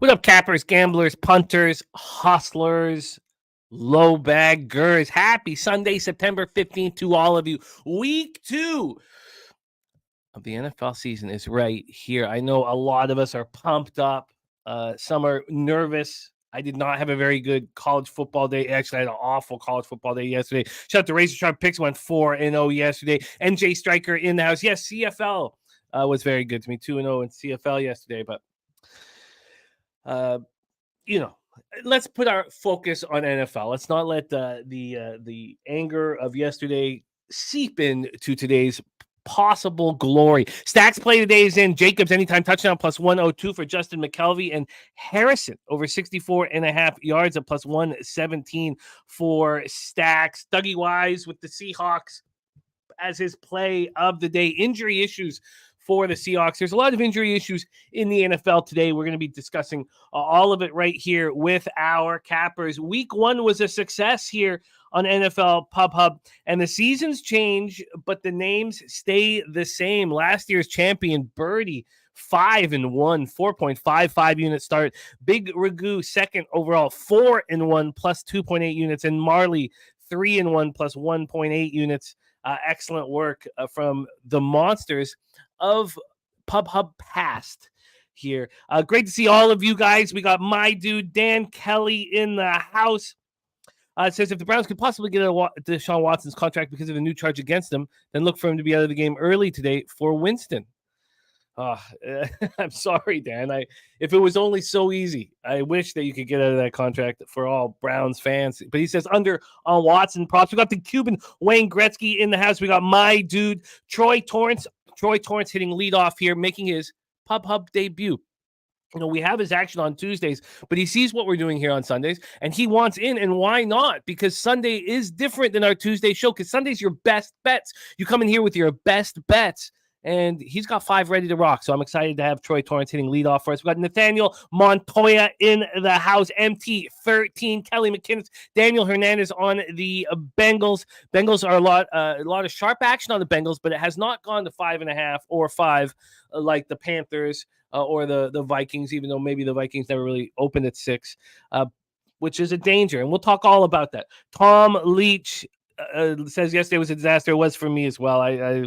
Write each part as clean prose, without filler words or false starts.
What up, cappers, gamblers, punters, hustlers, low baggers? Happy Sunday, September 15th to all of you. Week 2 of the NFL season is right here. I know a lot of us are pumped up. Some are nervous. I did not have a very good college football day. Actually, I had an awful college football day yesterday. Shout out to Razor Sharp Picks, went 4-0 yesterday. NJ Striker in the house. Yes, CFL was very good to me. 2-0 in CFL yesterday, but let's put our focus on NFL. Let's not let the anger of yesterday seep into today's possible glory. Stacks play today is in Jacobs anytime touchdown plus 102 for Justin McKelvey, and Harrison over 64.5 yards at plus 117 for Stacks. Dougie Wise with the Seahawks as his play of the day. Injury issues for the Seahawks. There's a lot of injury issues in the NFL today. We're going to be discussing all of it right here with our cappers. Week 1 was a success here on NFL Pub Hub, and the seasons change, but the names stay the same. Last year's champion, Birdie, 5-1, 4.55 unit start. Big Ragu, second overall, 4-1, plus 2.8 units, and Marley, 3-1, plus 1.8 units. Excellent work from the monsters of Pub Hub past here. Great to see all of you guys. We got my dude Dan Kelly in the house. It says if the Browns could possibly get Deshaun Watson's contract because of a new charge against him, then look for him to be out of the game early today for Winston. I'm sorry, Dan. If it was only so easy, I wish that you could get out of that contract for all Browns fans. But he says under on Watson props. We got the Cuban Wayne Gretzky in the house. We got my dude Troy Torrance. Troy Torrance hitting leadoff here, making his Pub Hub debut. We have his action on Tuesdays, but he sees what we're doing here on Sundays, and he wants in, and why not? Because Sunday is different than our Tuesday show, because Sunday's your best bets. You come in here with your best bets, and he's got 5 ready to rock, so I'm excited to have Troy Torrance hitting leadoff for us. We got Nathaniel Montoya in the house, MT13, Kelly McKinnon, Daniel Hernandez on the Bengals. Bengals are a lot of sharp action on the Bengals, but it has not gone to 5.5 or 5 like the Panthers or the Vikings, even though maybe the Vikings never really opened at 6, which is a danger, and we'll talk all about that. Tom Leach says yesterday was a disaster. It was for me as well.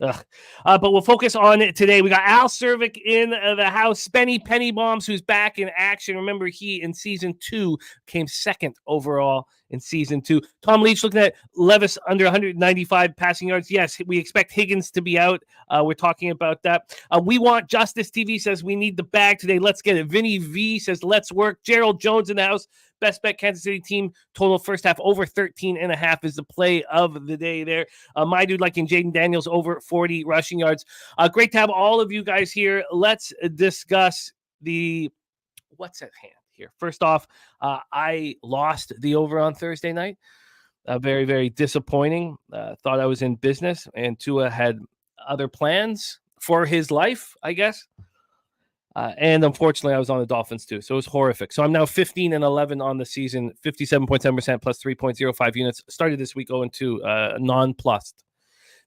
But we'll focus on it today. We got Al Cervic in the house. Spenny Penny Bombs, who's back in action. Remember, he in season 2 came second overall in season 2. Tom Leach looking at Levis under 195 passing yards. Yes, we expect Higgins to be out. We're talking about that. We Want Justice TV says we need the bag today. Let's get it. Vinny V says let's work. Gerald Jones in the house. Best bet Kansas City team total first half over 13.5 is the play of the day there. My dude liking Jaden Daniels over 40 rushing yards. Great to have all of you guys here. Let's discuss what's at hand here. First off, I lost the over on Thursday night. Very, very disappointing. Thought I was in business, and Tua had other plans for his life, I guess. And unfortunately, I was on the Dolphins too, so it was horrific. So I'm now 15-11 on the season, 57.7% plus 3.05 units. Started this week 0-2, non-plussed.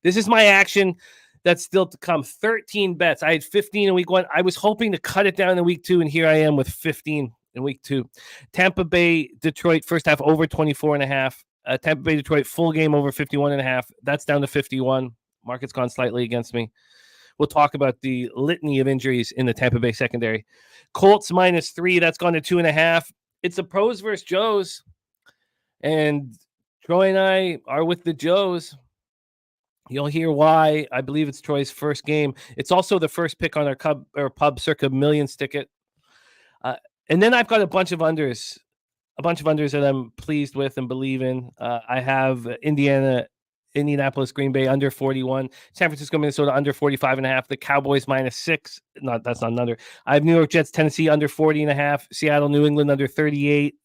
This is my action that's still to come. 13 bets. I had 15 in week 1. I was hoping to cut it down in week 2, and here I am with 15 in week 2. Tampa Bay, Detroit, first half over 24.5. Tampa Bay, Detroit, full game over 51.5. That's down to 51. Market's gone slightly against me. We'll talk about the litany of injuries in the Tampa Bay secondary. Colts -3. That's gone to 2.5. It's the pros versus Joes. And Troy and I are with the Joes. You'll hear why. I believe it's Troy's first game. It's also the first pick on our Pub Circa Millions ticket. And then I've got a bunch of unders that I'm pleased with and believe in. I have Indianapolis, Green Bay under 41, San Francisco, Minnesota under 45.5, the Cowboys -6. That's not an under. I have New York Jets, Tennessee under 40.5, Seattle, New England under 38,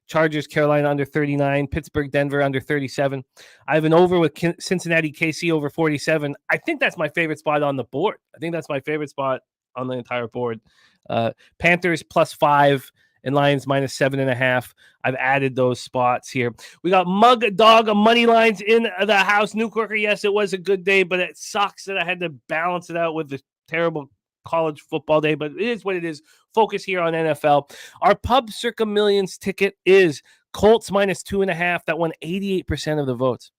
Chargers, Carolina under 39, Pittsburgh, Denver under 37. I have an over with Cincinnati, KC over 47. I think that's my favorite spot on the board. I think that's my favorite spot on the entire board. Panthers +5. And Lions -7.5. I've added those spots here. We got Mug Dog money lines in the house. New Corker, yes, it was a good day, but it sucks that I had to balance it out with the terrible college football day, but it is what it is. Focus here on NFL. Our Pub Circa Millions ticket is Colts minus 2.5. That won 88% of the votes.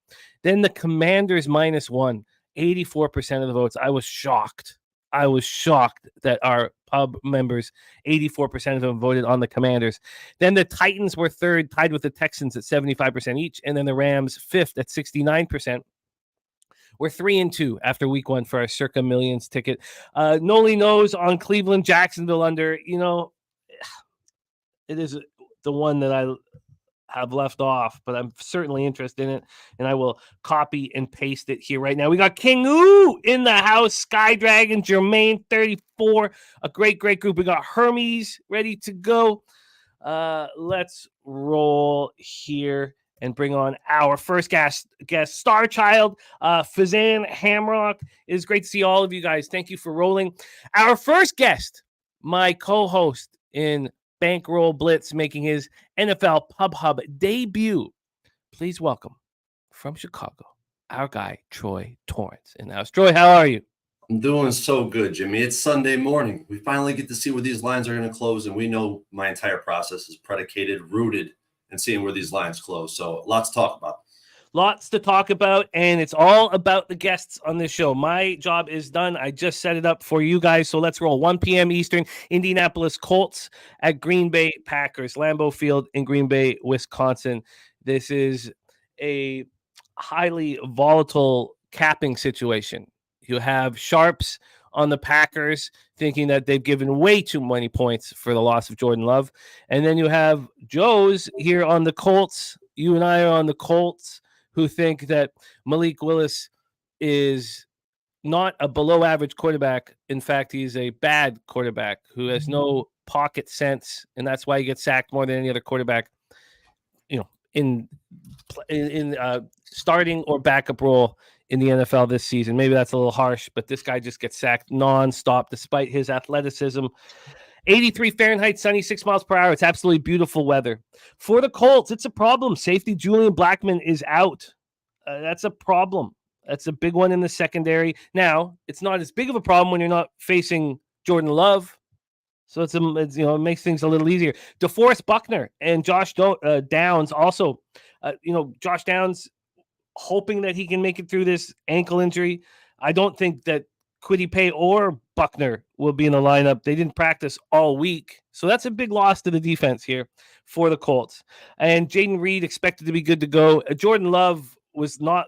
Then the Commanders -1, 84% of the votes. I was shocked that our pub members, 84% of them voted on the Commanders. Then the Titans were third, tied with the Texans at 75% each. And then the Rams fifth at 69%. We're 3-2 after week 1 for our Circa Millions ticket. Noli knows on Cleveland, Jacksonville under. It is the one that I have left off, but I'm certainly interested in it, and I will copy and paste it here right now. We got King Ooh in the house, Sky Dragon, Jermaine 34, a great group. We got Hermes ready to go. Let's roll here and bring on our first guest Star Child, Fazan Hamrock. It is great to see all of you guys. Thank you for rolling. Our first guest, my co-host in Bankroll Blitz, making his NFL Pub Hub debut. Please welcome from Chicago, our guy, Troy Torrance. And now, Troy, how are you? I'm doing so good, Jimmy. It's Sunday morning. We finally get to see where these lines are going to close, and we know my entire process is rooted in seeing where these lines close. So lots to talk about. Lots to talk about, and it's all about the guests on this show. My job is done. I just set it up for you guys, so let's roll. 1 p.m. Eastern, Indianapolis Colts at Green Bay Packers, Lambeau Field in Green Bay, Wisconsin. This is a highly volatile capping situation. You have sharps on the Packers thinking that they've given way too many points for the loss of Jordan Love, and then you have Joe's here on the Colts. You and I are on the Colts, who think that Malik Willis is not a below-average quarterback. In fact, he's a bad quarterback who has no pocket sense, and that's why he gets sacked more than any other quarterback, in starting or backup role in the NFL this season. Maybe that's a little harsh, but this guy just gets sacked nonstop despite his athleticism. 83 Fahrenheit, sunny, 6 miles per hour. It's absolutely beautiful weather. For the Colts, it's a problem. Safety Julian Blackmon is out. That's a problem. That's a big one in the secondary. Now, it's not as big of a problem when you're not facing Jordan Love. So it makes things a little easier. DeForest Buckner and Josh Downs also. Josh Downs hoping that he can make it through this ankle injury. I don't think that Kwity Paye or Buckner will be in the lineup. They didn't practice all week. So that's a big loss to the defense here for the Colts. And Jaden Reed expected to be good to go. Jordan Love was not,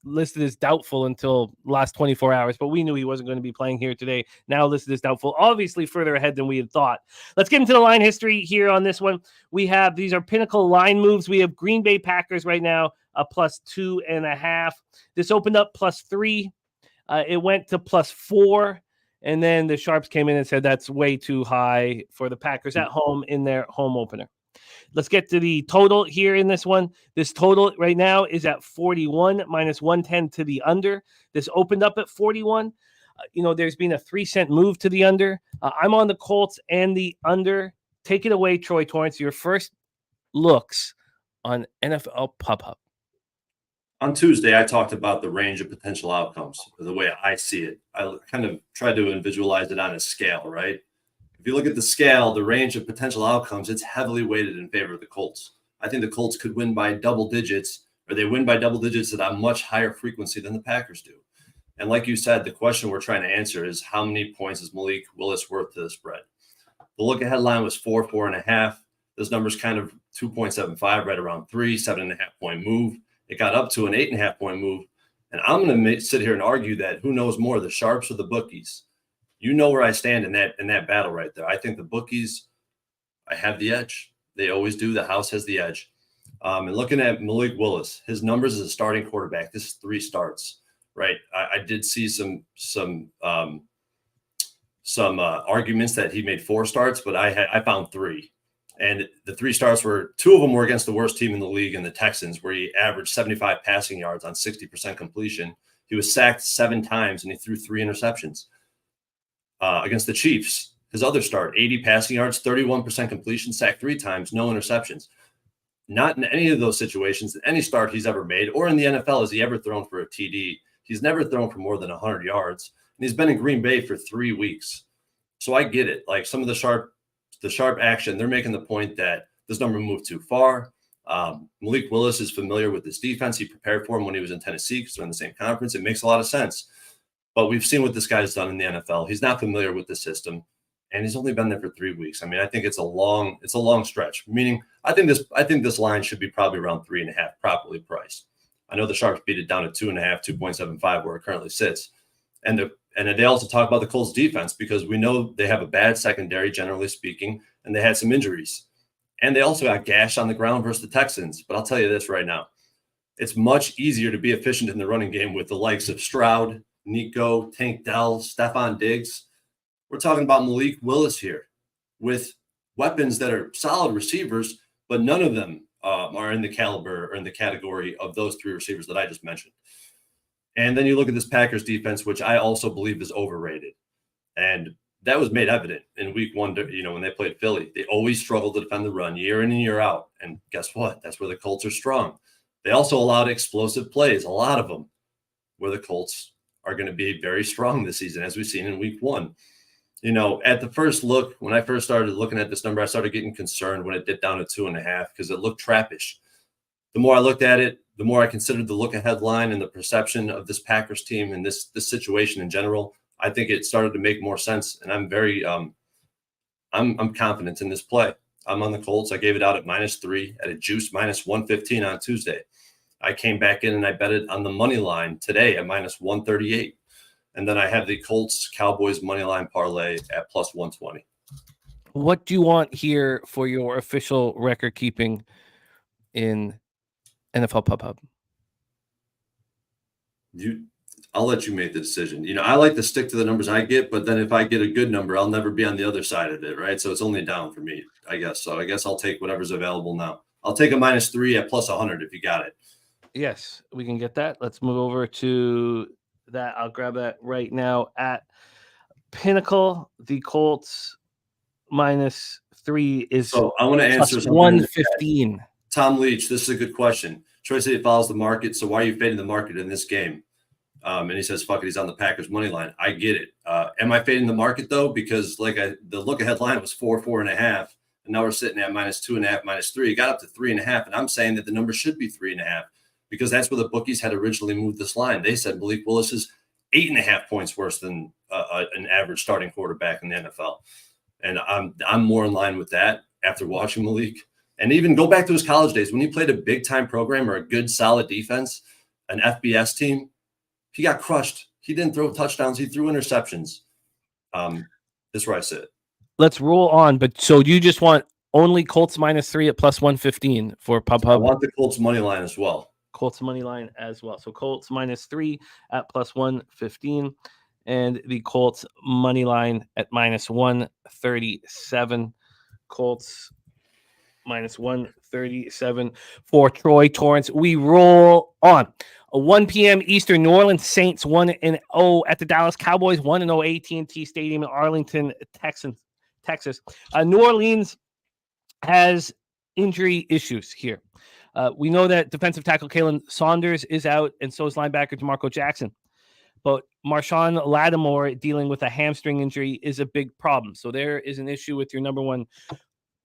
listed as doubtful until last 24 hours, but we knew he wasn't going to be playing here today. Now listed as doubtful, obviously further ahead than we had thought. Let's get into the line history here on this one. These are pinnacle line moves. We have Green Bay Packers right now, a +2.5. This opened up +3. It went to +4, and then the Sharps came in and said that's way too high for the Packers at home in their home opener. Let's get to the total here in this one. This total right now is at 41 -110 to the under. This opened up at 41. There's been a 3-cent move to the under. I'm on the Colts and the under. Take it away, Troy Torrance. Your first looks on NFL Pub Hub. On Tuesday, I talked about the range of potential outcomes, the way I see it. I kind of tried to visualize it on a scale, right? If you look at the scale, the range of potential outcomes, it's heavily weighted in favor of the Colts. I think the Colts could win by double digits, or they win by double digits at a much higher frequency than the Packers do. And like you said, the question we're trying to answer is how many points is Malik Willis worth to the spread? The look-ahead line was 4.5. This number's kind of 2.75, right around 3, 7.5-point move. It got up to an 8.5-point move. And I'm going to sit here and argue that who knows more, the Sharps or the bookies? You know where I stand in that battle right there. I think the bookies, I have the edge. They always do. The house has the edge. And looking at Malik Willis, his numbers as a starting quarterback, this is 3 starts, right? I did see some arguments that he made 4 starts, but I found 3. And the 3 starts 2 of them were against the worst team in the league in the Texans, where he averaged 75 passing yards on 60% completion. He was sacked 7 times and he threw 3 interceptions. Against the Chiefs, his other start, 80 passing yards, 31% completion, sacked 3 times, no interceptions. Not in any of those situations, any start he's ever made, or in the NFL, has he ever thrown for a TD. He's never thrown for more than 100 yards. he's been in Green Bay for 3 weeks. So I get it. Like some of the sharp action, they're making the point that this number moved too far. Malik Willis is familiar with this defense. He prepared for him when he was in Tennessee because they're in the same conference. It makes a lot of sense. But we've seen what this guy's done in the NFL. He's not familiar with the system, and he's only been there for 3 weeks. I mean, I think it's a long stretch. Meaning, I think this line should be probably around 3.5, properly priced. I know the Sharps beat it down to 2.5, 2.75 where it currently sits, and they also talk about the Colts defense because we know they have a bad secondary, generally speaking, and they had some injuries. And they also got gashed on the ground versus the Texans. But I'll tell you this right now. It's much easier to be efficient in the running game with the likes of Stroud, Nico, Tank Dell, Stephon Diggs. We're talking about Malik Willis here with weapons that are solid receivers, but none of them are in the caliber or in the category of those 3 receivers that I just mentioned. And then you look at this Packers defense, which I also believe is overrated. And that was made evident in week 1, when they played Philly. They always struggled to defend the run year in and year out. And guess what? That's where the Colts are strong. They also allowed explosive plays, a lot of them, where the Colts are going to be very strong this season, as we've seen in week 1. At the first look, when I first started looking at this number, I started getting concerned when it dipped down to 2.5 because it looked trappish. The more I looked at it, the more I considered the look-ahead line and the perception of this Packers team and this situation in general. I think it started to make more sense, and I'm very I'm confident in this play. I'm on the Colts. I gave it out at -3 at a juice -115 on Tuesday. I came back in and I bet it on the money line today at -138. And then I have the Colts Cowboys money line parlay at +120. What do you want here for your official record keeping in NFL Pub Hub? I'll let you make the decision. I like to stick to the numbers I get, but then if I get a good number, I'll never be on the other side of it, right? So it's only down for me, I guess. So I guess I'll take whatever's available now. I'll take a -3 at +100 if you got it. Yes, we can get that. Let's move over to that. I'll grab that right now at Pinnacle. The Colts -3 is so I want to answer something. 115. Tom Leach, this is a good question. Troy said he follows the market, so why are you fading the market in this game? And he says, fuck it, he's on the Packers money line. I get it. Am I fading the market, though? Because the look-ahead line was 4.5, and now we're sitting at -2.5, -3. It got up to 3.5, and I'm saying that the number should be 3.5 because that's where the bookies had originally moved this line. They said Malik Willis is 8.5 points worse than an average starting quarterback in the NFL. And I'm more in line with that after watching Malik. And even go back to his college days. When he played a big-time program or a good, solid defense, an FBS team, he got crushed. He didn't throw touchdowns. He threw interceptions. That's where I sit. Let's roll on. But so you just want only Colts -3 at +115 for Pub Hub? I want the Colts money line as well. Colts money line as well. So Colts -3 at +115 and the Colts money line at -137. Colts -137 for Troy Torrance. We roll on. 1 p.m. Eastern, New Orleans Saints 1-0 at the Dallas Cowboys 1-0 AT&T Stadium in Arlington, Texas. New Orleans has injury issues here. We know that defensive tackle Kalen Saunders is out, and so is linebacker DeMarco Jackson. But Marshawn Lattimore dealing with a hamstring injury is a big problem. So there is an issue with your number one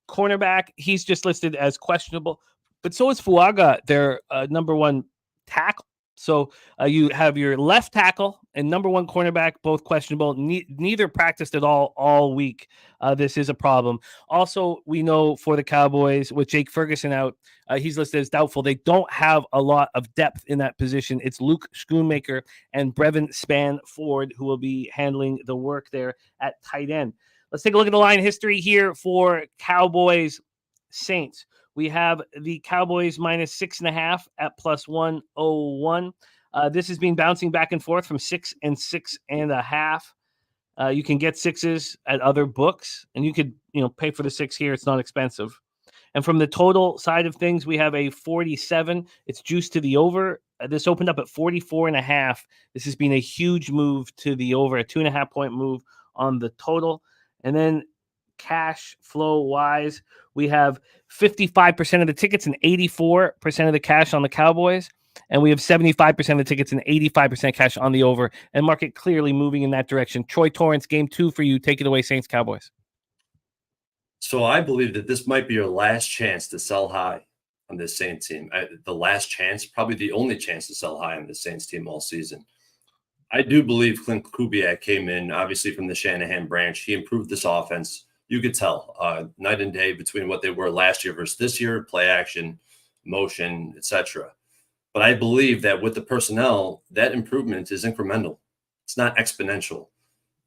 cornerback. He's just listed as questionable, but so is Fuaga, their number one tackle. So you have your left tackle and number one cornerback, both questionable. Neither practiced at all week. This is a problem. Also, we know for the Cowboys, with Jake Ferguson out, he's listed as doubtful. They don't have a lot of depth in that position. It's Luke Schoonmaker and Brevin Spanford who will be handling the work there at tight end. Let's take a look at the line history here for Cowboys Saints. We have the Cowboys -6.5 at +101. This has been bouncing back and forth from 6 and 6.5. You can get 6s at other books, and you could pay for the 6 here. It's not expensive. And from the total side of things, we have a 47. It's juiced to the over. This opened up at 44.5. This has been a huge move to the over, a 2.5-point move on the total. And then cash flow wise, we have 55% of the tickets and 84% of the cash on the Cowboys. And we have 75% of the tickets and 85% cash on the over, and market clearly moving in that direction. Troy Torrance, game 2 for you. Take it away, Saints Cowboys. So I believe that this might be your last chance to sell high on this Saints team. The last chance, probably the only chance to sell high on this Saints team all season. I do believe Clint Kubiak came in, obviously, from the Shanahan branch. He improved this offense. You could tell night and day between what they were last year versus this year, play action, motion, etc. But I believe that with the personnel, that improvement is incremental. It's not exponential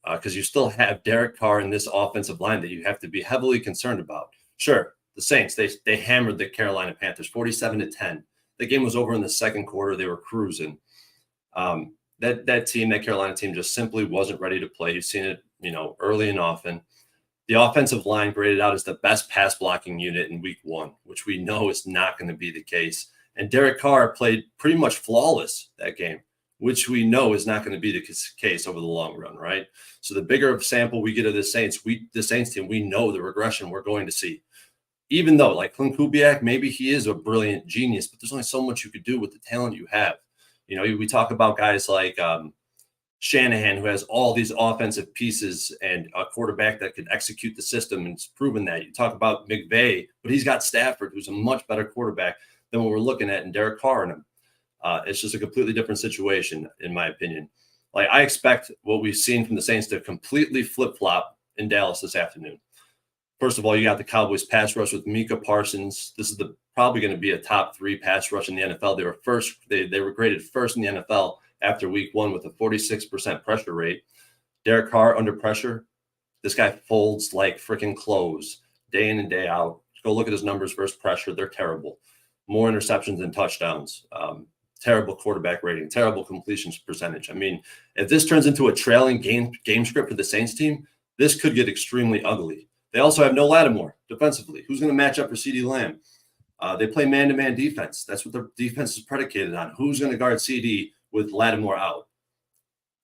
because you still have Derek Carr in this offensive line that you have to be heavily concerned about. Sure, the Saints, they hammered the Carolina Panthers 47-10. The game was over in the second quarter. They were cruising. That Carolina team just simply wasn't ready to play. You've seen it, early and often. The offensive line graded out as the best pass blocking unit in week 1, which we know is not going to be the case. And Derek Carr played pretty much flawless that game, which we know is not going to be the case over the long run, right? So the bigger of sample we get of the Saints team, we know the regression we're going to see. Even though, like Clint Kubiak, maybe he is a brilliant genius, but there's only so much you could do with the talent you have. We talk about guys like Shanahan, who has all these offensive pieces and a quarterback that could execute the system, and it's proven that. You talk about McVay, but he's got Stafford, who's a much better quarterback than what we're looking at in Derek Carr and him. It's just a completely different situation, in my opinion. Like, I expect what we've seen from the Saints to completely flip-flop in Dallas this afternoon. First of all, you got the Cowboys pass rush with Micah Parsons. This is probably going to be a top 3 pass rush in the NFL. They were first. They were graded first in the NFL after week 1 with a 46% pressure rate. Derek Carr under pressure. This guy folds like freaking clothes day in and day out. Go look at his numbers versus pressure. They're terrible. More interceptions than touchdowns. Terrible quarterback rating. Terrible completions percentage. I mean, if this turns into a trailing game script for the Saints team, this could get extremely ugly. They also have no Lattimore defensively. Who's going to match up for CeeDee Lamb? They play man-to-man defense. That's what their defense is predicated on. Who's going to guard CD with Lattimore out?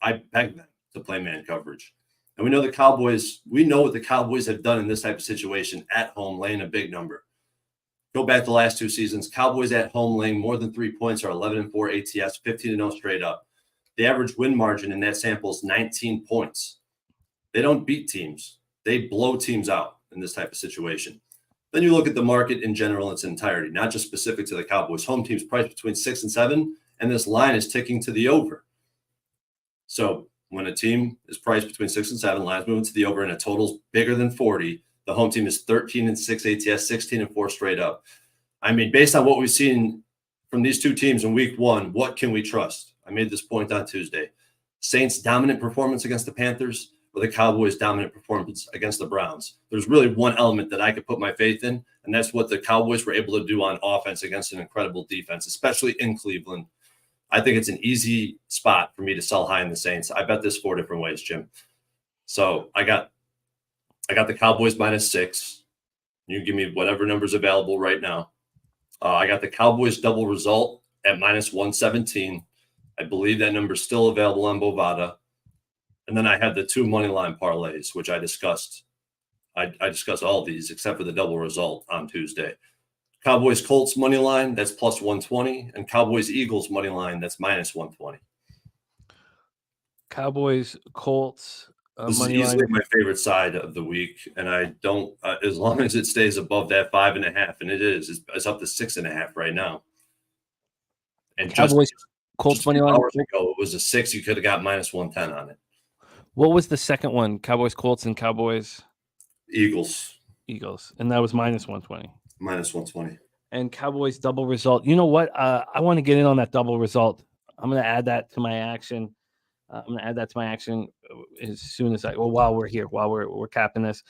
I beg them to play man coverage. And we know what the Cowboys have done in this type of situation at home, laying a big number. Go back to the last 2 seasons. Cowboys at home laying more than 3 points are 11-4 ATS, 15-0 straight up. The average win margin in that sample is 19 points. They don't beat teams. They blow teams out in this type of situation. Then you look at the market in general in its entirety, not just specific to the Cowboys. Home teams priced between 6 and 7, and this line is ticking to the over. So when a team is priced between 6 and 7, lines moving to the over, and a total's bigger than 40, the home team is 13-6 ATS, 16-4 straight up. I mean, based on what we've seen from these 2 teams in week 1, what can we trust? I made this point on Tuesday. Saints' dominant performance against the Panthers, or the Cowboys' dominant performance against the Browns. There's really one element that I could put my faith in, and that's what the Cowboys were able to do on offense against an incredible defense, especially in Cleveland. I think it's an easy spot for me to sell high in the Saints. I bet this 4 different ways, Jim. So I got the Cowboys -6. You give me whatever number's available right now. I got the Cowboys double result at -117. I believe that number's still available on Bovada. And then I had the 2 money line parlays, which I discussed. I discussed all these except for the double result on Tuesday. Cowboys Colts money line, that's +120, and Cowboys Eagles money line, that's -120. Cowboys Colts this is easily my favorite side of the week, and I don't as long as it stays above that 5.5, and it is. It's up to 6.5 right now. And Cowboys Colts money line. Hours ago, it was a 6. You could have got -110 on it. What was the second one? Cowboys Colts and Cowboys Eagles, and that was -120. -120. And Cowboys double result. You know what? I want to get in on that double result. I'm going to add that to my action. As soon as while we're here, while we're capping this.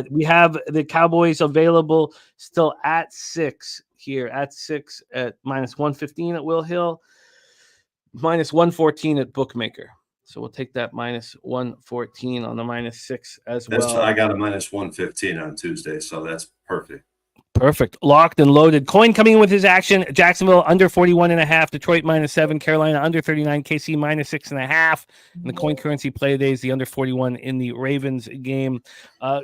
We have the Cowboys available still at 6 here, at 6 at -115 at Will Hill, -114 at Bookmaker. So we'll take that -114 on the -6 as well. I got a -115 on Tuesday, so that's perfect. Perfect. Locked and loaded. Coin coming in with his action. Jacksonville under 41.5. Detroit -7. Carolina under 39. KC -6.5. And the coin currency play today is the under 41 in the Ravens game.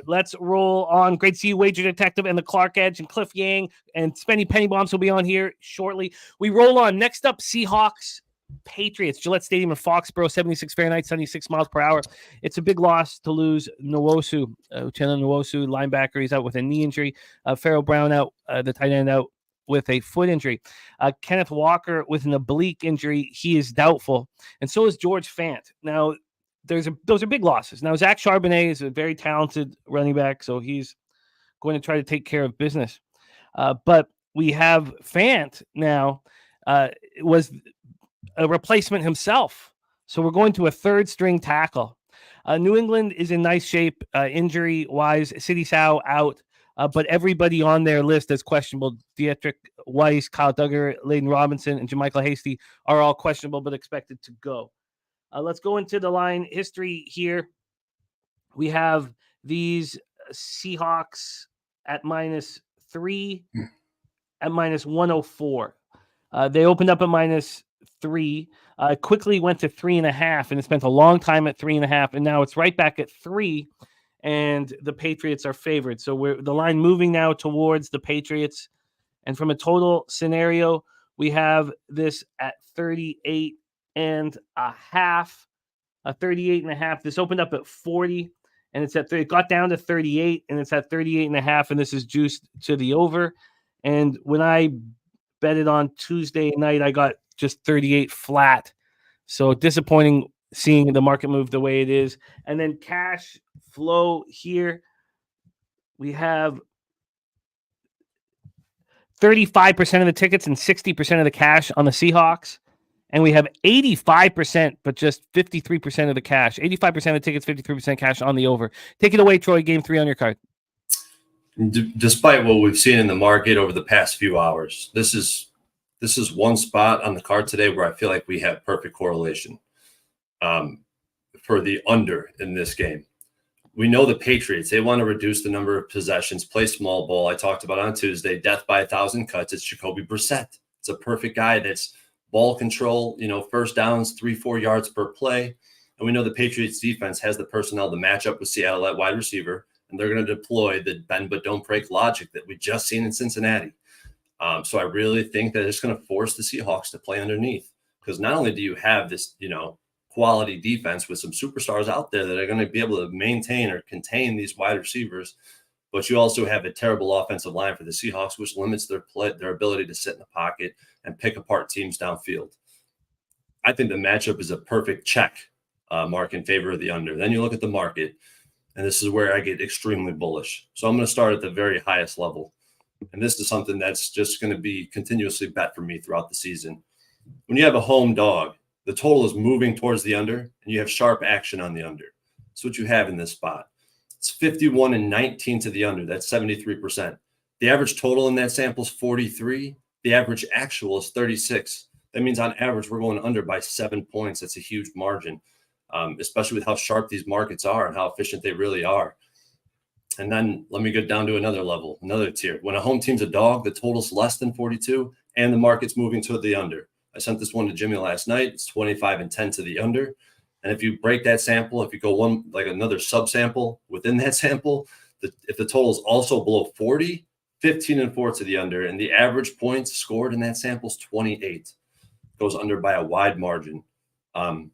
Let's roll on. Great to see you, Wager Detective, and the Clark Edge and Cliff Yang and Spenny Penny Bombs will be on here shortly. We roll on. Next up, Seahawks. Patriots, Gillette Stadium in Foxborough, 76 Fahrenheit, 76 miles per hour. It's a big loss to lose Nwosu, Uchenna Nwosu, linebacker. He's out with a knee injury. Pharaoh Brown out, the tight end out with a foot injury. Kenneth Walker with an oblique injury. He is doubtful. And so is George Fant. Now, those are big losses. Now, Zach Charbonnet is a very talented running back, so he's going to try to take care of business. But we have Fant now. Was a replacement himself. So we're going to a third string tackle. New England is in nice shape injury-wise. Sidney Sow out, but everybody on their list is questionable. Dietrich Weiss, Kyle Duggar, Layden Robinson, and JaMychal Hasty are all questionable but expected to go. Let's go into the line history here. We have these Seahawks at -3, at -104. They opened up at -3, quickly went to 3.5, and it spent a long time at 3.5, and now it's right back at 3, and the Patriots are favored. So we're the line moving now towards the Patriots, and from a total scenario, we have this at 38.5. 38.5. This opened up at 40, and it's at 30. It got down to 38, and it's at 38.5, and this is juiced to the over. And when I bet it on Tuesday night, I got just 38 flat. So disappointing seeing the market move the way it is. And then cash flow here, we have 35% of the tickets and 60% of the cash on the Seahawks. And we have 85%, but just 53% of the cash. 85% of the tickets, 53% cash on the over. Take it away, Troy. Game 3 on your card. Despite what we've seen in the market over the past few hours, this is one spot on the card today where I feel like we have perfect correlation for the under in this game. We know the Patriots, they want to reduce the number of possessions, play small ball. I talked about on Tuesday, death by 1,000 cuts. It's Jacoby Brissett. It's a perfect guy that's ball control, first downs, 3-4 yards per play. And we know the Patriots defense has the personnel to match up with Seattle at wide receiver, and they're going to deploy the bend but don't break logic that we just seen in Cincinnati. So I really think that it's going to force the Seahawks to play underneath, because not only do you have this, quality defense with some superstars out there that are going to be able to maintain or contain these wide receivers, but you also have a terrible offensive line for the Seahawks, which limits their ability to sit in the pocket and pick apart teams downfield. I think the matchup is a perfect check mark in favor of the under. Then you look at the market, and this is where I get extremely bullish. So I'm going to start at the very highest level. And this is something that's just going to be continuously bet for me throughout the season. When you have a home dog, the total is moving towards the under, and you have sharp action on the under. That's what you have in this spot. It's 51-19 to the under. That's 73%. The average total in that sample is 43. The average actual is 36. That means on average, we're going under by 7 points. That's a huge margin, especially with how sharp these markets are and how efficient they really are. And then let me go down to another level, another tier. When a home team's a dog, the total's less than 42, and the market's moving to the under. I sent this one to Jimmy last night. It's 25-10 to the under. And if you break that sample, if you go one, like another subsample within that sample, if the total is also below 40, 15-4 to the under. And the average points scored in that sample is 28. Goes under by a wide margin. The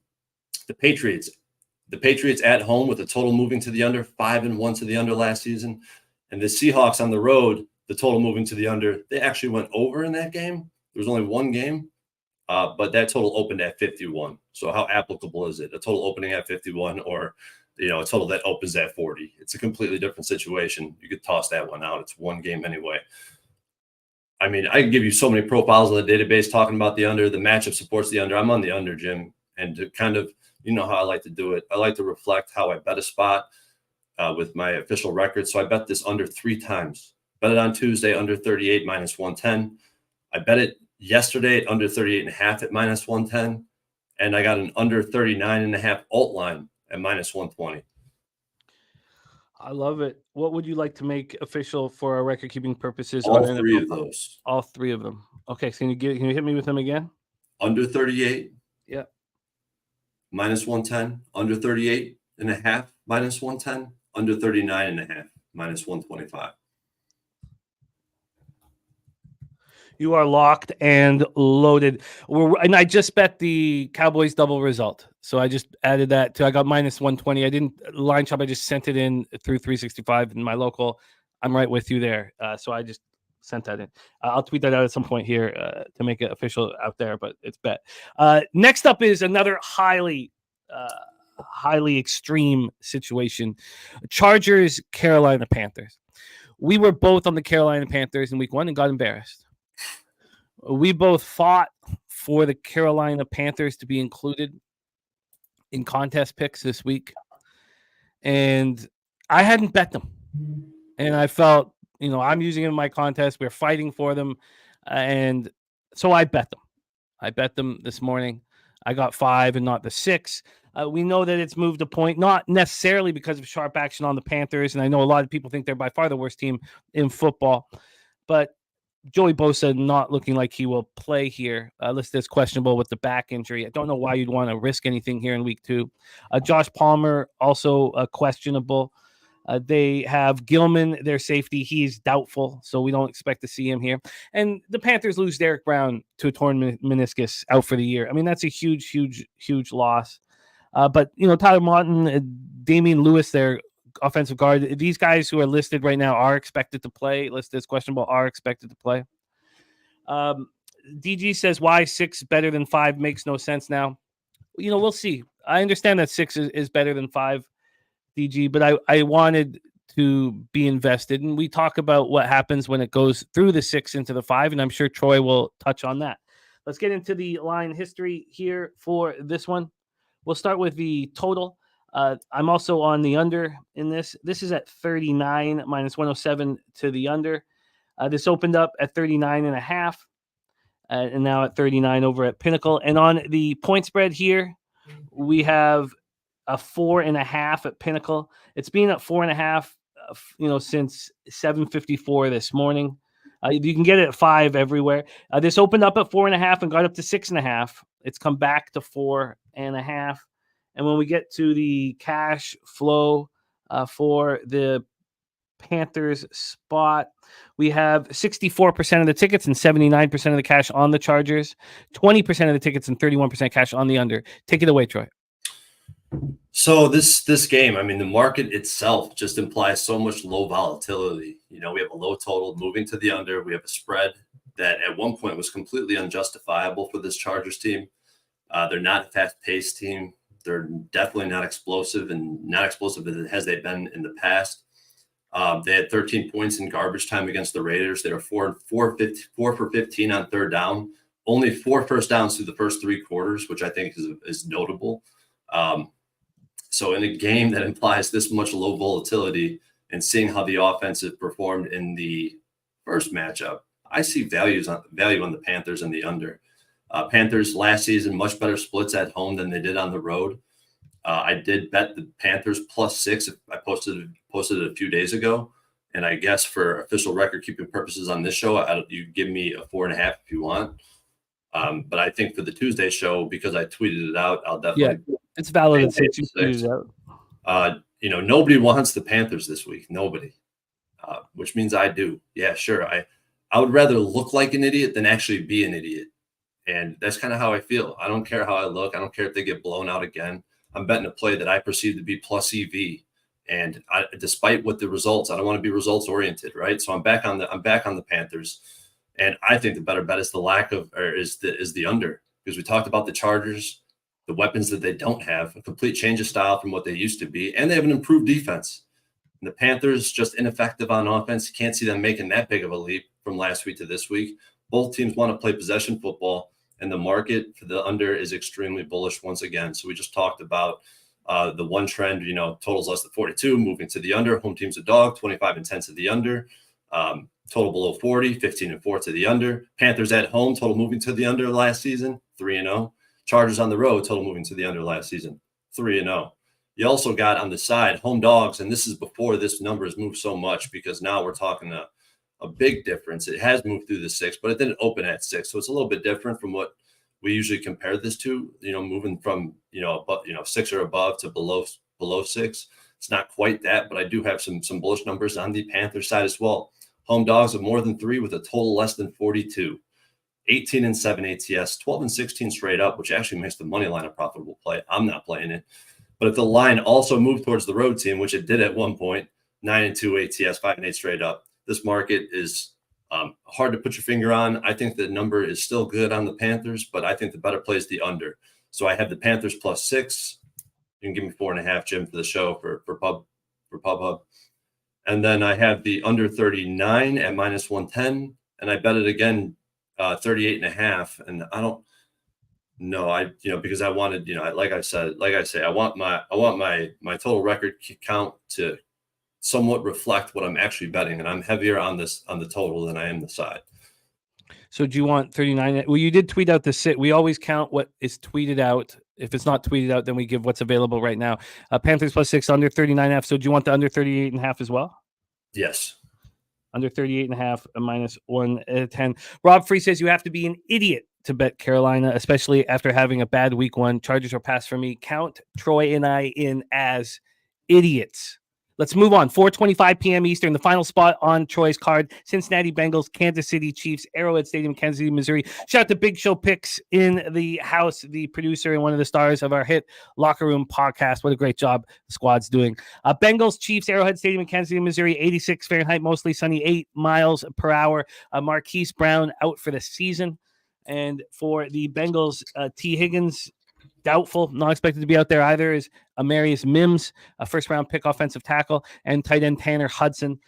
Patriots at home with the total moving to the under, 5-1 to the under last season. And the Seahawks on the road, the total moving to the under. They actually went over in that game. There was only one game. But that total opened at 51. So how applicable is it? A total opening at 51 or, a total that opens at 40? It's a completely different situation. You could toss that one out. It's one game anyway. I mean, I can give you so many profiles in the database talking about the under. The matchup supports the under. I'm on the under, Jim. And to kind of, how I like to do it. I like to reflect how I bet a spot with my official record. So I bet this under 3 times. Bet it on Tuesday, under 38, -110. I bet it yesterday at under 38.5 at -110, and I got an under 39.5 alt line at -120. I love it. What would you like to make official for our record-keeping purposes on All three NFL? of those. All three of them. Okay, so can you hit me with them again? Under 38, Yeah. minus 110. Under 38 and a half, minus 110. Under 39 and a half, minus 125. You are locked and loaded. And I just bet the Cowboys double result. So I just added that to, I got minus 120. I didn't line shop. I just sent it in through 365 in my local. I'm right with you there. So I just sent that in. I'll tweet that out at some point here to make it official out there, but it's bet. Next up is another highly extreme situation. Chargers, Carolina Panthers. We were both on the Carolina Panthers in week 1 and got embarrassed. We both fought for the Carolina Panthers to be included in contest picks this week. And I hadn't bet them. And I felt, I'm using them in my contest. We're fighting for them. And so I bet them. I bet them this morning. I got 5 and not the 6. We know that it's moved a point, not necessarily because of sharp action on the Panthers. And I know a lot of people think they're by far the worst team in football. But Joey Bosa not looking like he will play here. Listed as questionable with the back injury. I don't know why you'd want to risk anything here in week 2. Josh Palmer also questionable. They have Gilman, their safety. He's doubtful, so we don't expect to see him here. And the Panthers lose Derek Brown to a torn meniscus out for the year. I mean, that's a huge, huge, huge loss. But, Tyler Martin, Damian Lewis, their offensive guard, these guys who are listed right now are expected to play. Listed as questionable are expected to play. DG says why 6 better than 5 makes no sense now. We'll see. I understand that 6 is better than 5, DG, but I wanted to be invested. And we talk about what happens when it goes through the 6 into the 5, and I'm sure Troy will touch on that. Let's get into the line history here for this one. We'll start with the total. I'm also on the under in this. This is at 39 minus 107 to the under. This opened up at 39 and a half, and now at 39 over at Pinnacle. And on the point spread here, we have a 4.5 at Pinnacle. It's been at 4.5, since 7:54 this morning. You can get it at 5 everywhere. This opened up at 4.5 and got up to 6.5. It's come back to 4.5. And when we get to the cash flow for the Panthers spot, we have 64% of the tickets and 79% of the cash on the Chargers, 20% of the tickets and 31% cash on the under. Take it away, Troy. So this game, I mean, the market itself just implies so much low volatility. We have a low total moving to the under. We have a spread that at one point was completely unjustifiable for this Chargers team. They're not a fast-paced team. They're definitely not explosive as they've been in the past. They had 13 points in garbage time against the Raiders. They were 4 for 15 on third down. Only 4 first downs through the first 3 quarters, which I think is notable. So in a game that implies this much low volatility and seeing how the offense has performed in the first matchup, I see value on the Panthers and the under. Panthers last season, much better splits at home than they did on the road. I did bet the Panthers +6. I posted it a few days ago. And I guess for official record-keeping purposes on this show, you give me a 4.5 if you want. But I think for the Tuesday show, because I tweeted it out, I'll definitely. Yeah, it's valid. Since you tweeted it out. Nobody wants the Panthers this week. Nobody. Which means I do. Yeah, sure. I would rather look like an idiot than actually be an idiot. And that's kind of how I feel. I don't care how I look. I don't care if they get blown out again. I'm betting a play that I perceive to be plus EV. And despite what the results, I don't want to be results oriented, right? So I'm back on the Panthers. And I think the better bet is the under, because we talked about the Chargers, the weapons that they don't have, a complete change of style from what they used to be, and they have an improved defense. And the Panthers just ineffective on offense. Can't see them making that big of a leap from last week to this week. Both teams want to play possession football, and the market for the under is extremely bullish once again. So we just talked about the one trend, totals less than 42, moving to the under. Home team's a dog, 25-10 to the under. Total below 40, 15-4 to the under. Panthers at home, total moving to the under last season, 3-0. Chargers on the road, total moving to the under last season, 3-0. You also got on the side home dogs, and this is before this number has moved so much because now we're talking a big difference. It has moved through the 6, but it didn't open at 6, so it's a little bit different from what we usually compare this to. Moving from above, 6 or above to below 6. It's not quite that, but I do have some bullish numbers on the Panthers side as well. Home dogs of more than 3 with a total less than 42. 18-7 ATS, 12-16 straight up, which actually makes the money line a profitable play. I'm not playing it. But if the line also moved towards the road team, which it did at one point, 9-2 ATS, 5-8 straight up, this market is hard to put your finger on. I think the number is still good on the Panthers, but I think the better play is the under. So I have the Panthers +6. You can give me 4.5, Jim, for the show for PubHub. And then I have the under 39 at -110, and I bet it again 38.5. And I don't know, because I wanted, like I say, I want my total record count to somewhat reflect what I'm actually betting, and I'm heavier on the total than I am the side. So do you want 39? Well, you did tweet out the sit. We always count what is tweeted out. If it's not tweeted out, then we give what's available right now. Panthers +6, under 39.5. So do you want the under 38.5 as well? Yes. Under 38.5, a -110. Rob Free says you have to be an idiot to bet Carolina, especially after having a bad week 1. Chargers are pass for me. Count Troy and I in as idiots. Let's move on. 4:25 p.m. Eastern, the final spot on Troy's card, Cincinnati Bengals, Kansas City Chiefs, Arrowhead Stadium, Kansas City, Missouri. Shout out to Big Show Picks in the house, the producer and one of the stars of our hit Locker Room podcast. What a great job the squad's doing. Bengals, Chiefs, Arrowhead Stadium in Kansas City, Missouri, 86 Fahrenheit, mostly sunny, 8 miles per hour. Marquise Brown out for the season. And for the Bengals, T. Higgins, doubtful, not expected to be out there either, is Amarius Mims, a first-round pick offensive tackle, and tight end Tanner Hudson.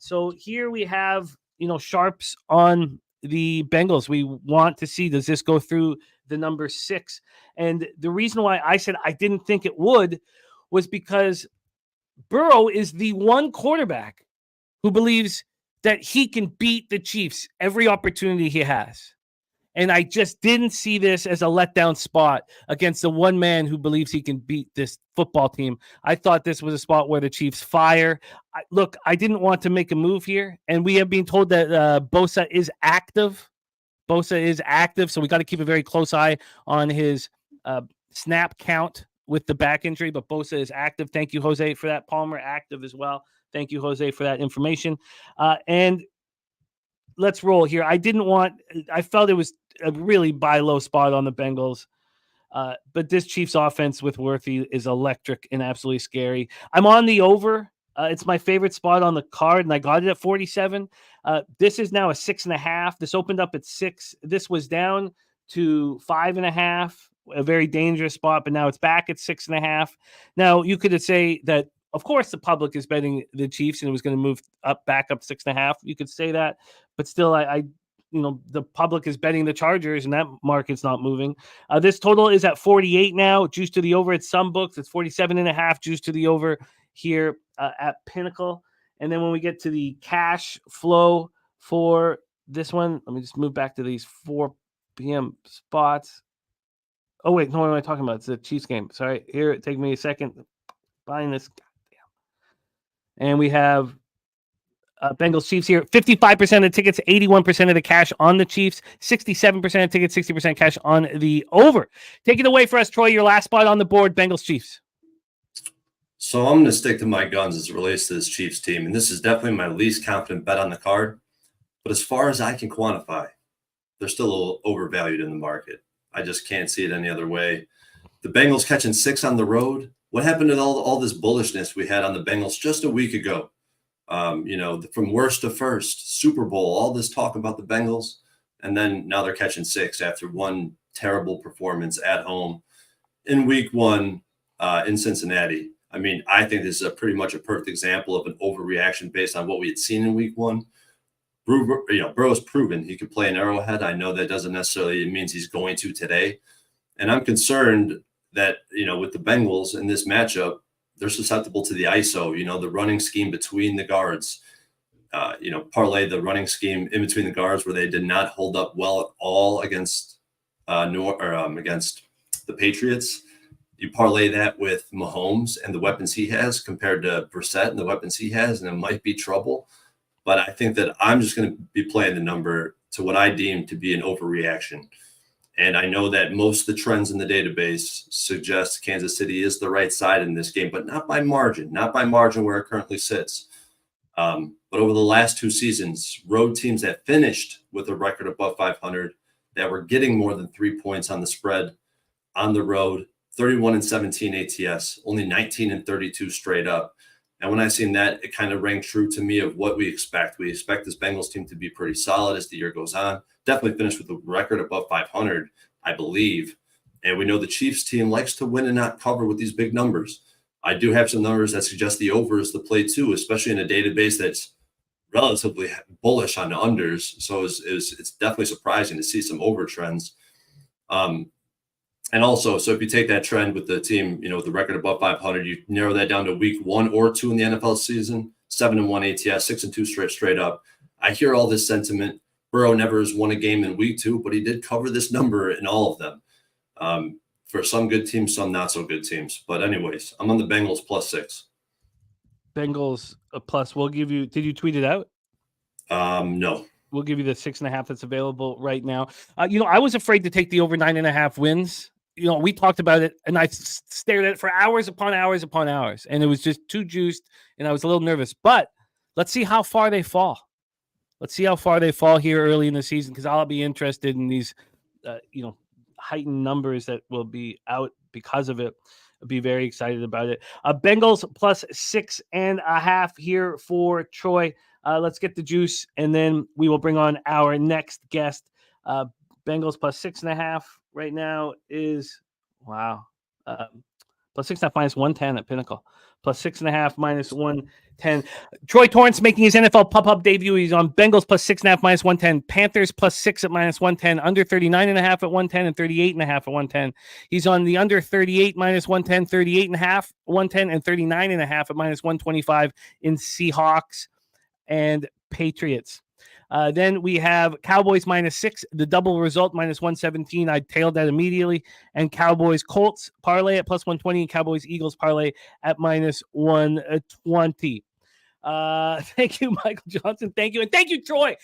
So here we have, sharps on the Bengals. We want to see, does this go through the number 6? And the reason why I said I didn't think it would was because Burrow is the one quarterback who believes that he can beat the Chiefs every opportunity he has. And I just didn't see this as a letdown spot against the one man who believes he can beat this football team. I thought this was a spot where the Chiefs fire. I didn't want to make a move here. And we have been told that Bosa is active. So we got to keep a very close eye on his snap count with the back injury. But Bosa is active. Thank you, Jose, for that. Palmer active as well. Thank you, Jose, for that information. And let's roll here. I felt it was a really buy low spot on the Bengals. But this Chiefs offense with Worthy is electric and absolutely scary. I'm on the over. It's my favorite spot on the card, and I got it at 47. This is now a 6.5. This opened up at 6. This was down to 5.5, a very dangerous spot, but now it's back at 6.5. Now, you could say that, of course, the public is betting the Chiefs, and it was going to move back up 6.5. You could say that, but still, the public is betting the Chargers, and that market's not moving. This total is at 48 now. Juice to the over at some books. It's 47.5. Juice to the over here at Pinnacle. And then when we get to the cash flow for this one, let me just move back to these 4 p.m. spots. Oh, wait, no, what am I talking about? It's the Chiefs game. Sorry. Here, take me a second. Buying this. And we have Bengals Chiefs here. 55% of the tickets, 81% of the cash on the Chiefs, 67% of tickets, 60% cash on the over. Take it away for us, Troy. Your last spot on the board, Bengals Chiefs. So I'm going to stick to my guns as it relates to this Chiefs team. And this is definitely my least confident bet on the card. But as far as I can quantify, they're still a little overvalued in the market. I just can't see it any other way. The Bengals catching 6 on the road. What happened to all this bullishness we had on the Bengals just a week ago? From worst to first, Super Bowl, all this talk about the Bengals. And then now they're catching 6 after one terrible performance at home in week 1 in Cincinnati. I mean, I think this is pretty much a perfect example of an overreaction based on what we had seen in week 1. Burrow's proven he could play an Arrowhead. I know that doesn't necessarily mean he's going to today. And I'm concerned that, with the Bengals in this matchup, they're susceptible to the ISO, the running scheme between the guards, parlay the running scheme in between the guards where they did not hold up well at all against against the Patriots. You parlay that with Mahomes and the weapons he has compared to Brissett and the weapons he has, and it might be trouble. But I think that I'm just going to be playing the number to what I deem to be an overreaction. And I know that most of the trends in the database suggest Kansas City is the right side in this game, but not by margin where it currently sits. But over the last 2 seasons, road teams that finished with a record above 500, that were getting more than 3 points on the spread on the road, 31-17 ATS, only 19-32 straight up. And when I seen that, it kind of rang true to me of what we expect. We expect this Bengals team to be pretty solid as the year goes on. Definitely finished with a record above 500, I believe. And we know the Chiefs team likes to win and not cover with these big numbers. I do have some numbers that suggest the over is the play too, especially in a database that's relatively bullish on the unders. So it's definitely surprising to see some over trends. And also, so if you take that trend with the team, with the record above 500, you narrow that down to week 1 or 2 in the NFL season, 7-1 ATS, 6-2 straight up. I hear all this sentiment. Burrow never has won a game in week 2, but he did cover this number in all of them. For some good teams, some not so good teams. But anyways, I'm on the Bengals +6. Bengals plus. We'll give you. Did you tweet it out? No. We'll give you the 6.5 that's available right now. I was afraid to take the over 9.5 wins. We talked about it, and I stared at it for hours upon hours upon hours, and it was just too juiced, and I was a little nervous. But let's see how far they fall. Let's see how far they fall here early in the season, because I'll be interested in these, heightened numbers that will be out because of it. I'll be very excited about it. Bengals +6.5 here for Troy. Let's get the juice, and then we will bring on our next guest. Bengals +6.5 right now is +6.5 -110 at Pinnacle. +6.5 -110. Troy Torrance making his NFL pop-up debut. He's on Bengals +6.5 -110. Panthers +6 at -110. Under 39.5 at 110 and 38.5 at 110. He's on the under 38 -110, 38.5 110, and 39.5 at -125 in Seahawks and Patriots. Then we have Cowboys -6, the double result -117. I tailed that immediately. And Cowboys Colts parlay at +120, and Cowboys Eagles parlay at -120. Thank you, Michael Johnson. Thank you. And thank you, Troy.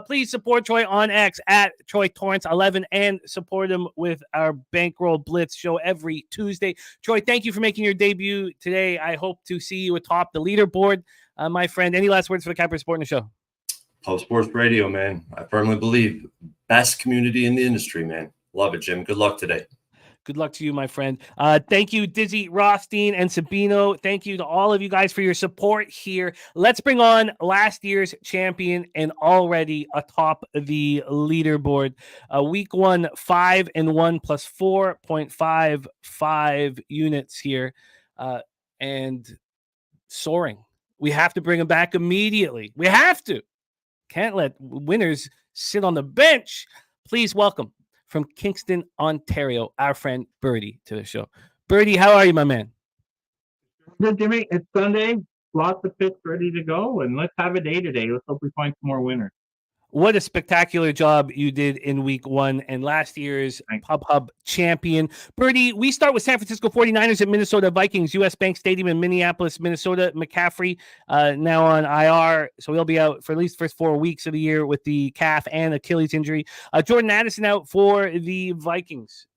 Please support Troy on X at Troy Torrance 11 and support him with our Bankroll Blitz show every Tuesday. Troy, thank you for making your debut today. I hope to see you atop the leaderboard. My friend, any last words for the Capper Sport in the show? Pub Sports Radio, man. I firmly believe best community in the industry, man. Love it, Jim. Good luck today. Good luck to you, my friend. Thank you, Dizzy, Rothstein, and Sabino. Thank you to all of you guys for your support here. Let's bring on last year's champion and already atop the leaderboard. Week 1, 5-1 plus 4.55 units here, and soaring. We have to bring him back immediately. We have to. Can't let winners sit on the bench. Please welcome from Kingston, Ontario, our friend Birdie to the show. Birdie, how are you, my man? Good, Jimmy. It's Sunday. Lots of picks ready to go, and let's have a day today. Let's hope we find some more winners. What a spectacular job you did in week 1 and last year's Pub Hub champion. Birdie, we start with San Francisco 49ers at Minnesota Vikings, US Bank Stadium in Minneapolis, Minnesota. McCaffrey now on IR, so he'll be out for at least the first 4 weeks of the year with the calf and Achilles injury. Jordan Addison out for the Vikings.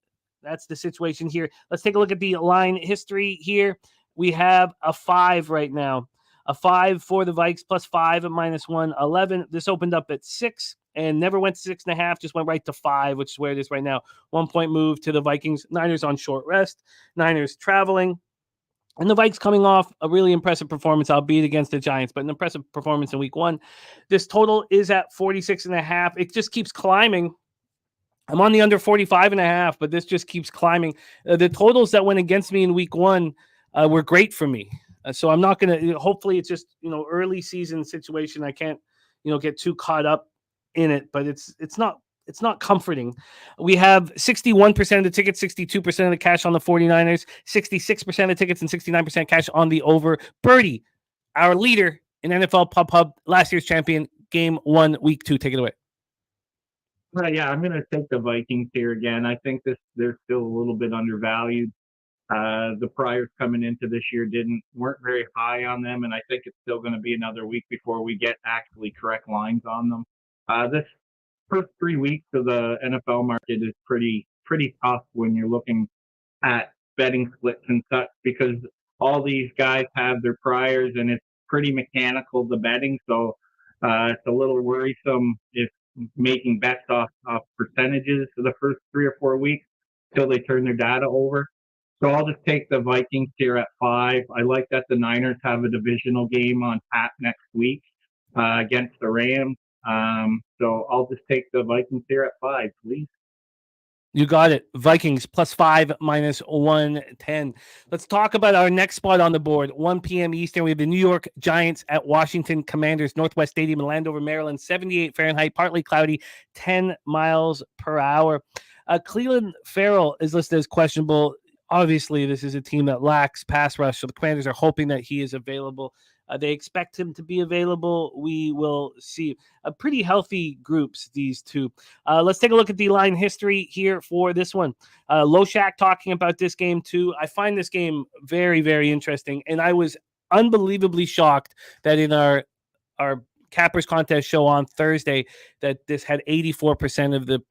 That's the situation here. Let's take a look at the line history here. We have a 5 right now. A 5 for the Vikes, +5 at -111. This opened up at 6 and never went to 6.5, just went right to 5, which is where it is right now. 1-point move to the Vikings. Niners on short rest. Niners traveling. And the Vikes coming off a really impressive performance, albeit against the Giants, but an impressive performance in week 1. This total is at 46.5. It just keeps climbing. I'm on the under 45.5, but this just keeps climbing. The totals that went against me in week 1 were great for me. So I'm not going to, hopefully it's just, early season situation. I can't, get too caught up in it, but it's not comforting. We have 61% of the tickets, 62% of the cash on the 49ers, 66% of the tickets, and 69% cash on the over. Birdie, our leader in NFL Pub Hub, last year's champion, game 1, week 2. Take it away. Yeah, I'm going to take the Vikings here again. I think they're still a little bit undervalued. The priors coming into this year weren't very high on them, and I think it's still going to be another week before we get actually correct lines on them. This first 3 weeks of the NFL market is pretty tough when you're looking at betting splits and such, because all these guys have their priors and it's pretty mechanical, the betting. So it's a little worrisome if making bets off percentages for the first 3 or 4 weeks till they turn their data over. So I'll just take the Vikings here at 5. I like that the Niners have a divisional game on tap next week against the Rams. So I'll just take the Vikings here at 5, please. You got it. Vikings +5 -110. Let's talk about our next spot on the board. 1 p.m. Eastern. We have the New York Giants at Washington Commanders, Northwest Stadium in Landover, Maryland. 78 Fahrenheit, partly cloudy, 10 miles per hour. Cleveland Farrell is listed as questionable. Obviously, this is a team that lacks pass rush, so the Commanders are hoping that he is available. They expect him to be available. We will see. Pretty healthy groups, these two. Let's take a look at the line history here for this one. Loshak talking about this game too. I find this game very, very interesting, and I was unbelievably shocked that in our Cappers contest show on Thursday that this had 84% of the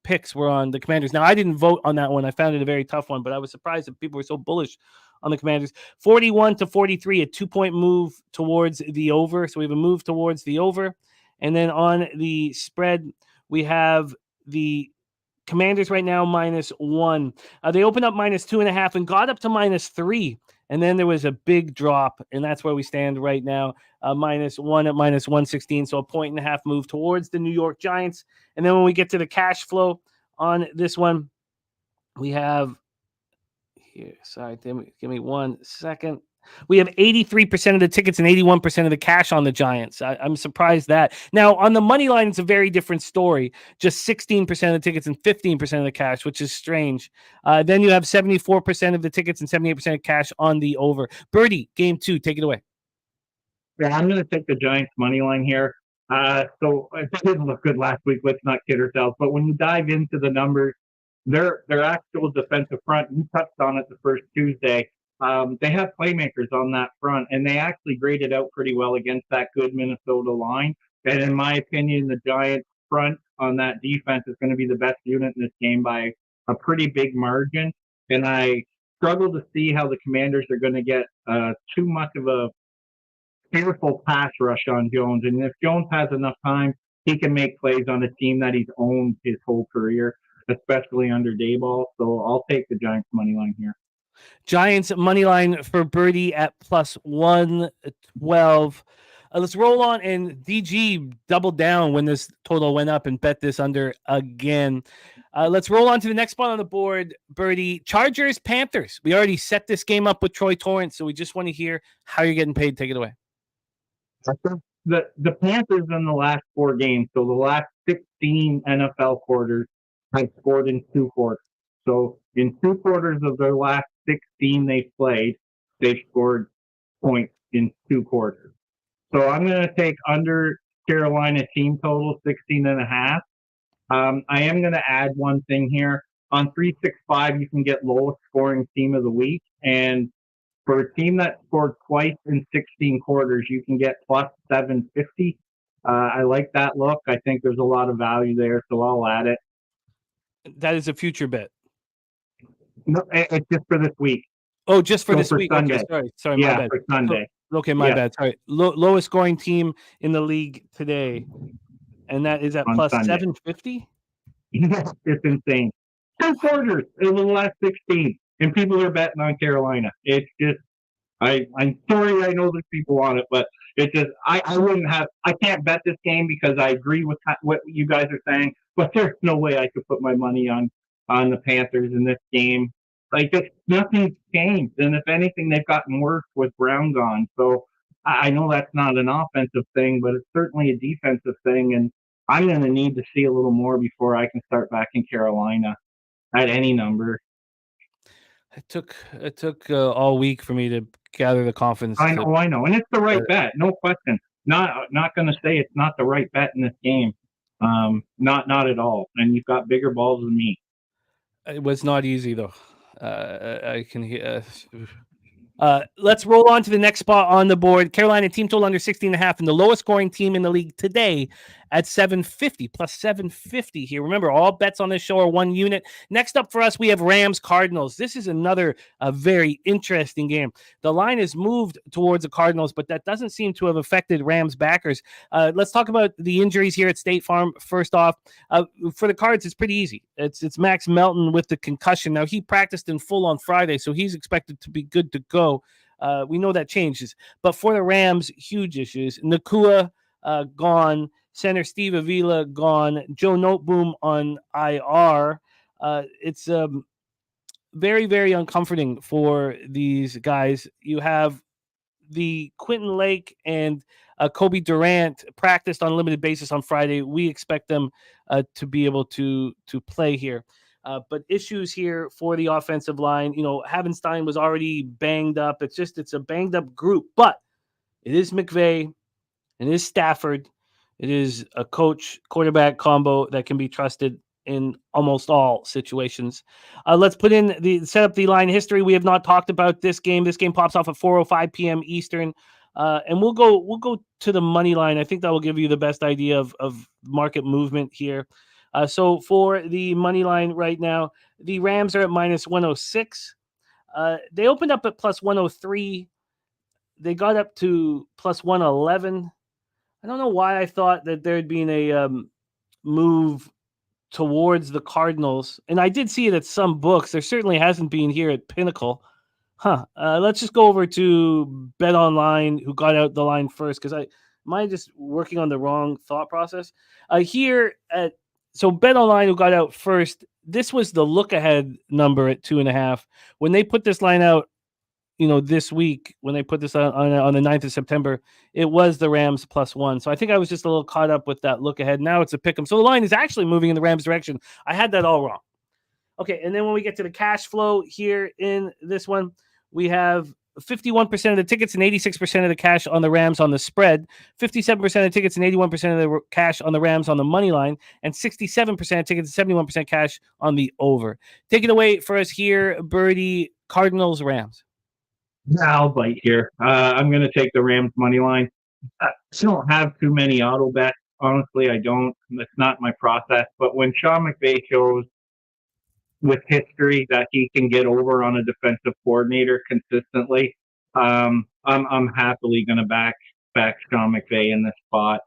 picks were on the Commanders. Now, I didn't vote on that one. I found it a very tough one, but I was surprised that people were so bullish on the Commanders. 41-43, a 2-point move towards the over. So we have a move towards the over. And then on the spread, we have the Commanders right now -1. They opened up -2.5 and got up to -3. And then there was a big drop, and that's where we stand right now, -1 at -116. So a 1.5 move towards the New York Giants. And then when we get to the cash flow on this one, we have here. Sorry, give me 1 second. We have 83% of the tickets and 81% of the cash on the Giants. I'm surprised that. Now, on the money line, it's a very different story. Just 16% of the tickets and 15% of the cash, which is strange. Then you have 74% of the tickets and 78% of cash on the over. Birdie, game 2, take it away. Yeah, I'm going to take the Giants money line here. So it didn't look good last week. Let's not kid ourselves. But when you dive into the numbers, their actual defensive front, you touched on it the first Tuesday. They have playmakers on that front, and they actually graded out pretty well against that good Minnesota line. And in my opinion, the Giants front on that defense is going to be the best unit in this game by a pretty big margin. And I struggle to see how the Commanders are going to get too much of a fearful pass rush on Jones. And if Jones has enough time, he can make plays on a team that he's owned his whole career, especially under Dayball. So I'll take the Giants money line here. Giants money line for Birdie at +112. Let's roll on, and DG doubled down when this total went up and bet this under again. Let's roll on to the next spot on the board, Birdie. Chargers, Panthers. We already set this game up with Troy Torrance, so we just want to hear how you're getting paid. Take it away. The Panthers in the last 4 games, so the last 16 NFL quarters, have scored in 2 quarters. So in 2 quarters of their last 16 they've played, they've scored points in 2 quarters. So I'm going to take under Carolina team total 16.5. I am going to add one thing here. On 365, you can get lowest scoring team of the week. And for a team that scored twice in 16 quarters, you can get +750. I like that look. I think there's a lot of value there, so I'll add it. That is a future bet. No, it's just for this week. Oh, just for So this for week. Sunday. Okay, sorry, Yeah, my bad. for Sunday. Okay, my Yeah. bad. Sorry. Lowest scoring team in the league today, and that is at On Sunday. +750. It's insane. 2 quarters in the last 16, and people are betting on Carolina. It's just, I'm sorry, I know there's people on it, but it's just, I wouldn't have, I can't bet this game because I agree with what you guys are saying, but there's no way I could put my money on the Panthers in this game. Like, nothing's changed, and if anything, they've gotten worse with Brown gone. So I know that's not an offensive thing, but it's certainly a defensive thing, and I'm going to need to see a little more before I can start backing Carolina at any number. It took all week for me to gather the confidence. I know, and it's the right bet, no question. Not going to say it's not the right bet in this game. Not at all. And you've got bigger balls than me. It was not easy though. I can hear. Let's roll on to the next spot on the board. Carolina team total under 16.5, and the lowest scoring team in the league today at 750, plus 750 here. Remember, all bets on this show are one unit. Next up for us, we have Rams Cardinals. This is another very interesting game. The line is moved towards the Cardinals, but that doesn't seem to have affected Rams backers. Let's talk about the injuries here at State Farm. First off, for the Cards, it's pretty easy. It's Max Melton with the concussion. Now, he practiced in full on Friday, so he's expected to be good to go. We know that changes. But for the Rams, huge issues. Nakua gone. Center Steve Avila gone. Joe Noteboom on IR. It's very, very uncomforting for these guys. You have the Quentin Lake and Kobe Durant practiced on a limited basis on Friday. We expect them to be able to play here. But issues here for the offensive line. You know, Havenstein was already banged up. It's a banged up group. But it is McVay. It is Stafford. It is a coach-quarterback combo that can be trusted in almost all situations. Let's set up the line history. We have not talked about this game. This game pops off at 4:05 p.m. Eastern. And we'll go to the money line. I think that will give you the best idea of market movement here. So for the money line right now, the Rams are at minus 106. They opened up at plus 103. They got up to plus 111. I don't know why I thought that there'd been a move towards the Cardinals. And I did see it at some books. There certainly hasn't been here at Pinnacle. Let's just go over to Bet Online, who got out the line first, because am I just working on the wrong thought process? So Bet Online, who got out first, this was the look-ahead number at 2.5. When they put this line out, this week, when they put this on the 9th of September, it was the Rams plus 1. So I think I was just a little caught up with that look ahead. Now it's a pick 'em. So the line is actually moving in the Rams direction. I had that all wrong. Okay, and then when we get to the cash flow here in this one, we have 51% of the tickets and 86% of the cash on the Rams on the spread, 57% of the tickets and 81% of the cash on the Rams on the money line, and 67% of tickets and 71% cash on the over. Take it away for us here, Birdie. Cardinals, Rams. I'll bite here. I'm going to take the Rams money line. I don't have too many auto bets. Honestly, I don't. That's not my process. But when Sean McVay shows with history that he can get over on a defensive coordinator consistently, I'm happily going to back Sean McVay in this spot.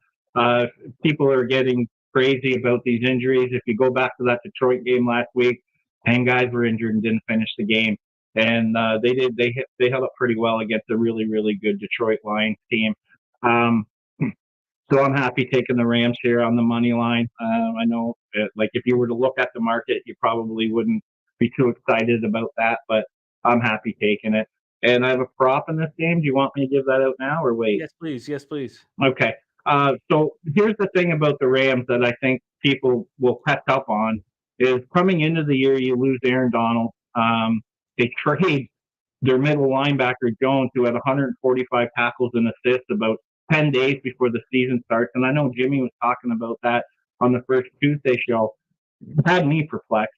People are getting crazy about these injuries. If you go back to that Detroit game last week, 10 guys were injured and didn't finish the game. And they held up pretty well against a really, really good Detroit Lions team. So I'm happy taking the Rams here on the money line. I know, if you were to look at the market, you probably wouldn't be too excited about that, but I'm happy taking it. And I have a prop in this game. Do you want me to give that out now or wait? Yes, please. Yes, please. Okay. So here's the thing about the Rams that I think people will catch up on is coming into the year, you lose Aaron Donald. They trade their middle linebacker, Jones, who had 145 tackles and assists about 10 days before the season starts. And I know Jimmy was talking about that on the first Tuesday show. It had me perplexed.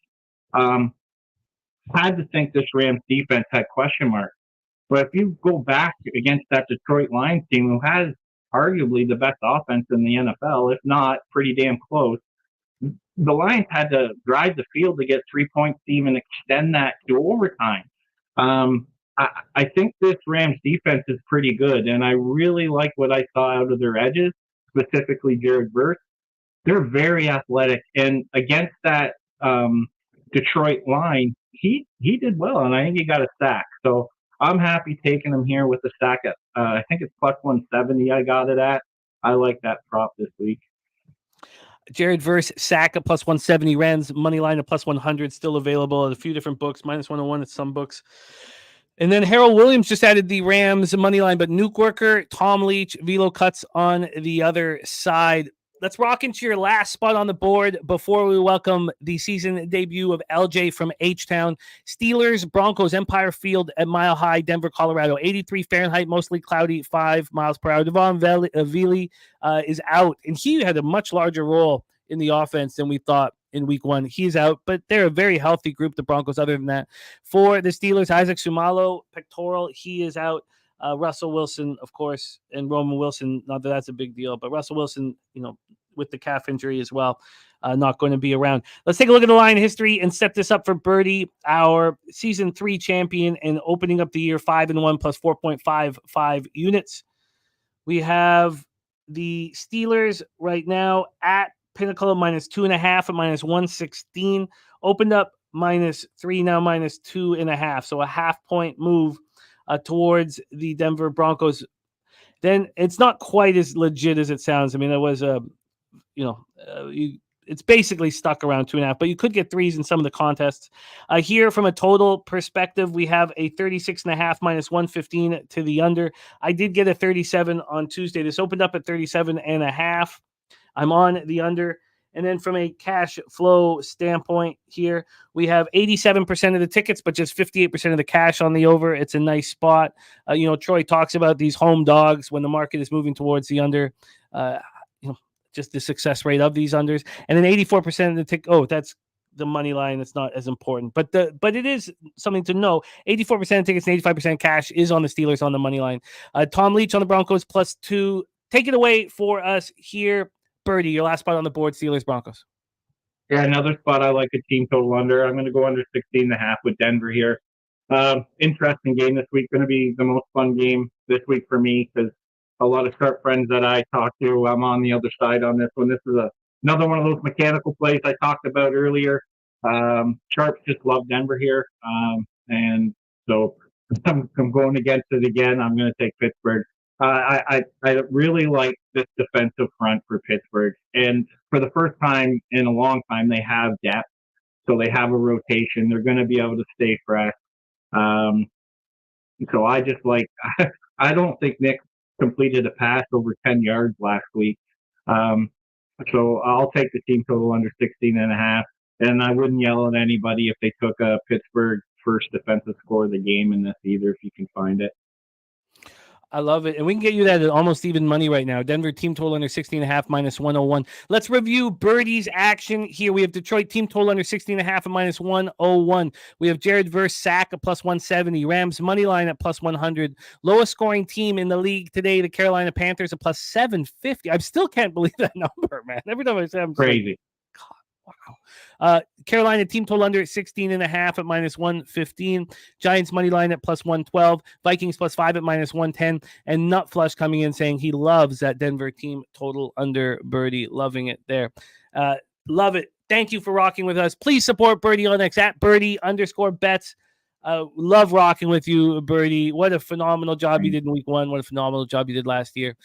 Had to think this Rams defense had question marks. But if you go back against that Detroit Lions team, who has arguably the best offense in the NFL, if not pretty damn close, the Lions had to drive the field to get 3 points to even extend that to overtime. I think this Rams defense is pretty good, and I really like what I saw out of their edges, specifically Jared Verse. They're very athletic, and against that Detroit line, he did well, and I think he got a sack. So I'm happy taking him here with the sack at I think it's plus 170. I got it at. I like that prop this week. Jared Verse, sack at plus 170, Rams money line at plus 100, still available at a few different books, minus 101 at some books. And then Harold Williams just added the Rams money line, but Nuke Worker, Tom Leach, Velo Cuts on the other side. Let's rock into your last spot on the board before we welcome the season debut of LJ from H-Town. Steelers, Broncos, Empire Field at Mile High, Denver, Colorado. 83 Fahrenheit, mostly cloudy, 5 miles per hour. Devon Vili is out, and he had a much larger role in the offense than we thought in week 1. He's out, but they're a very healthy group, the Broncos, other than that. For the Steelers, Isaac Sumalo, pectoral, he is out. Russell Wilson, of course, and Roman Wilson, not that that's a big deal, but Russell Wilson, with the calf injury as well, not going to be around. Let's take a look at the line history and set this up for Birdie, our season 3 champion, and opening up the year 5-1 plus 4.55 units. We have the Steelers right now at Pinnacle -2.5 at -116. Opened up -3, now -2.5. So a half-point move towards the Denver Broncos. Then it's not quite as legit as it sounds. I mean, it was it's basically stuck around 2.5, but you could get 3s in some of the contests. Here, from a total perspective, we have a 36.5 -115 to the under. I did get a 37 on Tuesday. This opened up at 37.5. I'm on the under. And then from a cash flow standpoint here, we have 87% of the tickets, but just 58% of the cash on the over. It's a nice spot. Troy talks about these home dogs when the market is moving towards the under. Just the success rate of these unders. And then 84% of the ticket. Oh, that's the money line. That's not as important, but it is something to know. 84% of tickets and 85% cash is on the Steelers on the money line. Tom Leach on the Broncos +2. Take it away for us here. Birdie, your last spot on the board, Steelers, Broncos. Yeah, another spot I like a team total under. I'm going to go under 16.5 with Denver here. Interesting game this week. Going to be the most fun game this week for me because a lot of sharp friends that I talk to, I'm on the other side on this one. This is another one of those mechanical plays I talked about earlier. Sharps just love Denver here. And so I'm going against it again. I'm going to take Pittsburgh. I really like this defensive front for Pittsburgh. And for the first time in a long time, they have depth. So they have a rotation. They're going to be able to stay fresh. So I just I don't think Nick completed a pass over 10 yards last week. So I'll take the team total under 16.5. And I wouldn't yell at anybody if they took a Pittsburgh first defensive score of the game in this either, if you can find it. I love it. And we can get you that at almost even money right now. Denver team total under 16.5 -101. Let's review Birdie's action here. We have Detroit team total under 16.5 at -101. We have Jared Verse sack at +170. Rams money line at +100. Lowest scoring team in the league today, the Carolina Panthers at +750. I still can't believe that number, man. Every time I say I'm crazy. Wow. Carolina team total under 16.5 at -115. Giants money line at +112. Vikings +5 at -110. And Nut Flush coming in saying he loves that Denver team total under. Birdie, loving it there. Love it. Thank you for rocking with us. Please support Birdie on X at Birdie_bets. Love rocking with you, Birdie. What a phenomenal job you did in week 1. What a phenomenal job you did last year.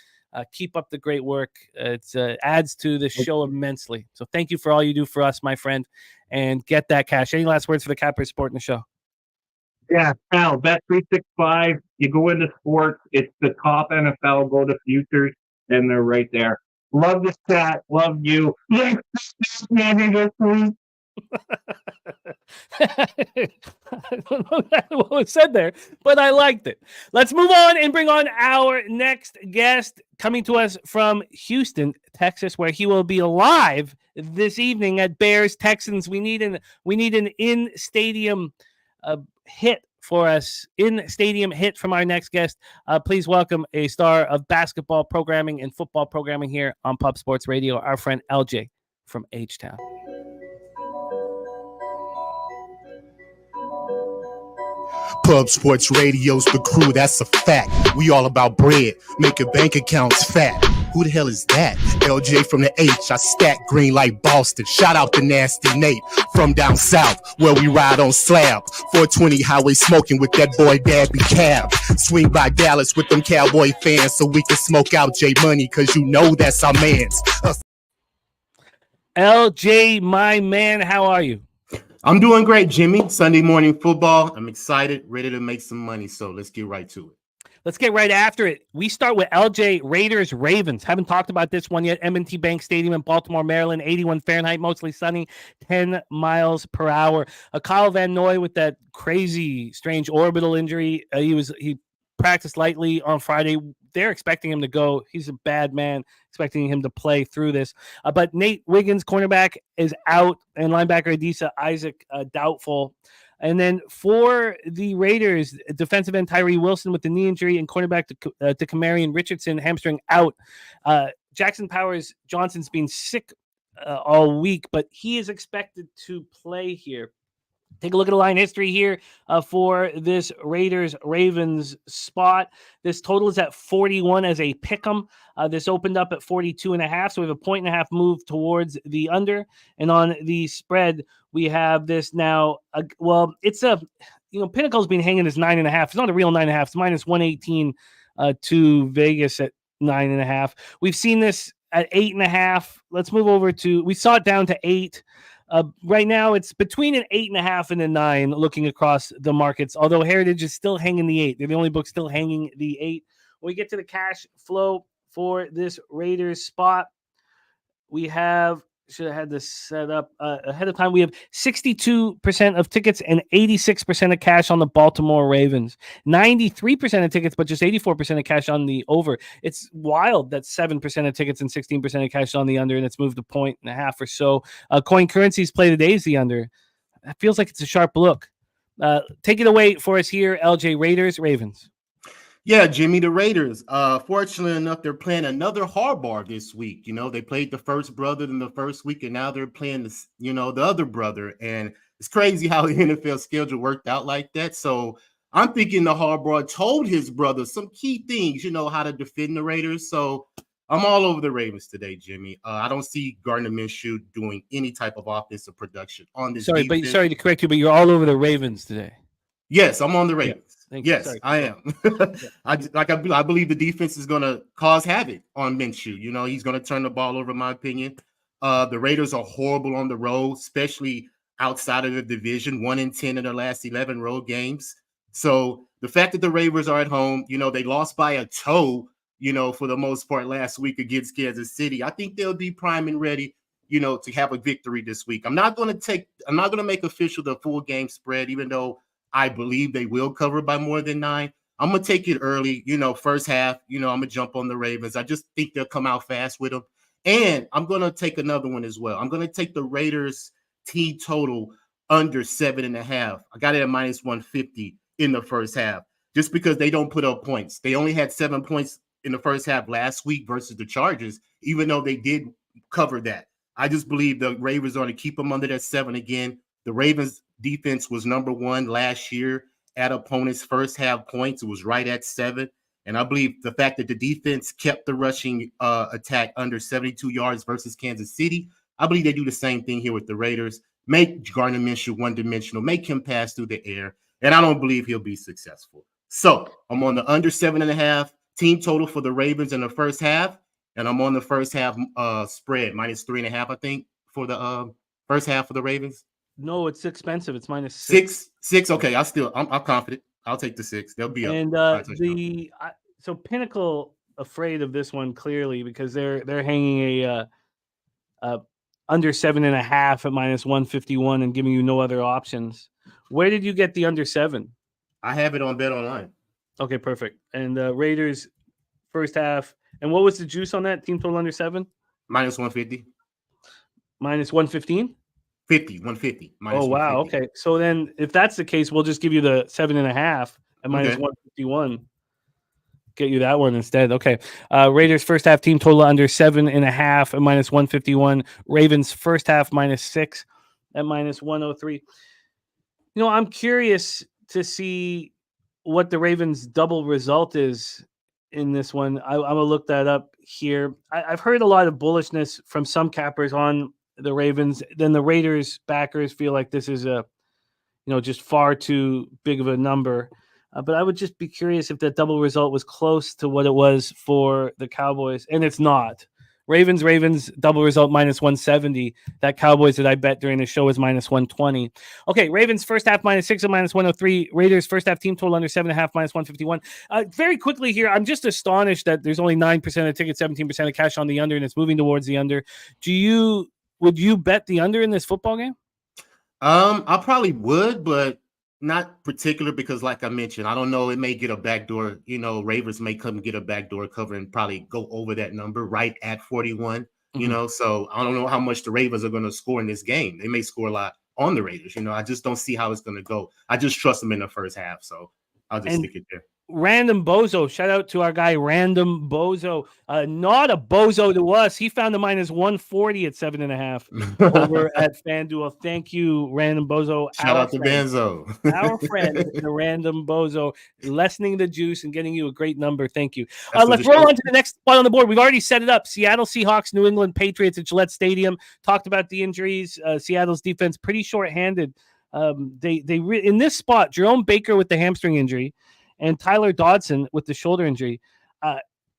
Keep up the great work. It adds to the show immensely. So thank you for all you do for us, my friend, and get that cash. Any last words for the Capper supporting the show? Yeah, Al, Bet365. You go into sports. It's the top NFL. Go to futures, and they're right there. Love this chat. Love you. I don't know what was said there, but I liked it. Let's move on and bring on our next guest, coming to us from Houston, Texas, where he will be live this evening at Bears Texans. We need an in-stadium hit for us, in-stadium hit from our next guest. Please welcome a star of basketball programming and football programming here on Pub Sports Radio, our friend LJ from H-Town. Pub Sports Radio's the crew, that's a fact. We all about bread, making bank accounts fat. Who the hell is that? LJ from the H, I stack green like Boston. Shout out to Nasty Nate from down south, where we ride on slabs. 420 highway smoking with that boy Dabby Cab. Swing by Dallas with them Cowboy fans so we can smoke out J Money, cause you know that's our mans. LJ, my man, how are you? I'm doing great, Jimmy. Sunday morning football. I'm excited, ready to make some money. So let's get right to it. Let's get right after it. We start with LJ, Raiders, Ravens. Haven't talked about this one yet. M&T Bank Stadium in Baltimore, Maryland, 81 Fahrenheit, mostly sunny, 10 miles per hour. Kyle Van Noy with that crazy, strange orbital injury. He practiced lightly on Friday. they're expecting him to go. He's a bad man, expecting him to play through this. But Nate Wiggins, cornerback, is out, and linebacker Adisa Isaac doubtful. And then for the Raiders, defensive end Tyree Wilson with the knee injury, and cornerback to Kamarian Richardson, hamstring out. Jackson Powers Johnson's been sick all week, but he is expected to play here. Take a look at the line history here for this Raiders-Ravens spot. This total is at 41 as a pick'em. This opened up at 42.5, so we have a 1.5 move towards the under. And on the spread, we have this now. It's a, Pinnacle's been hanging as 9.5. It's not a real 9.5. It's minus 118 to Vegas at 9.5. We've seen this at 8.5. Let's move over to, we saw it down to 8. Right now, it's between an 8.5 and a 9 looking across the markets, although Heritage is still hanging the 8. They're the only book still hanging the 8. When we get to the cash flow for this Raiders spot, we have, should have had this set up ahead of time. We have 62% of tickets and 86% of cash on the Baltimore Ravens. 93% of tickets, but just 84% of cash on the over. It's wild that 7% of tickets and 16% of cash on the under, and it's moved a 1.5 or so. Coin currencies play today is the under. That feels like it's a sharp look. Take it away for us here, LJ. Raiders, Ravens. Yeah, Jimmy, the Raiders. Fortunately enough, they're playing another Harbaugh this week. They played the first brother in the first week, and now they're playing this, the other brother. And it's crazy how the NFL schedule worked out like that. So I'm thinking the Harbaugh told his brother some key things, how to defend the Raiders. So I'm all over the Ravens today, Jimmy. I don't see Gardner Minshew doing any type of offensive production on this. Sorry to correct you, but you're all over the Ravens today. Yes, I'm on the Ravens. Yes, I am. I believe the defense is going to cause havoc on Minshew. He's going to turn the ball over, in my opinion. The Raiders are horrible on the road, especially outside of the division, 1-10 in their last 11 road games. So the fact that the Ravens are at home, they lost by a toe, for the most part last week against Kansas City. I think they'll be prime and ready, to have a victory this week. I'm not going to make official the full game spread, even though I believe they will cover by more than 9. I'm going to take it early, first half, I'm going to jump on the Ravens. I just think they'll come out fast with them. And I'm going to take another one as well. I'm going to take the Raiders team total under 7.5. I got it at minus 150 in the first half, just because they don't put up points. They only had 7 points in the first half last week versus the Chargers, even though they did cover that. I just believe the Ravens are going to keep them under that 7 again. The Ravens defense was number 1 last year at opponents' first half points. It was right at 7. And I believe the fact that the defense kept the rushing attack under 72 yards versus Kansas City, I believe they do the same thing here with the Raiders. Make Gardner Minshew one-dimensional, make him pass through the air, and I don't believe he'll be successful. So I'm on the under 7.5 team total for the Ravens in the first half, and I'm on the first half spread, minus 3.5, I think, for the first half for the Ravens. No, it's expensive. It's minus 6. 6. Okay, I'm confident. I'll take the 6. They'll be up. And so Pinnacle afraid of this one clearly because they're hanging a under 7.5 at minus 151 and giving you no other options. Where did you get the under 7? I have it on Bet Online. Okay, perfect. And Raiders first half. And what was the juice on that team total under 7? Minus 150. Minus 115. 150. Oh, wow. Okay. So then if that's the case, we'll just give you the 7.5 at minus 151. Get you that one instead. Okay. Raiders first half team total under 7.5 at minus 151. Ravens first half minus 6 at minus 103. I'm curious to see what the Ravens double result is in this one. I'm going to look that up here. I've heard a lot of bullishness from some cappers on the Ravens. Then the Raiders backers feel like this is just far too big of a number. But I would just be curious if that double result was close to what it was for the Cowboys. And it's not. Ravens, double result minus 170. That Cowboys that I bet during the show is minus 120. Okay, Ravens first half minus 6 at minus 103. Raiders first half team total under 7.5 minus 151. Very quickly here, I'm just astonished that there's only 9% of tickets, 17% of cash on the under, and it's moving towards the under. Would you bet the under in this football game? I probably would, but Not particular because, like I mentioned, I don't know. It may get a backdoor. Ravens may come get a backdoor cover and probably go over that number right at 41. So I don't know how much the Ravens are going to score in this game. They may score a lot on the Raiders. I just don't see how it's going to go. I just trust them in the first half. So I'll just stick it there. Random Bozo, shout out to our guy Random Bozo. Not a bozo to us. He found the minus 140 at 7.5 over at FanDuel. Thank you, Random Bozo. Shout out to Benzo. Our friend, the Random Bozo, lessening the juice and getting you a great number. Thank you. That's Let's roll on to the next one on the board. We've already set it up. Seattle Seahawks, New England Patriots at Gillette Stadium. Talked about the injuries. Seattle's defense pretty short-handed. In this spot, Jerome Baker with the hamstring injury and Tyler Dodson with the shoulder injury,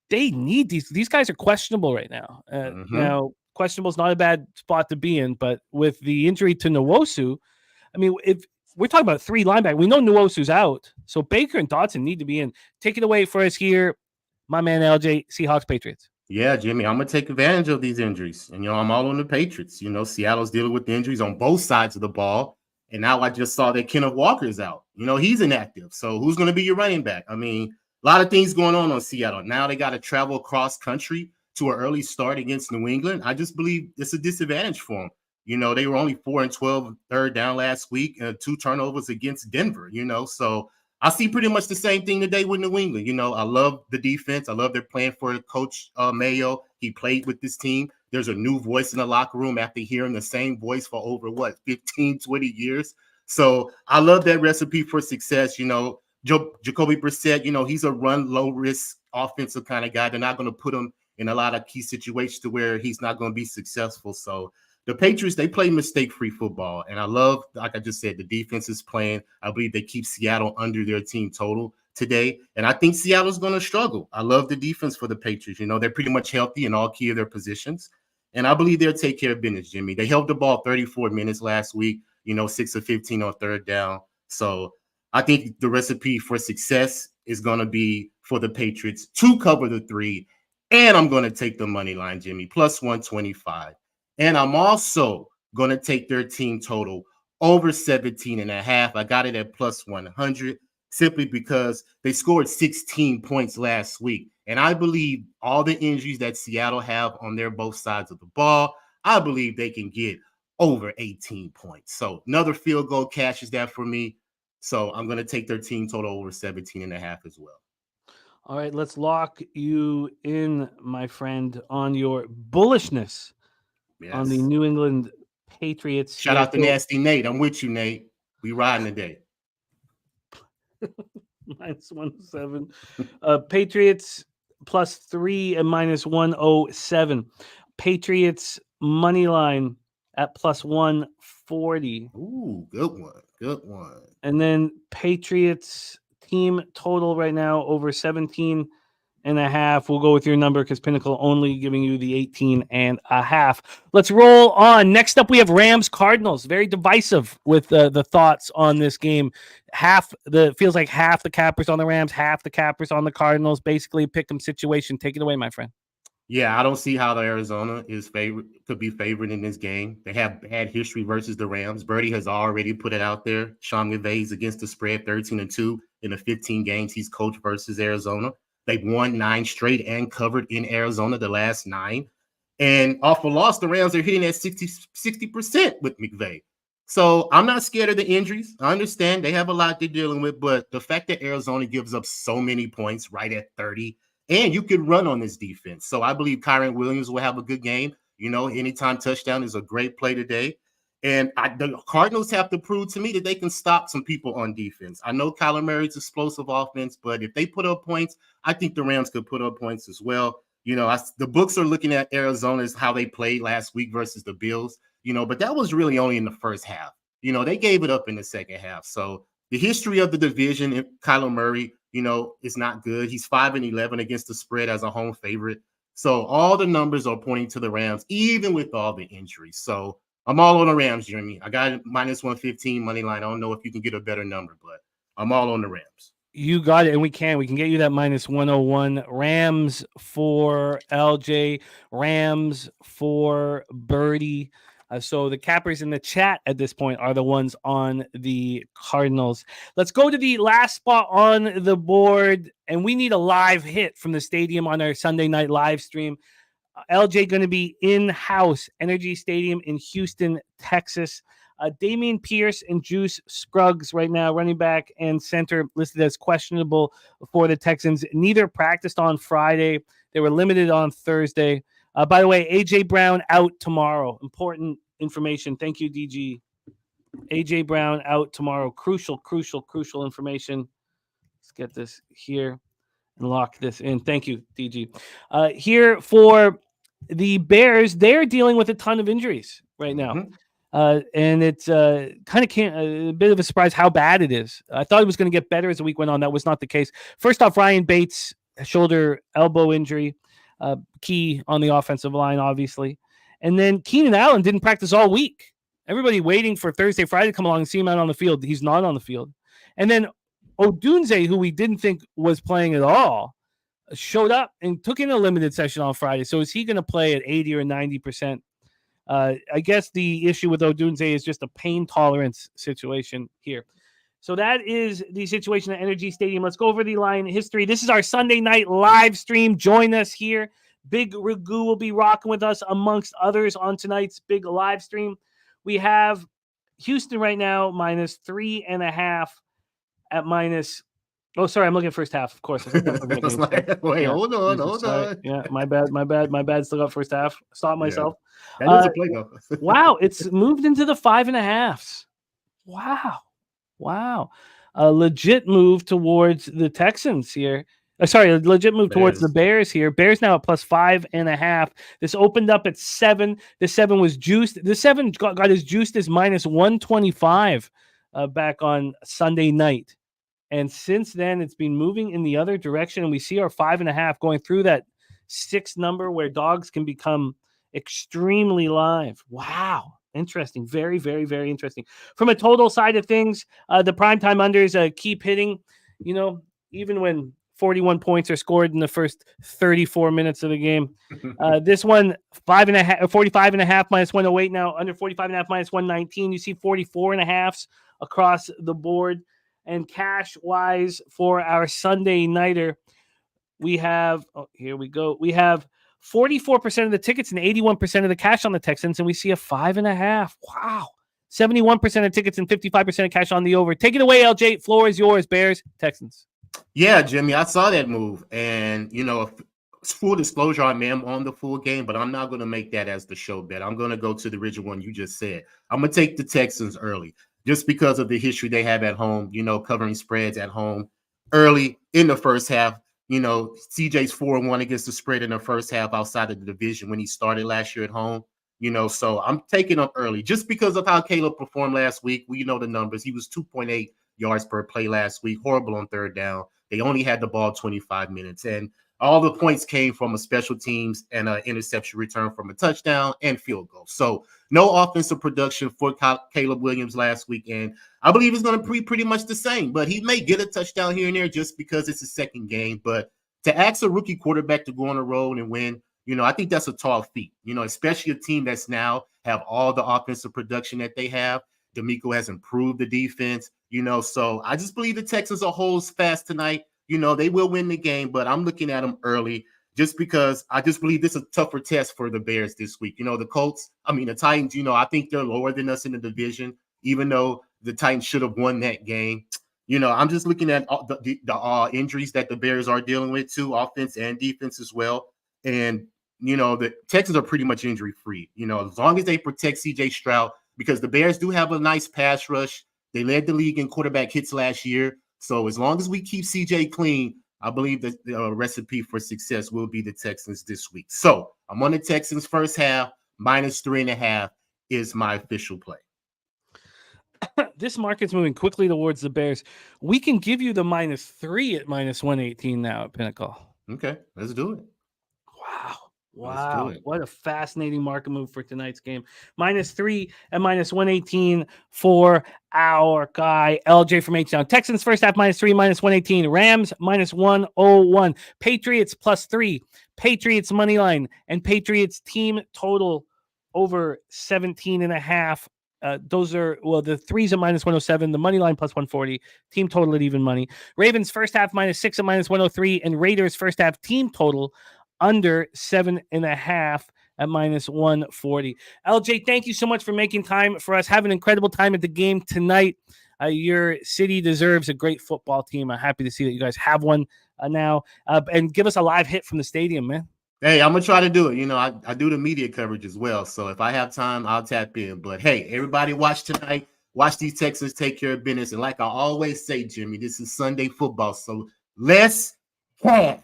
they need these guys are questionable right now. Now, questionable is not a bad spot to be in, but with the injury to Nwosu, I mean, if we're talking about 3 linebackers, we know Nwosu's out, so Baker and Dodson need to be in. Take it away for us here, my man LJ, Seahawks, Patriots. Yeah, Jimmy, I'm going to take advantage of these injuries. And, I'm all on the Patriots. Seattle's dealing with the injuries on both sides of the ball. And now I just saw that Kenneth Walker's out. He's inactive. So who's going to be your running back? I mean, a lot of things going on Seattle. Now they got to travel across country to an early start against New England. I just believe it's a disadvantage for them. They were only 4-12 third down last week, 2 turnovers against Denver, So I see pretty much the same thing today with New England. I love the defense. I love their plan for Coach Mayo. He played with this team. There's a new voice in the locker room after hearing the same voice for over 15, 20 years. So I love that recipe for success. Jacoby Brissett, he's a run low risk offensive kind of guy. They're not going to put him in a lot of key situations to where he's not going to be successful. So the Patriots, they play mistake-free football. And I love, like I just said, the defense is playing. I believe they keep Seattle under their team total today. And I think Seattle's going to struggle. I love the defense for the Patriots. They're pretty much healthy in all key of their positions. And I believe they'll take care of business, Jimmy. They held the ball 34 minutes last week, 6 of 15 on third down. So I think the recipe for success is going to be for the Patriots to cover the 3. And I'm going to take the money line, Jimmy, plus 125. And I'm also going to take their team total over 17.5. I got it at plus 100 simply because they scored 16 points last week. And I believe all the injuries that Seattle have on their both sides of the ball, I believe they can get over 18 points. So another field goal cashes that for me. So I'm going to take their team total over 17.5 as well. All right, let's lock you in, my friend, on your bullishness on the New England Patriots. Shout out to Nasty Nate. I'm with you, Nate. We riding today. Minus 107. Patriots plus 3 and minus 107. Patriots money line at plus 140. Ooh, good one. Good one. And then Patriots team total right now over 17.5. We'll go with your number because Pinnacle only giving you the 18.5. Let's roll on. Next up, we have Rams Cardinals. Very divisive with the thoughts on this game. Feels like half the cappers on the Rams, half the cappers on the Cardinals. Basically, a pick 'em situation. Take it away, my friend. Yeah, I don't see how the Arizona could be favored in this game. They have bad history versus the Rams. Birdie has already put it out there. Sean McVay's against the spread 13-2 in the 15 games he's coached versus Arizona. They've won 9 straight and covered in Arizona the last 9. And off a loss, the Rams are hitting at 60% with McVay. So I'm not scared of the injuries. I understand they have a lot they're dealing with, but the fact that Arizona gives up so many points right at 30, and you can run on this defense. So I believe Kyren Williams will have a good game. Anytime touchdown is a great play today. And the Cardinals have to prove to me that they can stop some people on defense. I know Kyler Murray's explosive offense, but if they put up points, I think the Rams could put up points as well. The books are looking at Arizona's how they played last week versus the Bills, but that was really only in the first half. They gave it up in the second half. So the history of the division, Kyler Murray, is not good. He's 5-11 against the spread as a home favorite. So all the numbers are pointing to the Rams, even with all the injuries. So I'm all on the Rams, Jeremy. I got it minus 115 money line. I don't know if you can get a better number, but I'm all on the Rams. You got it, and we can get you that minus 101. Rams for LJ, Rams for Birdie. So the cappers in the chat at this point are the ones on the Cardinals. Let's go to the last spot on the board, and we need a live hit from the stadium on our Sunday night live stream. LJ going to be in-house Energy Stadium in Houston, Texas. Damian Pierce and Juice Scruggs right now, running back and center, listed as questionable for the Texans. Neither practiced on Friday. They were limited on Thursday. By the way, A.J. Brown out tomorrow. Important information. Thank you, DG. A.J. Brown out tomorrow. Crucial information. Let's get this here and lock this in. Thank you, DG. Here for the Bears, they're dealing with a ton of injuries right now. And it's kind of a bit of a surprise how bad it is. I thought it was going to get better as the week went on. That was not the case. First off, Ryan Bates, shoulder elbow injury. Key on the offensive line, obviously. And then Keenan Allen didn't practice all week. Everybody waiting for Thursday, Friday to come along and see him out on the field. He's not on the field. And then Odunze, who we didn't think was playing at all, showed up and took in a limited session on Friday. So is he going to play at 80 or 90%? I guess the issue with Odunze is just a pain tolerance situation here. So that is the situation at Energy Stadium. Let's go over the line history. This is our Sunday night live stream. Join us here. Big Ragu will be rocking with us amongst others on tonight's big live stream. We have Houston right now -3.5 at minus. Oh, sorry, I'm looking at first half, of course. Wait, hold on. Yeah, my bad. Still got first half. Stop myself. Yeah. That is a play, though. Wow, it's moved into the 5.5s. Wow. A legit move towards the Texans here. A legit move towards the Bears here. Bears now at +5.5. This opened up at 7. The 7 was juiced. The 7 got as juiced as -125 back on Sunday night. And since then, it's been moving in the other direction. And we see our 5.5 going through that 6 number where dogs can become extremely live. Wow. Interesting. Very, very, very interesting. From a total side of things, the primetime unders keep hitting, even when 41 points are scored in the first 34 minutes of the game. This one, 5.5, 45.5 -108 now, under 45.5 -119. You see 44.5s across the board. And cash-wise for our Sunday nighter, we have, here we go. We have 44% of the tickets and 81% of the cash on the Texans, and we see a 5.5. Wow. 71% of tickets and 55% of cash on the over. Take it away, LJ. Floor is yours, Bears, Texans. Yeah, Jimmy, I saw that move. And, full disclosure, I am on the full game, but I'm not going to make that as the show bet. I'm going to go to the original one you just said. I'm going to take the Texans early just because of the history they have at home, covering spreads at home early in the first half. CJ's 4-1 against the spread in the first half outside of the division when he started last year at home. So I'm taking him early just because of how Caleb performed last week. We know the numbers. He was 2.8 yards per play last week, horrible on third down. They only had the ball 25 minutes, and all the points came from a special teams and an interception return from a touchdown and field goal. So no offensive production for Caleb Williams last week, and I believe it's going to be pretty much the same. But he may get a touchdown here and there just because it's his second game. But to ask a rookie quarterback to go on the road and win, I think that's a tall feat, especially a team that's now have all the offensive production that they have. D'Amico has improved the defense, so I just believe the Texans will hold fast tonight. They will win the game, but I'm looking at them early just because I just believe this is a tougher test for the Bears this week. The Titans, I think they're lower than us in the division, even though the Titans should have won that game. I'm just looking at the injuries that the Bears are dealing with too, offense and defense as well. And, the Texans are pretty much injury-free, as long as they protect C.J. Stroud, because the Bears do have a nice pass rush. They led the league in quarterback hits last year. So as long as we keep CJ clean, I believe that the recipe for success will be the Texans this week. So I'm on the Texans first half, -3.5 is my official play. This market's moving quickly towards the Bears. We can give you the -3 at -118 now at Pinnacle. Okay, let's do it. Wow. What a fascinating market move for tonight's game. -3 and -118 for our guy, LJ from H-Town. Texans first half -3, -118. Rams -101. Patriots +3. Patriots money line and Patriots team total over 17.5. Those are, the threes at -107, the money line +140, team total at even money. Ravens first half -6 at -103, and Raiders first half team total under 7.5 at -140. LJ, thank you so much for making time for us. Have an incredible time at the game tonight. Your city deserves a great football team. I'm happy to see that you guys have one now. And give us a live hit from the stadium, man. Hey, I'm gonna try to do it. You know, I do the media coverage as well. So if I have time, I'll tap in. But hey, everybody watch tonight. Watch these Texans take care of business. And like I always say, Jimmy, this is Sunday football. So let's cash.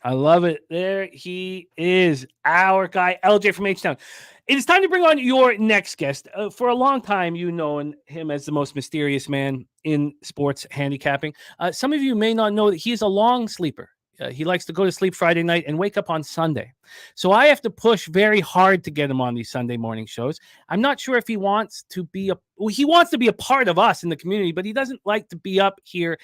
I love it. There he is, our guy, LJ from H-Town. It is time to bring on your next guest. For a long time, you know him as the most mysterious man in sports handicapping. Some of you may not know that he is a long sleeper. He likes to go to sleep Friday night and wake up on Sunday. So I have to push very hard to get him on these Sunday morning shows. I'm not sure if he wants to be he wants to be a part of us in the community, but he doesn't like to be up here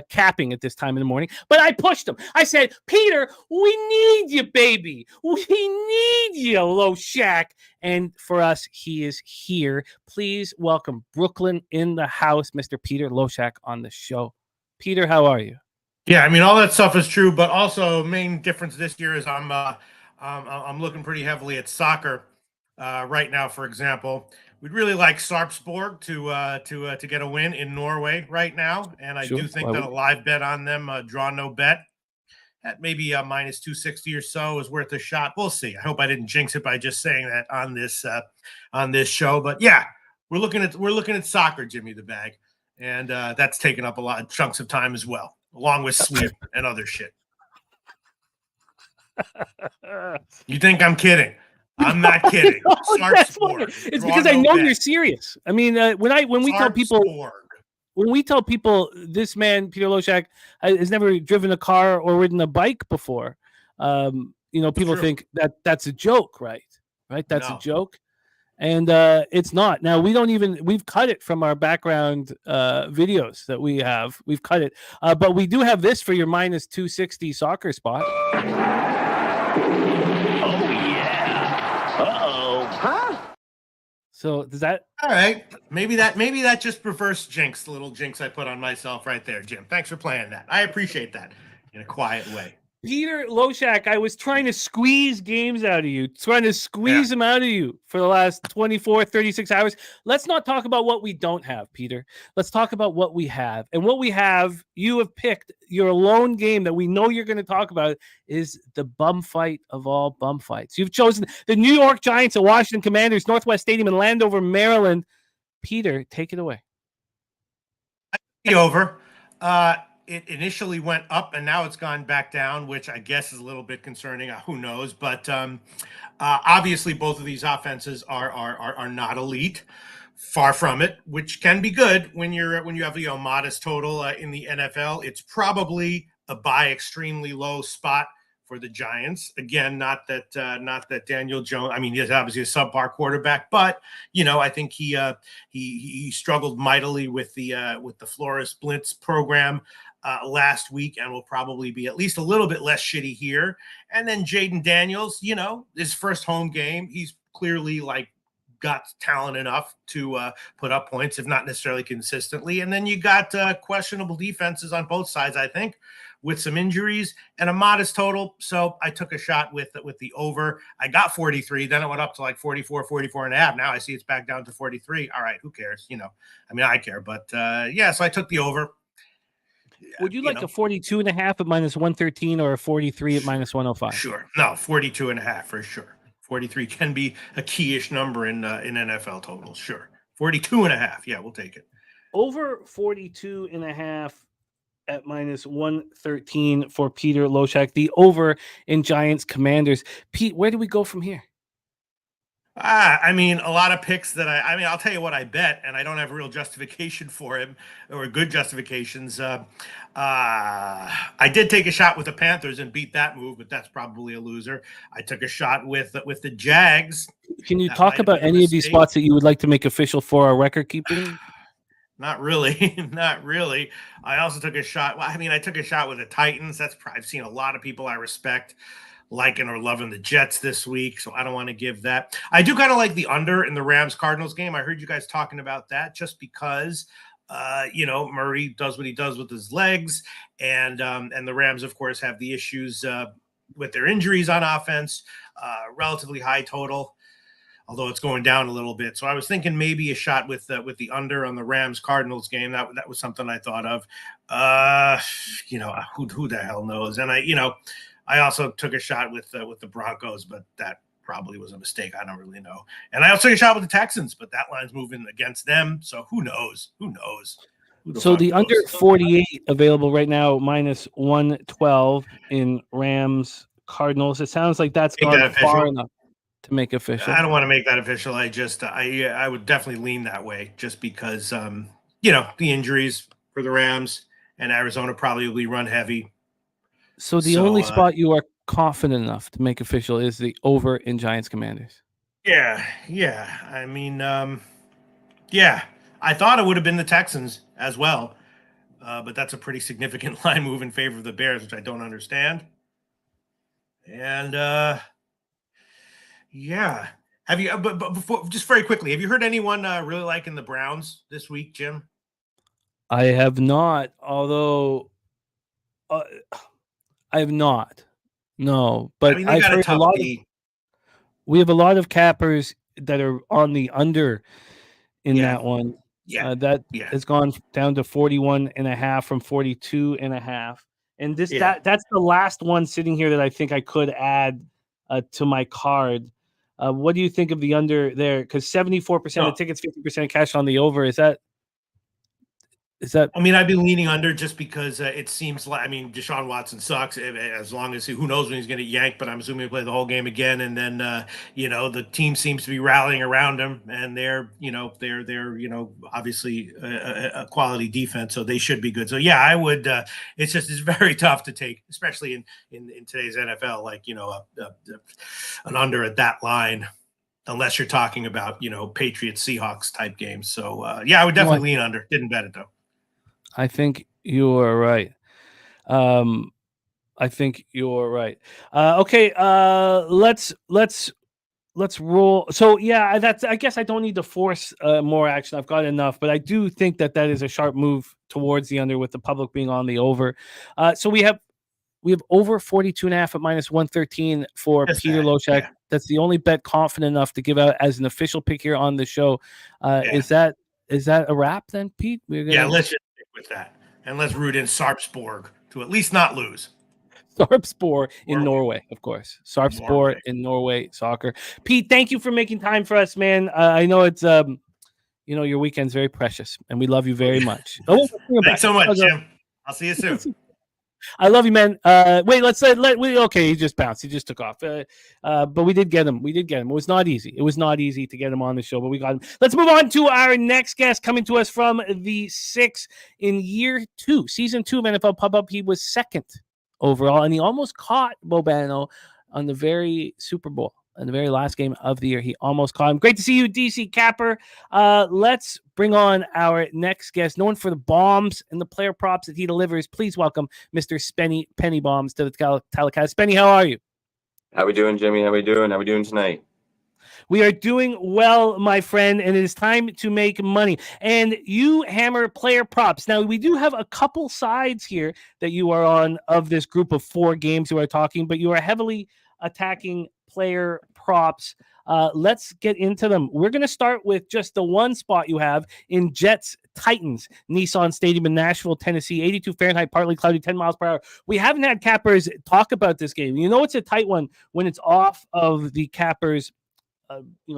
capping at this time in the morning. But I pushed him. I said, Peter, we need you, baby. We need you, Loshak. And for us, he is here. Please welcome Brooklyn in the house, Mr. Peter Loshak on the show. Peter, how are you? Yeah, I mean, all that stuff is true, but also main difference this year is I'm looking pretty heavily at soccer right now. For example, we'd really like Sarpsborg to get a win in Norway right now, and I do think that a live bet on them, draw no bet, at maybe a -260 or so is worth a shot. We'll see. I hope I didn't jinx it by just saying that on this show, but yeah, we're looking at soccer, Jimmy the Bag, and that's taken up a lot of chunks of time as well, along with sleep and other shit. You think I'm kidding? I'm not kidding. It's because I know you're serious. I mean, when we tell people this man, Peter Loshak, has never driven a car or ridden a bike before, people think that that's a joke, right? Right? That's a joke. And it's not. Now, we've cut it from our background videos that we have. We've cut it. But we do have this for your -260 soccer spot. Oh, yeah. Uh-oh. Huh? So does that... All right. Maybe that just reverse jinx, the little jinx I put on myself right there, Jim. Thanks for playing that. I appreciate that in a quiet way. Peter Loshak, I was trying to squeeze games out of you, them out of you for the last 24, 36 hours. Let's not talk about what we don't have, Peter. Let's talk about what we have. And what we have, you have picked your lone game that we know you're going to talk about is the bum fight of all bum fights. You've chosen the New York Giants and Washington Commanders, Northwest Stadium in Landover, Maryland. Peter, take it away. Over. It initially went up and now it's gone back down, which I guess is a little bit concerning. Who knows? But obviously, both of these offenses are not elite, far from it, which can be good when you have a modest total in the NFL. It's probably a buy extremely low spot for the Giants. Again, not that Daniel Jones. I mean, he's obviously a subpar quarterback, but I think he struggled mightily with the Flores Blitz program last week, and will probably be at least a little bit less shitty here. And then Jaden Daniels, his first home game, he's clearly got talent enough to put up points, if not necessarily consistently. And then you got questionable defenses on both sides, I think, with some injuries and a modest total. So I took a shot with the over. I got 43. Then it went up to 44, 44 and a half. Now I see it's back down to 43. All right, who cares? I care. But so I took the over. Would you like a 42.5 at -113 or a 43 at -105? Sure. No, 42.5 for sure. 43 can be a key-ish number in NFL totals. Sure. 42.5. Yeah, we'll take it. Over 42.5 at -113 for Peter Loshak. The over in Giants Commanders. Pete, where do we go from here? I mean, a lot of picks that I'll tell you what I bet, and I don't have a real justification for him or good justifications. I did take a shot with the Panthers and beat that move, but that's probably a loser. I took a shot with the Jags. Can you talk about any of these spots that you would like to make official for our record keeping? Not really. Not really. I also took a shot. Well, I took a shot with the Titans. I've seen a lot of people I respect liking or loving the Jets this week, so I don't want to give that. I do kind of like the under in the Rams-Cardinals game. I heard you guys talking about that just because, Murray does what he does with his legs, and the Rams, of course, have the issues with their injuries on offense, relatively high total, although it's going down a little bit. So I was thinking maybe a shot with the under on the Rams-Cardinals game. That was something I thought of. Who the hell knows? And I also took a shot with the Broncos, but that probably was a mistake. I don't really know. And I also took a shot with the Texans, but that line's moving against them. So who knows? Who knows? So the under 48 available right now, minus 112 in Rams Cardinals. It sounds like that's gone far enough to make official. I don't want to make that official. I would definitely lean that way just because, the injuries for the Rams and Arizona probably will run heavy. So the only spot you are confident enough to make official is the over in Giants Commanders. Yeah. I mean, I thought it would have been the Texans as well, but that's a pretty significant line move in favor of the Bears, which I don't understand. And have you? But before, just very quickly, have you heard anyone really liking the Browns this week, Jim? I have not, although I have not. No, but I mean, they got a tough beat. We have a lot of cappers that are on the under in that one. Yeah. That has gone down to 41.5 from 42.5. And that's the last one sitting here that I think I could add to my card. What do you think of the under there? Because 74% of tickets, 50% cash on the over. Is that? I mean, I'd be leaning under just because it seems like, Deshaun Watson sucks as long as who knows when he's going to yank, but I'm assuming he'll play the whole game again. And then, the team seems to be rallying around him, and they're obviously a quality defense, so they should be good. So yeah, I would, it's very tough to take, especially in today's NFL, an under at that line, unless you're talking about, Patriots, Seahawks type games. So I would definitely lean under. Didn't bet it though. I think you are right. Okay. Let's roll. So I guess I don't need to force more action. I've got enough, but I do think that is a sharp move towards the under with the public being on the over. So we have over 42.5 at minus 113 for Peter Lochak. Yeah. That's the only bet confident enough to give out as an official pick here on the show. Is that a wrap then, Pete? Let's just stick with that. And let's root in Sarpsborg to at least not lose. Sarpsborg in Norway, of course. Sarpsborg in Norway soccer. Pete, thank you for making time for us, man. I know it's your weekend's very precious, and we love you very much. Thanks so much, Jim. I'll see you soon. I love you, man. Wait, okay, he just bounced. He just took off. But we did get him. It was not easy. To get him on the show, but we got him. Let's move on to our next guest coming to us from the 6 in year 2, season 2 of NFL Pub Up. He was second overall, and he almost caught Bobano on the very Super Bowl. In the very last game of the year, he almost caught him. Great to see you, DC Capper. Let's bring on our next guest, known for the bombs and the player props that he delivers. Please welcome Mr. Spenny Penny Bombs to the telecast. Spenny, how are you? How we doing, Jimmy? How we doing tonight? We are doing well, my friend, and it is time to make money. And you hammer player props. Now, we do have a couple sides here that you are on of this group of 4 games you are talking, but you are heavily attacking player props. Let's get into them. We're going to start with just the one spot you have in Jets Titans, Nissan Stadium in Nashville, Tennessee, 82 Fahrenheit, partly cloudy, 10 miles per hour. We haven't had cappers talk about this game. You know, it's a tight one when it's off of the cappers,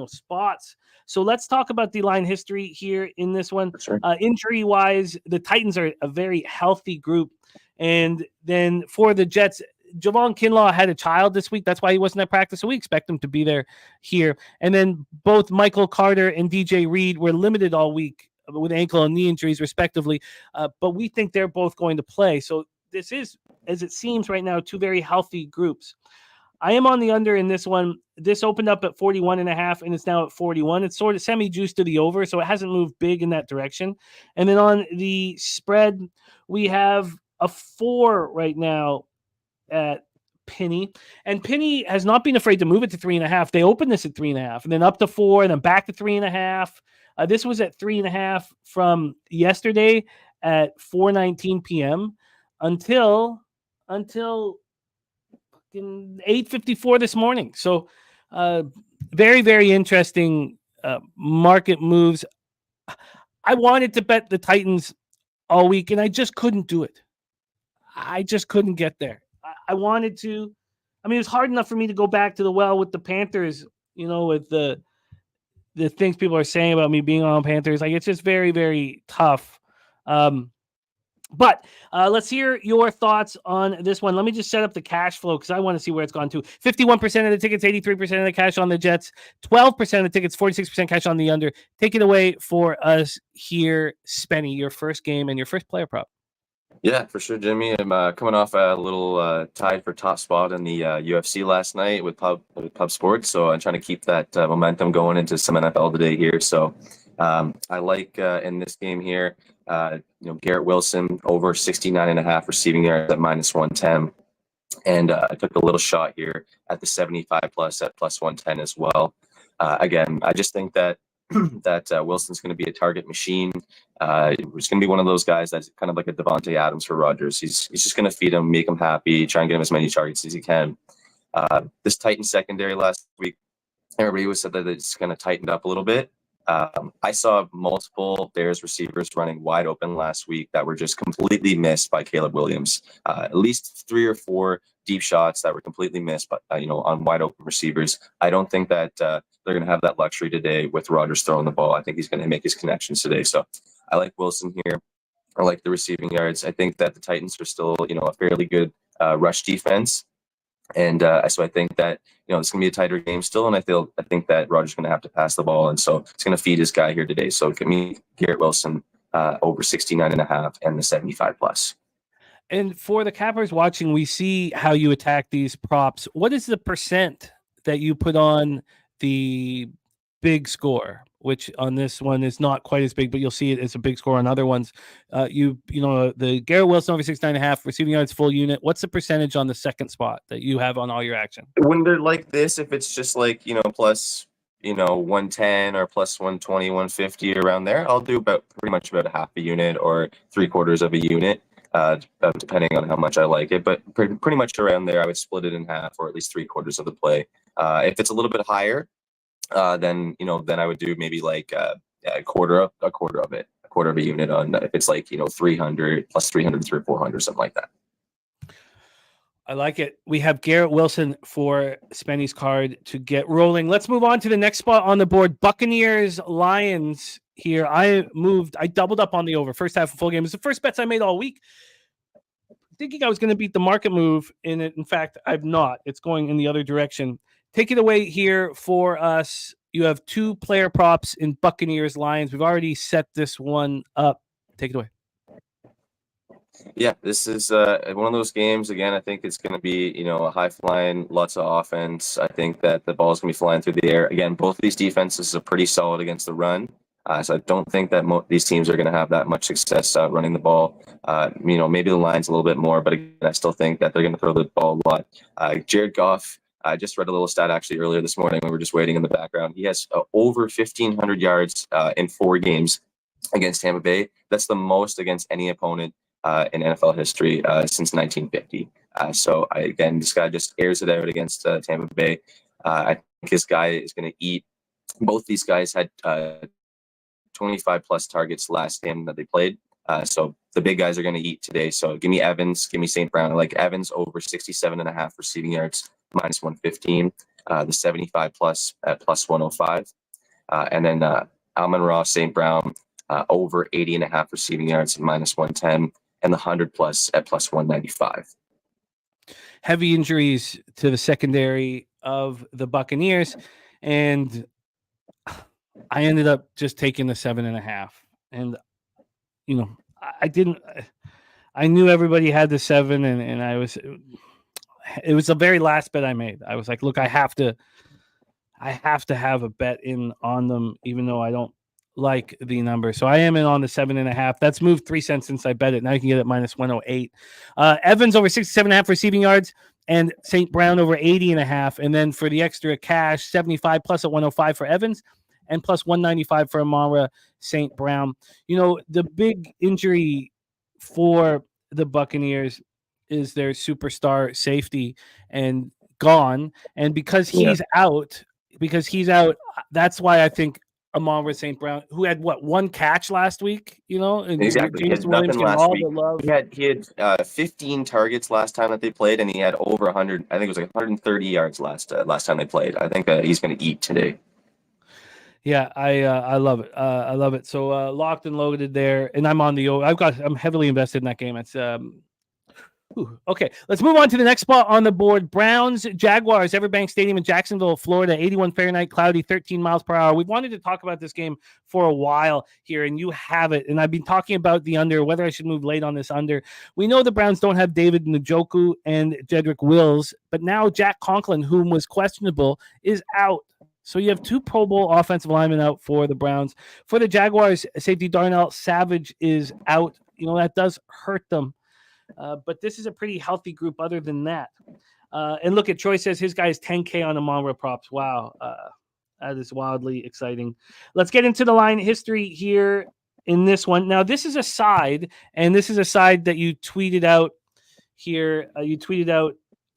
spots. So let's talk about the line history here in this one. Injury wise, the Titans are a very healthy group. And then for the Jets, Javon Kinlaw had a child this week. That's why he wasn't at practice. So we expect him to be there here. And then both Michael Carter and DJ Reed were limited all week with ankle and knee injuries, respectively. But we think they're both going to play. So this is, as it seems right now, 2 very healthy groups. I am on the under in this one. This opened up at 41.5 and it's now at 41. It's sort of semi-juiced to the over, so it hasn't moved big in that direction. And then on the spread, we have a 4 right now at Penny. And Penny has not been afraid to move it to 3.5. They opened this at 3.5 and then up to 4 and then back to 3.5. This was at 3.5 from yesterday at 4:19 p.m. until 8:54 this morning. So very, very interesting market moves. I wanted to bet the Titans all week, and I just couldn't do it. I just couldn't get there. I wanted to. I mean, it was hard enough for me to go back to the well with the Panthers, with the things people are saying about me being on Panthers. Like, it's just very, very tough. But let's hear your thoughts on this one. Let me just set up the cash flow because I want to see where it's gone to. 51% of the tickets, 83% of the cash on the Jets, 12% of the tickets, 46% cash on the under. Take it away for us here, Spenny, your first game and your first player prop. Yeah, for sure, Jimmy. I'm coming off a little tied for top spot in the UFC last night with Pub Sports, so I'm trying to keep that momentum going into some NFL today here. So I like in this game here, Garrett Wilson over 69.5 receiving yards at -110, and I took a little shot here at the 75 plus at +110 as well. Again, I just think that Wilson's going to be a target machine. He's going to be one of those guys that's kind of like a Devontae Adams for Rodgers. He's just going to feed him, make him happy, try and get him as many targets as he can. This Titans secondary last week, everybody was said that it's kind of tightened up a little bit. I saw multiple Bears receivers running wide open last week that were just completely missed by Caleb Williams. At least 3 or 4 deep shots that were completely missed, but on wide open receivers. I don't think that they're going to have that luxury today with Rodgers throwing the ball. I think he's going to make his connections today. So I like Wilson here. I like the receiving yards. I think that the Titans are still, a fairly good rush defense. And so I think that, it's going to be a tighter game still. And I think that Rodgers is going to have to pass the ball. And so it's going to feed his guy here today. So give me Garrett Wilson over 69.5 and the 75 plus. And for the cappers watching, we see how you attack these props. What is the percent that you put on the big score, which on this one is not quite as big, but you'll see it as a big score on other ones. The Garrett Wilson over 69.5 receiving yards full unit. What's the percentage on the second spot that you have on all your action? When they're like this, if it's just like, plus, 110 or plus 120, 150 around there, I'll do pretty much about a half a unit or 3/4 of a unit, depending on how much I like it. But pretty much around there, I would split it in half or at least 3/4 of the play. If it's a little bit higher, then I would do maybe like a quarter of it, a quarter of a unit on if it's like 300 plus 300, 300 or 400, something like that. I like it. We have Garrett Wilson for Spenny's card to get rolling. Let's move on to the next spot on the board. Buccaneers Lions here. I doubled up on the over first half of full game. It's the first bets I made all week, thinking I was going to beat the market move in it. In fact, I've not. It's going in the other direction. Take it away here for us. You have 2 player props in Buccaneers Lions. We've already set this one up. Take it away. Yeah, this is one of those games. Again, I think it's going to be, a high flying, lots of offense. I think that the ball is going to be flying through the air. Again, both of these defenses are pretty solid against the run. So I don't think that these teams are going to have that much success running the ball. Maybe the Lions a little bit more, but again, I still think that they're going to throw the ball a lot. Jared Goff, I just read a little stat actually earlier this morning when we were just waiting in the background. He has over 1,500 yards in 4 games against Tampa Bay. That's the most against any opponent in NFL history since 1950. This guy just airs it out against Tampa Bay. I think this guy is going to eat. Both these guys had 25 plus targets last game that they played. So the big guys are going to eat today. So give me Evans, give me St. Brown. I like Evans over 67.5 receiving yards, -115. The 75 plus at +105. And then Amon-Ra St. Brown over 80.5 receiving yards, -110. And the 100 plus at +195. Heavy injuries to the secondary of the Buccaneers. And I ended up just taking the 7.5. And, I knew everybody had the 7 and it was the very last bet I made. I was like, look, I have to have a bet in on them, even though I don't like the number. So I am in on the 7.5. That's moved 3 cents since I bet it. Now you can get it minus 108. Evans over 67.5 receiving yards, and St. Brown over 80.5. And then for the extra cash, 75 plus at 105 for Evans and plus 195 for Amara St. Brown. You know, the big injury for the Buccaneers is their superstar safety and gone. And because he's out, that's why I think Amon St. Brown, who had one catch last week, and Exactly. He James had Williams nothing getting last all week. the love. He had 15 targets last time that they played, and he had over 100. I think it was like 130 yards last time they played. I think he's going to eat today. Yeah, I love it. I love it. So locked and loaded there, and I'm on the. I'm heavily invested in that game. It's okay, let's move on to the next spot on the board. Browns, Jaguars, Everbank Stadium in Jacksonville, Florida, 81 Fahrenheit, cloudy, 13 miles per hour. We've wanted to talk about this game for a while here, and you have it. And I've been talking about the under, whether I should move late on this under. We know the Browns don't have David Njoku and Jedrick Wills, but now Jack Conklin, whom was questionable, is out. So you have 2 Pro Bowl offensive linemen out for the Browns. For the Jaguars, safety Darnell Savage is out. That does hurt them. But this is a pretty healthy group other than that. And look at Troy says his guy is 10K on the Monra props. Wow. That is wildly exciting. Let's get into the line history here in this one. Now, this is a side, and this is a side that you tweeted out here.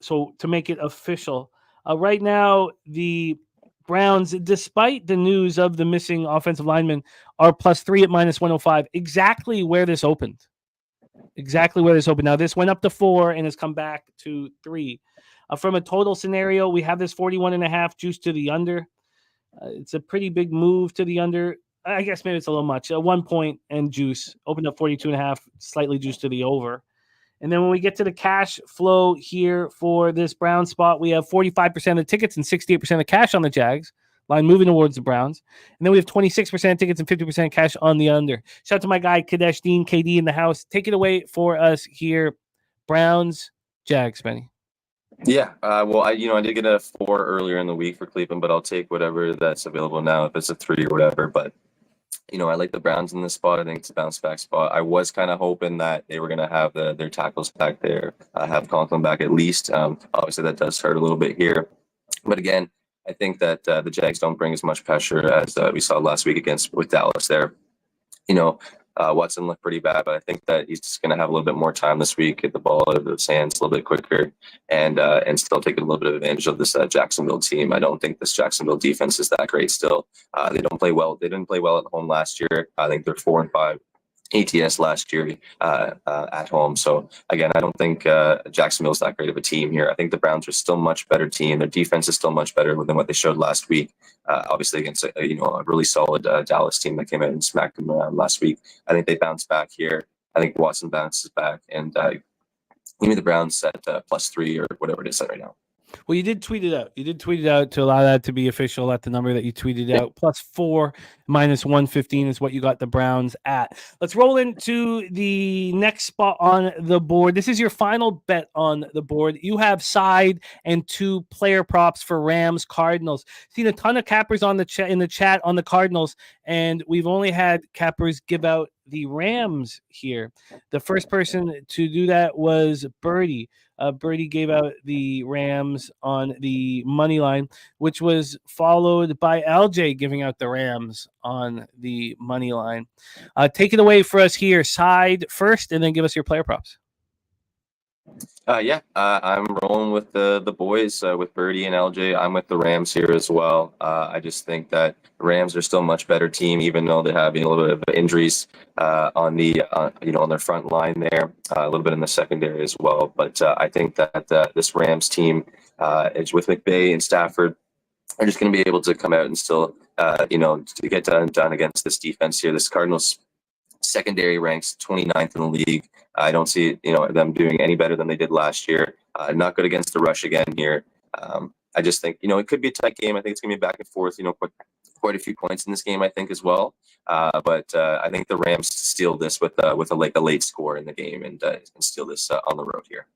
So to make it official. Right now, the Browns, despite the news of the missing offensive lineman, are +3 at minus 105. Exactly where this opened. Now, this went up to 4 and has come back to 3. From a total scenario, we have this 41.5 juice to the under. It's a pretty big move to the under. I guess maybe it's a little much. 1 point and juice. Opened up 42.5, slightly juice to the over. And then when we get to the cash flow here for this Brown spot, we have 45% of the tickets and 68% of cash on the Jags. Line moving towards the Browns. And then we have 26% tickets and 50% cash on the under. Shout out to my guy, Kadesh Dean, KD in the house. Take it away for us here. Browns, Jags, Benny. Yeah. Well, I did get a 4 earlier in the week for Cleveland, but I'll take whatever that's available now, if it's a 3 or whatever. But, I like the Browns in this spot. I think it's a bounce back spot. I was kind of hoping that they were going to have their tackles back there, have Conklin back at least. Obviously, that does hurt a little bit here. But again, I think that the Jags don't bring as much pressure as we saw last week with Dallas there. Watson looked pretty bad, but I think that he's just going to have a little bit more time this week, get the ball out of his hands a little bit quicker, and still take a little bit of advantage of this Jacksonville team. I don't think this Jacksonville defense is that great still. They don't play well. They didn't play well at home last year. I think they're 4-5. ATS last year at home. So again, I don't think Jacksonville's that great of a team here. I think the Browns are still much better team. Their defense is still much better than what they showed last week. Obviously against a really solid Dallas team that came out and smacked them around last week. I think they bounce back here. I think Watson bounces back, and give me the Browns at +3 or whatever it is right now. Well, you did tweet it out. To allow that to be official at the number that you tweeted out. +4, minus 115 is what you got the Browns at. Let's roll into the next spot on the board. This is your final bet on the board. You have side and 2 player props for Rams Cardinals. Seen a ton of cappers on in the chat on the Cardinals, and we've only had cappers give out the Rams here. The first person to do that was Birdie. Birdie gave out the Rams on the money line, which was followed by LJ giving out the Rams on the money line. Take it away for us here, side first, and then give us your player props. I'm rolling with the boys with Birdie and LJ. I'm with the Rams here as well. I just think that the Rams are still a much better team, even though they have a little bit of injuries on their front line there, a little bit in the secondary as well. But I think that this Rams team is with McVay and Stafford are just going to be able to come out and still to get done against this defense here. This Cardinals secondary ranks 29th in the league. I don't see them doing any better than they did last year. Not good against the rush again here. I just think it could be a tight game. I think it's gonna be back and forth. Quite a few points in this game, I think, as well. But I think the Rams steal this with a late score in the game and steal this on the road here.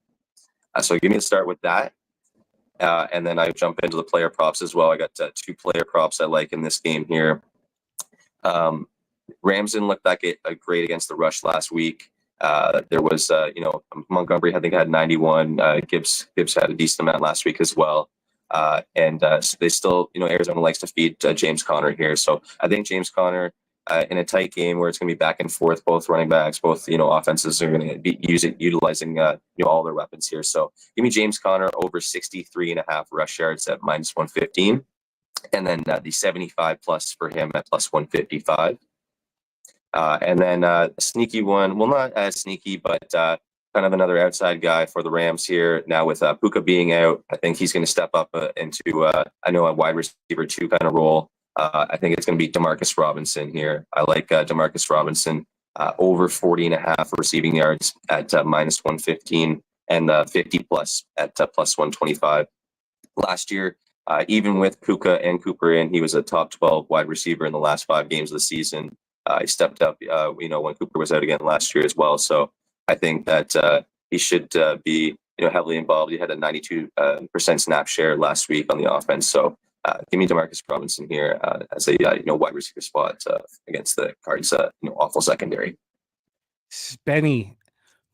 So give me a start with that. And then I jump into the player props as well. I got 2 player props I like in this game here. Rams didn't look that great against the rush last week. There was, Montgomery, I think, had 91. Gibbs had a decent amount last week as well. So they still, Arizona likes to feed James Conner here. So I think James Conner, in a tight game where it's going to be back and forth, both running backs, both, offenses are going to be utilizing, all their weapons here. So give me James Conner over 63.5 rush yards at -115. And then the 75 plus for him at +155. And then a sneaky one, well, not as sneaky, but kind of another outside guy for the Rams here. Now with Puka being out, I think he's going to step up into, a wide receiver 2 kind of role. I think it's going to be Demarcus Robinson here. I like Demarcus Robinson over 40.5 receiving yards at -115 and 50 plus at +125. Last year, even with Puka and Cooper in, he was a top 12 wide receiver in the last 5 games of the season. He stepped up, when Cooper was out again last year as well. So I think that he should be, heavily involved. He had a 92% snap share last week on the offense. So give me Demarcus Robinson here as a wide receiver spot against the Cards, awful secondary. Spenny,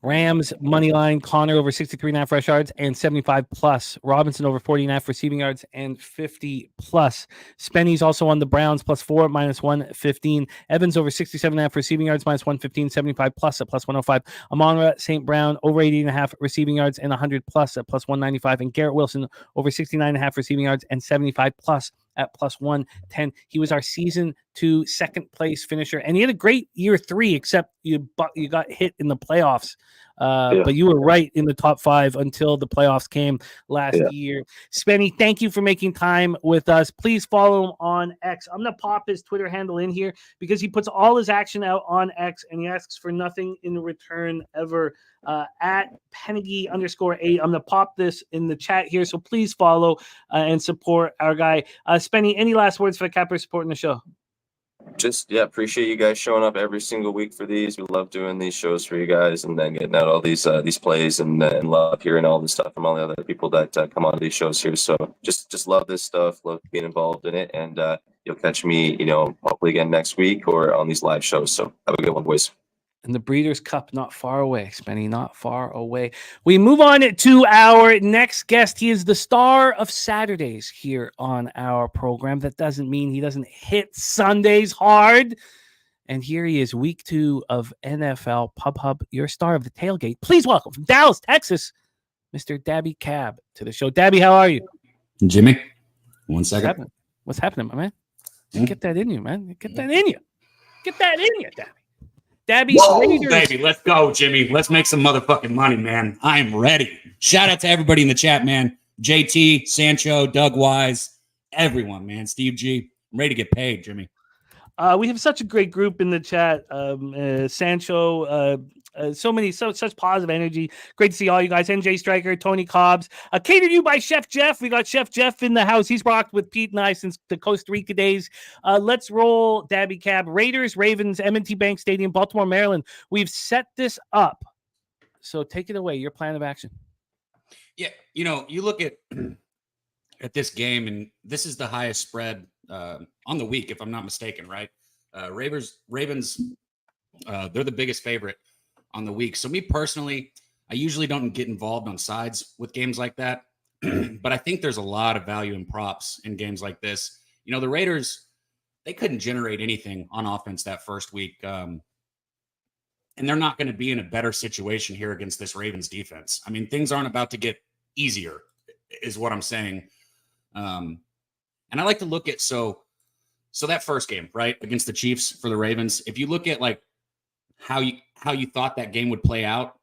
Rams money line, Connor over 63.5 rush yards and 75 plus. Robinson over 40.5 receiving yards and 50 plus. Spenny's also on the Browns +4 -115. Evans over 67.5 receiving yards -115, 75 plus at +105. Amon-Ra St. Brown over 80.5 receiving yards and 100 plus at +195. And Garrett Wilson over 69.5 receiving yards and 75 plus at +110. He was our season 2 second place finisher, and he had a great year 3, except you got hit in the playoffs. But you were right in the top 5 until the playoffs came last year. Spenny, thank you for making time with us. Please follow him on X. I'm going to pop his Twitter handle in here because he puts all his action out on X and he asks for nothing in return ever. At Pennigy _8. I'm going to pop this in the chat here. So please follow and support our guy. Spenny, any last words for the Capper supporting the show? Just appreciate you guys showing up every single week for these. We love doing these shows for you guys and then getting out all these plays and love hearing all this stuff from all the other people that come on these shows here. So just love this stuff, love being involved in it, and you'll catch me, hopefully again next week or on these live shows. So have a good one, boys. And the Breeders' Cup, not far away, Spenny, not far away. We move on to our next guest. He is the star of Saturdays here on our program. That doesn't mean he doesn't hit Sundays hard. And here he is, week 2 of NFL Pub Hub, your star of the tailgate. Please welcome from Dallas, Texas, Mr. Dabby Cab to the show. Dabby, how are you? Jimmy, 1 second. What's happening, my man? Get that in you, man. Get that in you. Get that in you, Dabby. Dabby, baby, let's go, Jimmy. Let's make some motherfucking money, man. I am ready. Shout out to everybody in the chat, man. JT, Sancho, Doug Wise, everyone, man. Steve G. I'm ready to get paid, Jimmy. We have such a great group in the chat. Sancho, such positive energy. Great to see all you guys. NJ Striker, Tony Cobbs. Catered you by Chef Jeff. We got Chef Jeff in the house. He's rocked with Pete and I since the Costa Rica days. Let's roll, Dabby Cab. Raiders, Ravens, M&T Bank Stadium, Baltimore, Maryland. We've set this up. So take it away. Your plan of action. Yeah, you look at this game, and this is the highest spread on the week, if I'm not mistaken, right? Ravens, they're the biggest favorite on the week. So me personally, I usually don't get involved on sides with games like that, but I think there's a lot of value in props in games like this. The Raiders, they couldn't generate anything on offense that first week. And they're not going to be in a better situation here against this Ravens defense. I mean, things aren't about to get easier is what I'm saying. And I like to look at, so that first game, right, against the Chiefs for the Ravens, if you look at like how you thought that game would play out,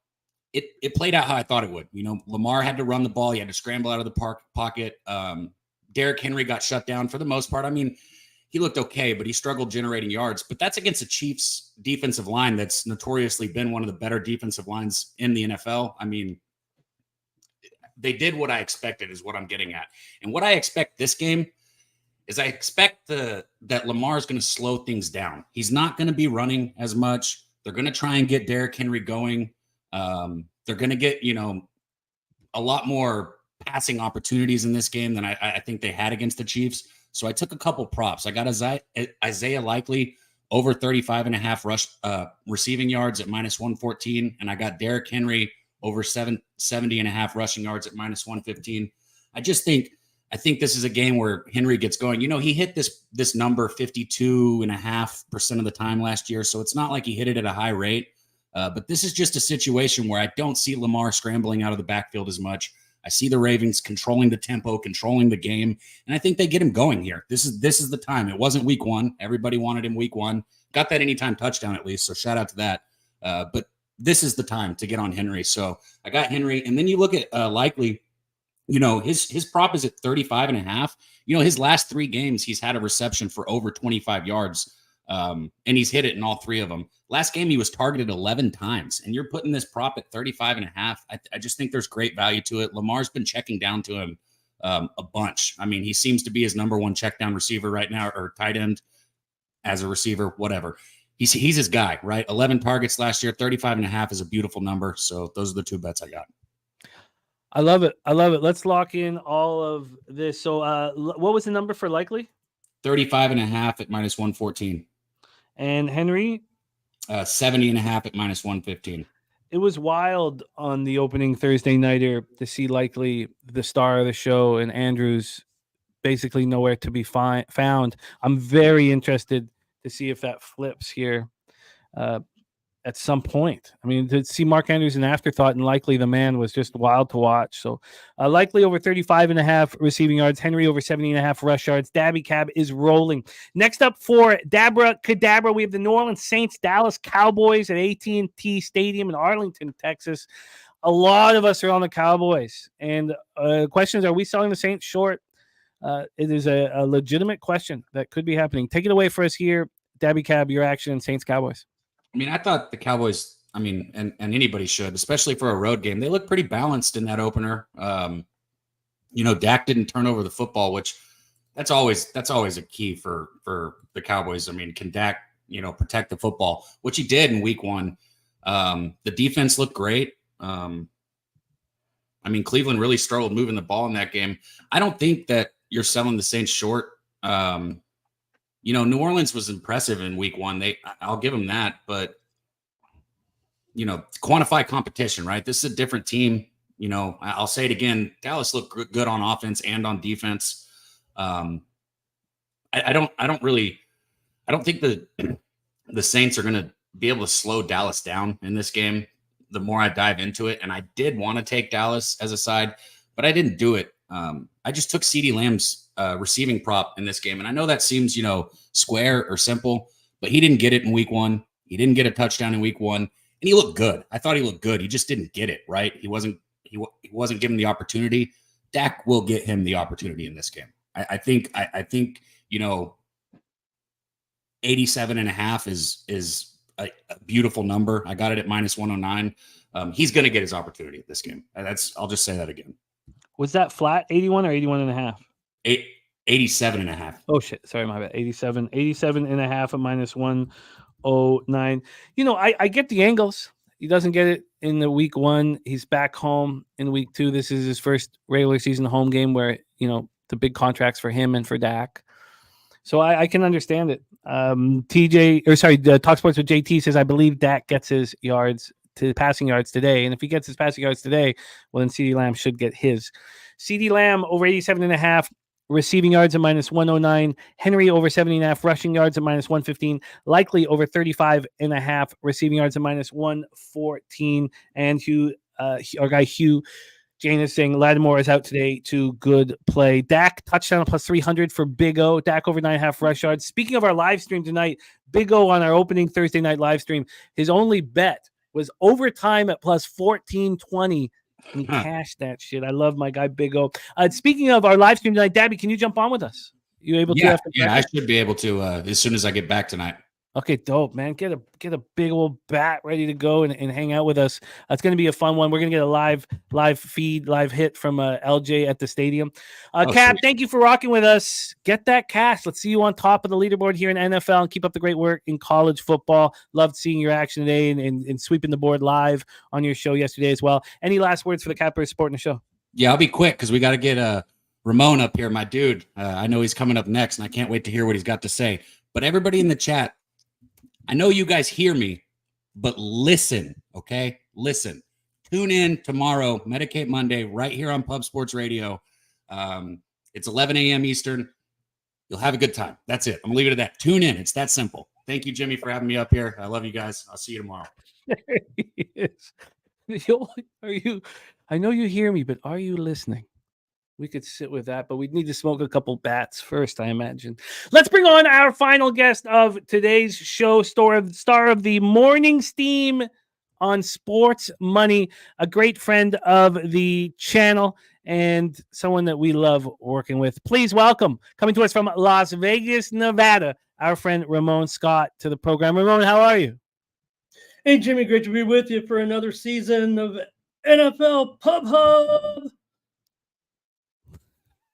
it played out how I thought it would. Lamar had to run the ball. He had to scramble out of the pocket. Derrick Henry got shut down for the most part. I mean, he looked okay, but he struggled generating yards. But that's against a Chiefs defensive line that's notoriously been one of the better defensive lines in the NFL. I mean, they did what I expected is what I'm getting at. And what I expect this game is I expect that Lamar is going to slow things down. He's not going to be running as much. They're going to try and get Derrick Henry going. They're going to get, a lot more passing opportunities in this game than I think they had against the Chiefs. So I took a couple props. I got Isaiah Likely over 35.5 receiving yards at -114. And I got Derrick Henry over 70.5 rushing yards at -115. I think this is a game where Henry gets going. He hit this number 52.5% of the time last year. So it's not like he hit it at a high rate. But this is just a situation where I don't see Lamar scrambling out of the backfield as much. I see the Ravens controlling the tempo, controlling the game, and I think they get him going here. This is the time. It wasn't week one. Everybody wanted him week one. Got that anytime touchdown at least, so shout out to that. But this is the time to get on Henry. So I got Henry, and then you look at Likely. His prop is at 35.5. His last 3 games, he's had a reception for over 25 yards, and he's hit it in all 3 of them. Last game, he was targeted 11 times, and you're putting this prop at 35.5. I just think there's great value to it. Lamar's been checking down to him a bunch. I mean, he seems to be his number 1 check down receiver right now, or tight end as a receiver, whatever. He's his guy, right? 11 targets last year, 35.5 is a beautiful number. So those are the 2 bets I got. I love it. Let's lock in all of this. So what was the number for Likely? 35.5 at -114. And Henry? 70.5 at -115. It was wild on the opening Thursday nighter to see Likely the star of the show and Andrews basically nowhere to be found. I'm very interested to see if that flips here at some point. I mean, to see Mark Andrews an afterthought and Likely the man was just wild to watch. So Likely over 35.5 receiving yards, Henry over 70.5 rush yards. Dabby Cab is rolling. Next up for Dabra Cadabra, we have the New Orleans Saints, Dallas Cowboys at AT&T Stadium in Arlington, Texas. A lot of us are on the Cowboys. And the question is, are we selling the Saints short? It is a legitimate question that could be happening. Take it away for us here, Dabby Cab, your action in Saints Cowboys. I mean, I thought the Cowboys, and anybody should, especially for a road game, they look pretty balanced in that opener. Dak didn't turn over the football, which that's always a key for the Cowboys. I mean, can Dak, protect the football, which he did in week 1. The defense looked great. Cleveland really struggled moving the ball in that game. I don't think that you're selling the Saints short. New Orleans was impressive in week 1. I'll give them that, but quantify competition, right? This is a different team. I'll say it again. Dallas looked good on offense and on defense. I don't think the Saints are going to be able to slow Dallas down in this game. The more I dive into it, and I did want to take Dallas as a side, but I didn't do it. I just took CeeDee Lamb's receiving prop in this game. And I know that seems, square or simple, but he didn't get it in week 1. He didn't get a touchdown in week 1, and he looked good. I thought he looked good. He just didn't get it, right? He wasn't given the opportunity. Dak will get him the opportunity in this game. I think 87.5 is a beautiful number. I got it at -109. He's going to get his opportunity at this game. I'll just say that again. Was that flat 81 or 81.5? 87.5. Oh shit. Sorry, my bad. 87.5 at -109. I get the angles. He doesn't get it in the week 1. He's back home in week 2. This is his first regular season home game where, the big contracts for him and for Dak. So I can understand it. Talk Sports with JT says, I believe Dak gets his passing yards today. And if he gets his passing yards today, well, then CeeDee Lamb should get his. CeeDee Lamb over 87.5 receiving yards at -109. Henry over 70.5 rushing yards at -115. Likely over 35.5 receiving yards at -114. And our guy Hugh Jane is saying Lattimore is out today to good play. Dak touchdown plus 300 for Big O. Dak over 9.5 rush yards. Speaking of our live stream tonight, Big O on our opening Thursday night live stream, his only bet was overtime at plus 1420. And he cashed that shit. I love my guy Big O. Speaking of our live stream tonight, Dabby, can you jump on with us? You able to? Yeah, I should be able to as soon as I get back tonight. Okay, dope, man. Get a big old bat ready to go and hang out with us. It's going to be a fun one. We're going to get a live feed, live hit from LJ at the stadium. Cap, thank you for rocking with us. Get that cash. Let's see you on top of the leaderboard here in NFL and keep up the great work in college football. Loved seeing your action today and sweeping the board live on your show yesterday as well. Any last words for the Cappers supporting the show? Yeah, I'll be quick because we got to get Ramon up here, my dude. I know he's coming up next, and I can't wait to hear what he's got to say. But everybody in the chat, I know you guys hear me, but listen, okay? Listen. Tune in tomorrow, Medicate Monday, right here on Pub Sports Radio. It's 11 a.m. Eastern. You'll have a good time. That's it. I'm going to leave it at that. Tune in. It's that simple. Thank you, Jimmy, for having me up here. I love you guys. I'll see you tomorrow. Yes. Are you? I know you hear me, but are you listening? We could sit with that, but we'd need to smoke a couple bats first, I imagine. Let's bring on our final guest of today's show, star of the morning steam on Sports Money, a great friend of the channel and someone that we love working with. Please welcome, coming to us from Las Vegas, Nevada, our friend Ramon Scott to the program. Ramon, how are you? Hey, Jimmy, great to be with you for another season of NFL Pub Hub.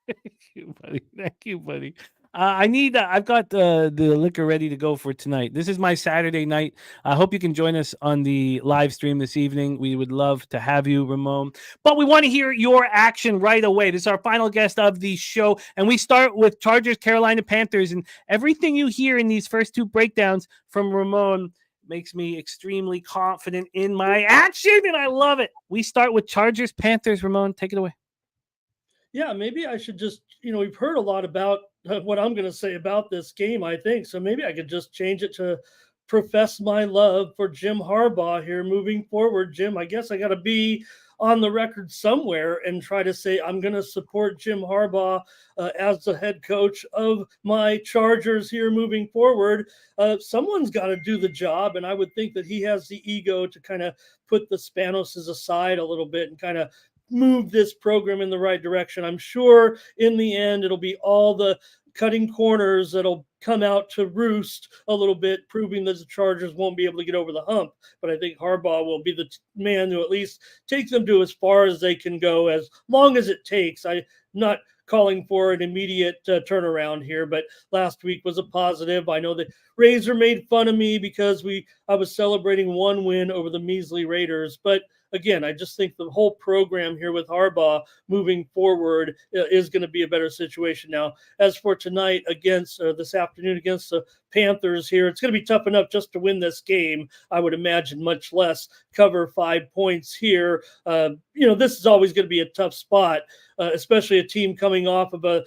Thank you, buddy. Thank you, buddy. I've got the liquor ready to go for tonight. This is my Saturday night. I hope you can join us on the live stream this evening. We would love to have you, Ramon. But we want to hear your action right away. This is our final guest of the show. And we start with Chargers, Carolina Panthers. And everything you hear in these first two breakdowns from Ramon makes me extremely confident in my action. And I love it. We start with Chargers, Panthers. Ramon, take it away. Yeah, maybe I should just, we've heard a lot about what I'm going to say about this game, I think. So maybe I could just change it to profess my love for Jim Harbaugh here moving forward. Jim, I guess I got to be on the record somewhere and try to say I'm going to support Jim Harbaugh as the head coach of my Chargers here moving forward. Someone's got to do the job, and I would think that he has the ego to kind of put the Spanoses aside a little bit and kind of move this program in the right direction. I'm sure in the end it'll be all the cutting corners that'll come out to roost a little bit, proving that the Chargers won't be able to get over the hump. But I think Harbaugh will be the man to at least take them to as far as they can go, as long as it takes. I'm not calling for an immediate turnaround here, but last week was a positive. I know that Razor made fun of me because I was celebrating one win over the measly Raiders, but again, I just think the whole program here with Harbaugh moving forward is going to be a better situation. Now, as for tonight this afternoon against the Panthers here, it's going to be tough enough just to win this game, I would imagine, much less cover 5 points here. This is always going to be a tough spot, especially a team coming off of a,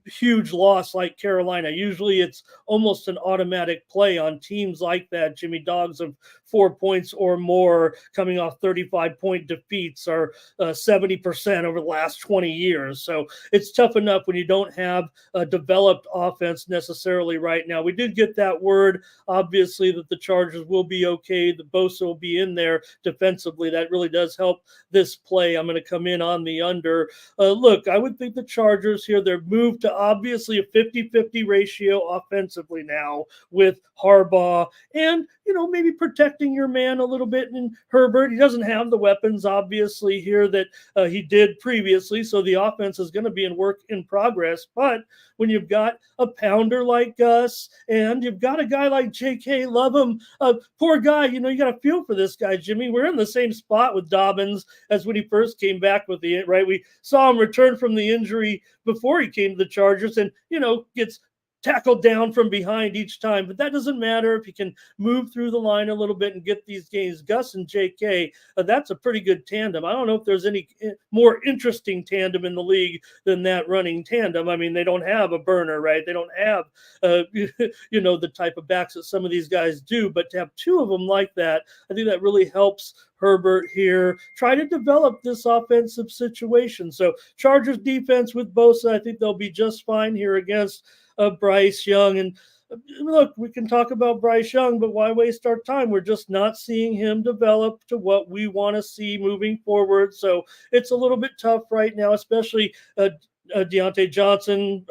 huge loss like Carolina. Usually it's almost an automatic play on teams like that. Jimmy, dogs of 4 points or more coming off 35-point defeats are 70% over the last 20 years. So it's tough enough when you don't have a developed offense necessarily right now. We did get that word, obviously, that the Chargers will be okay. The Bosa will be in there defensively. That really does help this play. I'm going to come in on the under. Look, I would think the Chargers here, they're moved to obviously a 50-50 ratio offensively now with Harbaugh and, maybe protecting your man a little bit in Herbert. He doesn't have the weapons, obviously, here that he did previously, so the offense is going to be in work in progress. But when you've got a pounder like Gus and you've got a guy like JK, love him, poor guy, you got to feel for this guy, Jimmy. We're in the same spot with Dobbins as when he first came back with right? We saw him return from the injury before he came to the Chargers and, gets tackled down from behind each time, but that doesn't matter if you can move through the line a little bit and get these games. Gus and JK, that's a pretty good tandem. I don't know if there's any more interesting tandem in the league than that running tandem. I mean, they don't have a burner, right? They don't have, the type of backs that some of these guys do, but to have two of them like that, I think that really helps Herbert here try to develop this offensive situation. So Chargers defense with Bosa, I think they'll be just fine here against Bryce Young. And look, we can talk about Bryce Young, but why waste our time? We're just not seeing him develop to what we want to see moving forward. So it's a little bit tough right now, especially Deontay Johnson.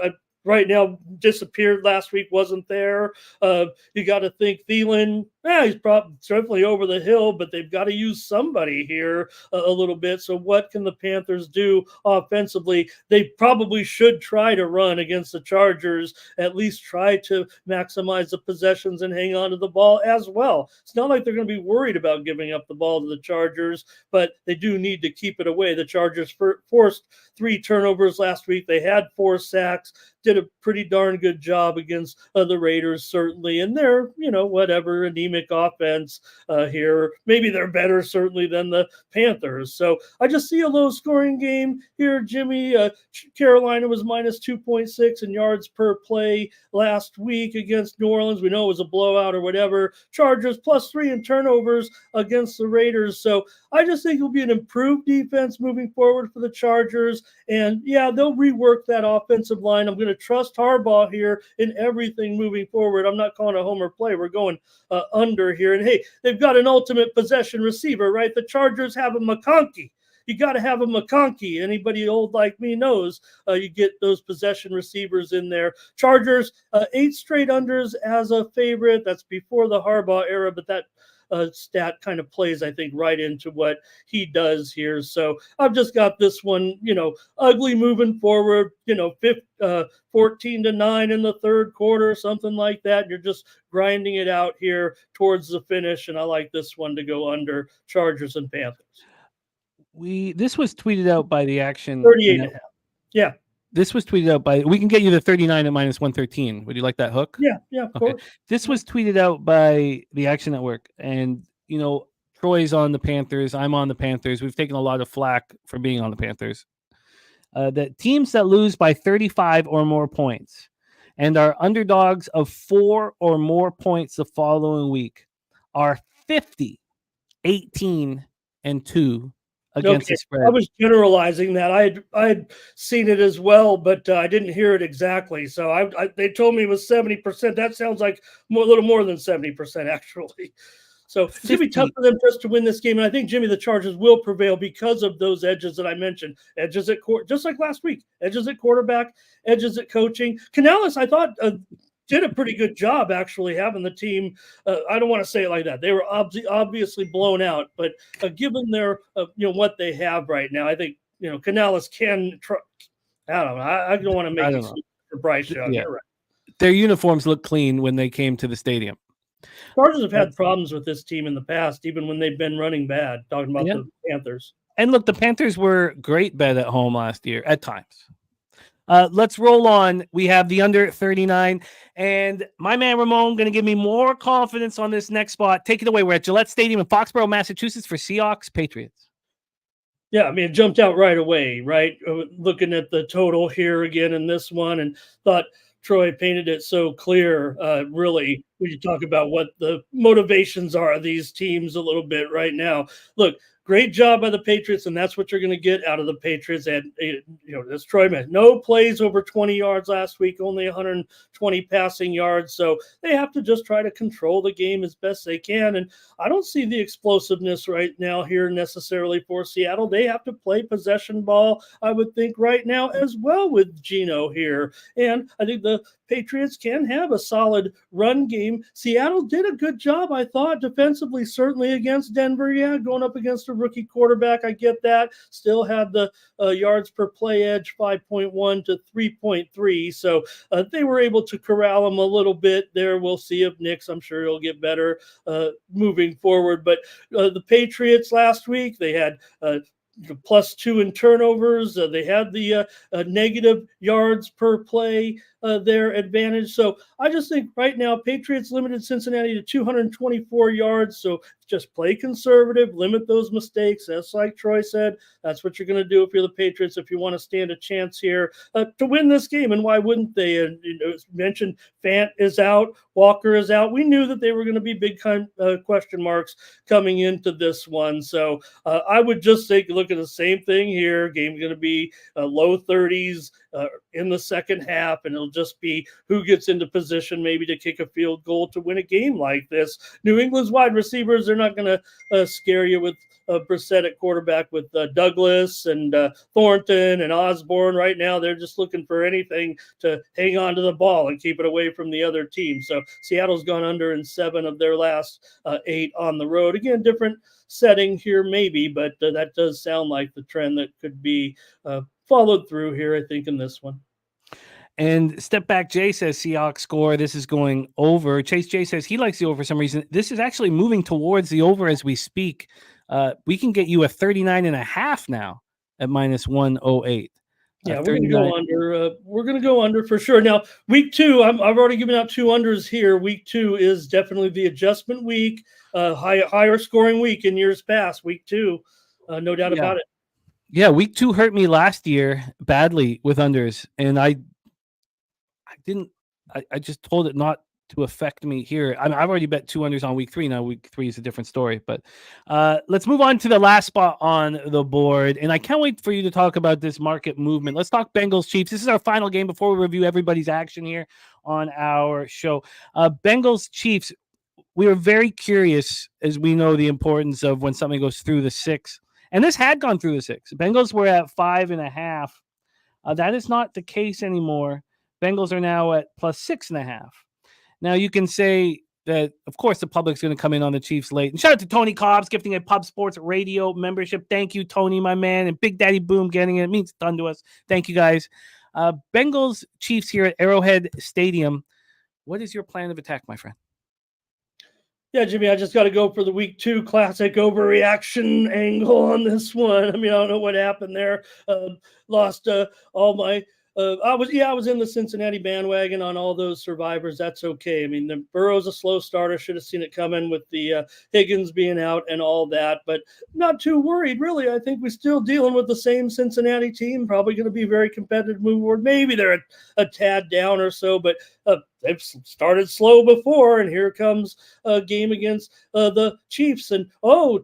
Right now, disappeared last week, wasn't there. You got to think Thielen, he's probably definitely over the hill, but they've got to use somebody here a little bit. So what can the Panthers do offensively? They probably should try to run against the Chargers, at least try to maximize the possessions and hang on to the ball as well. It's not like they're going to be worried about giving up the ball to the Chargers, but they do need to keep it away. The Chargers forced 3 turnovers last week. They had 4 sacks. did a pretty darn good job against the Raiders, certainly. And they're, whatever, anemic offense here. Maybe they're better, certainly, than the Panthers. So I just see a low-scoring game here, Jimmy. Carolina was minus 2.6 in yards per play last week against New Orleans. We know it was a blowout or whatever. Chargers +3 in turnovers against the Raiders. So I just think it'll be an improved defense moving forward for the Chargers. And yeah, they'll rework that offensive line. I'm going to trust Harbaugh here in everything moving forward. I'm not calling a homer play. We're going under here. And hey, they've got an ultimate possession receiver, right? The Chargers have a McConkey. You got to have a McConkey. Anybody old like me knows you get those possession receivers in there. Chargers, 8 straight unders as a favorite. That's before the Harbaugh era, but that stat kind of plays, I think, right into what he does here. So I've just got this one, ugly moving forward, 14-9 in the third quarter, something like that. You're just grinding it out here towards the finish, and I like this one to go under Chargers and Panthers. This was tweeted out by the Action. 38.5. Yeah. This was tweeted out by. We can get you the 39 at minus 113. Would you like that hook? Yeah, of course. This was tweeted out by the Action Network, and Troy's on the Panthers. I'm on the Panthers. We've taken a lot of flack for being on the Panthers. That teams that lose by 35 or more points and are underdogs of 4 or more points the following week are 50, 18, and 2 against the spread. I was generalizing that. I had seen it as well, but I didn't hear it exactly. So they told me it was 70%. That sounds like a little more than 70%, actually. So it's going to be tough for them just to win this game. And I think, Jimmy, the Chargers will prevail because of those edges that I mentioned. Edges at court, just like last week. Edges at quarterback, edges at coaching. Canales, I thought, did a pretty good job actually having the team. I don't want to say it like that. They were obviously blown out, but given their what they have right now, I think Canales can. I don't know. I don't want to make it for Bryce Young. Yeah. You're right. Their uniforms look clean when they came to the stadium. Chargers have had problems with this team in the past, even when they've been running bad. Talking about the Panthers. And look, the Panthers were great bet at home last year at times. Let's roll on. We have the under 39. And my man Ramon going to give me more confidence on this next spot. Take it away. We're at Gillette Stadium in Foxborough, Massachusetts for Seahawks Patriots. Yeah, I mean, it jumped out right away, right? Looking at the total here again in this one and thought Troy painted it so clear, really, when you talk about what the motivations are of these teams a little bit right now. Look, great job by the Patriots, and that's what you're going to get out of the Patriots. And, as Troy mentioned, no plays over 20 yards last week, only 120 passing yards. So they have to just try to control the game as best they can. And I don't see the explosiveness right now here necessarily for Seattle. They have to play possession ball, I would think, right now as well with Geno here. And I think the Patriots can have a solid run game. Seattle did a good job, I thought, defensively, certainly against Denver. Yeah, going up against a rookie quarterback, I get that. Still had the yards per play edge 5.1 to 3.3. So they were able to corral him a little bit there. We'll see if Nick's, I'm sure he'll get better moving forward. But the Patriots last week, they had +2 in turnovers. They had the negative yards per play their advantage. So I just think right now Patriots limited Cincinnati to 224 yards. So just play conservative, limit those mistakes. That's like Troy said, that's what you're going to do if you're the Patriots, if you want to stand a chance here to win this game. And why wouldn't they? And mentioned Fant is out, Walker is out. We knew that they were going to be big question marks coming into this one. So I would just take a look at the same thing here. Game's going to be low 30s in the second half, and it'll just be who gets into position maybe to kick a field goal to win a game like this. New England's wide receivers, they're not going to scare you with Brissett at quarterback with Douglas and Thornton and Osborne. Right now, they're just looking for anything to hang on to the ball and keep it away from the other team. So Seattle's gone under in 7 of their last 8 on the road. Again, different setting here maybe, but that does sound like the trend that could be followed through here, I think, in this one. And Step Back Jay says Seahawks score. This is going over. Chase Jay says he likes the over for some reason. This is actually moving towards the over as we speak. We can get you a 39.5 now at -108. Yeah, we're gonna go under. We're gonna go under for sure. Now, week 2, I've already given out 2 unders here. Week 2 is definitely the adjustment week, higher scoring week in years past. Week 2, no doubt about it. Yeah, week 2 hurt me last year badly with unders, and I just told it not to affect me here. I've already bet 2 unders on week 3. Now week 3 is a different story, but let's move on to the last spot on the board. And I can't wait for you to talk about this market movement. Let's talk Bengals Chiefs. This is our final game before we review everybody's action here on our show. Bengals Chiefs. We were very curious, as we know the importance of when something goes through the 6. And this had gone through the 6. Bengals were at 5.5. That is not the case anymore. Bengals are now at plus 6.5. Now, you can say that, of course, the public's going to come in on the Chiefs late. And shout out to Tony Cobbs gifting a Pub Sports Radio membership. Thank you, Tony, my man. And Big Daddy Boom getting it. It means a ton to us. Thank you, guys. Bengals Chiefs here at Arrowhead Stadium. What is your plan of attack, my friend? Yeah, Jimmy, I just got to go for the week 2 classic overreaction angle on this one. I mean, I don't know what happened there. Lost all my. I was in the Cincinnati bandwagon on all those survivors. That's okay. I mean, the Burrow's a slow starter. Should have seen it coming with the Higgins being out and all that, but not too worried, really. I think we're still dealing with the same Cincinnati team. Probably going to be very competitive move forward. Maybe they're a tad down or so, but they've started slow before, and here comes a game against the Chiefs. And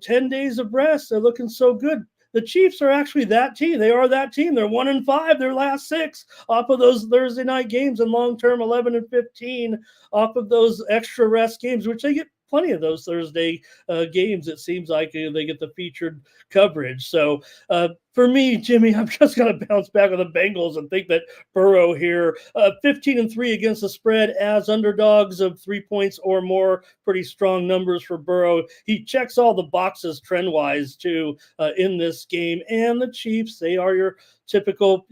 10 days of rest. They're looking so good. The Chiefs are actually that team. They are that team. They're 1-5 their last 6 off of those Thursday night games, and long-term 11-15 off of those extra rest games, which they get plenty of those Thursday games. It seems like they get the featured coverage. So for me, Jimmy, I'm just going to bounce back on the Bengals and think that Burrow here, 15-3 against the spread as underdogs of 3 points or more. Pretty strong numbers for Burrow. He checks all the boxes trend-wise too in this game. And the Chiefs, they are your typical,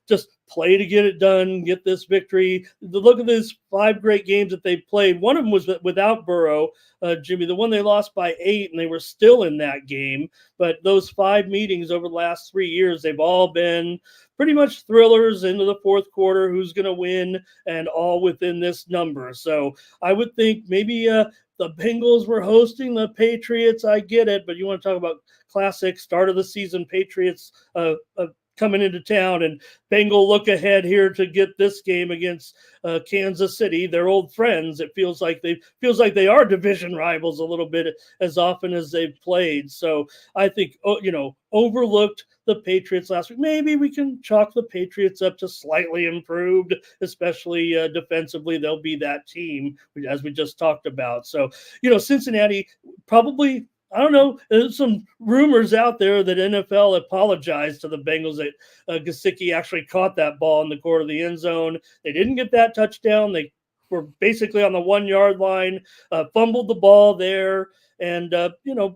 just play to get it done, get this victory. Look at these 5 great games that they played. One of them was without Burrow, Jimmy. The one they lost by 8, and they were still in that game. But those 5 meetings over the last 3 years, they've all been pretty much thrillers into the fourth quarter, who's going to win, and all within this number. So I would think maybe the Bengals were hosting the Patriots. I get it, but you want to talk about classic start of the season Patriots coming into town, and Bengal look ahead here to get this game against Kansas City. They're old friends. It feels like they are division rivals a little bit as often as they've played. So I think overlooked the Patriots last week. Maybe we can chalk the Patriots up to slightly improved, especially defensively. They'll be that team as we just talked about. So Cincinnati probably. I don't know. There's some rumors out there that NFL apologized to the Bengals that Gesicki actually caught that ball in the corner of the end zone. They didn't get that touchdown. They were basically on the 1-yard line, fumbled the ball there. And,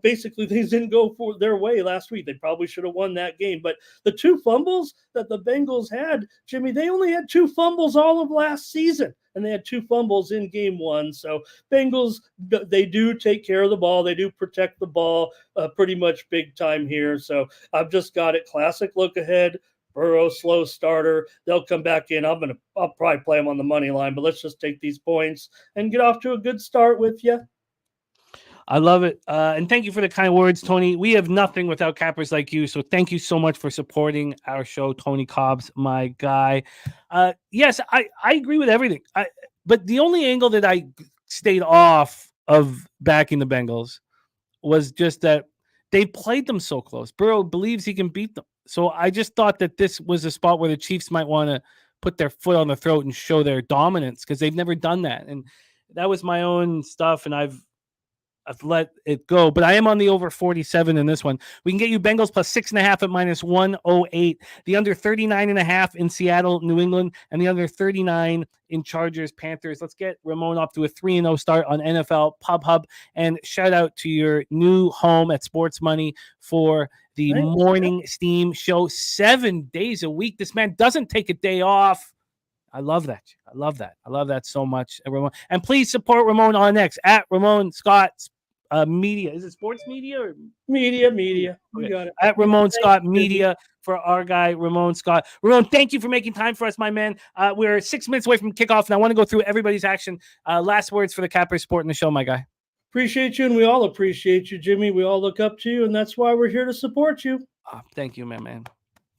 basically things didn't go for their way last week. They probably should have won that game. But the 2 fumbles that the Bengals had, Jimmy, they only had 2 fumbles all of last season. And they had 2 fumbles in game 1. So Bengals, they do take care of the ball. They do protect the ball pretty much big time here. So I've just got it. Classic look ahead. Burrow, slow starter. They'll come back in. I'll probably play them on the money line, but let's just take these points and get off to a good start with you. I love it. And thank you for the kind words, Tony. We have nothing without cappers like you. So thank you so much for supporting our show, Tony Cobbs, my guy. Yes, I agree with everything. But the only angle that I stayed off of backing the Bengals was just that they played them so close. Burrow believes he can beat them. So I just thought that this was a spot where the Chiefs might want to put their foot on the throat and show their dominance because they've never done that. And that was my own stuff, and I've let it go, but I am on the over 47 in this one. We can get you Bengals plus 6.5 at -108, the under 39.5 in Seattle, New England, and the under 39 in Chargers, Panthers. Let's get Ramon off to a 3-0 start on NFL Pub Hub, and shout out to your new home at Sports Money for the morning steam show 7 days a week. This man doesn't take a day off. I love that. I love that so much. And please support Ramon on X at Ramon Scott Media. Is it sports media or Media. You Okay. got it. At Ramon Scott you, Media for our guy, Ramon Scott. Ramon, thank you for making time for us, my man. We're 6 minutes away from kickoff, and I want to go through everybody's action. Last words for the Capper Sport in the show, my guy. Appreciate you, and we all appreciate you, Jimmy. We all look up to you, and that's why we're here to support you. Thank you, my man.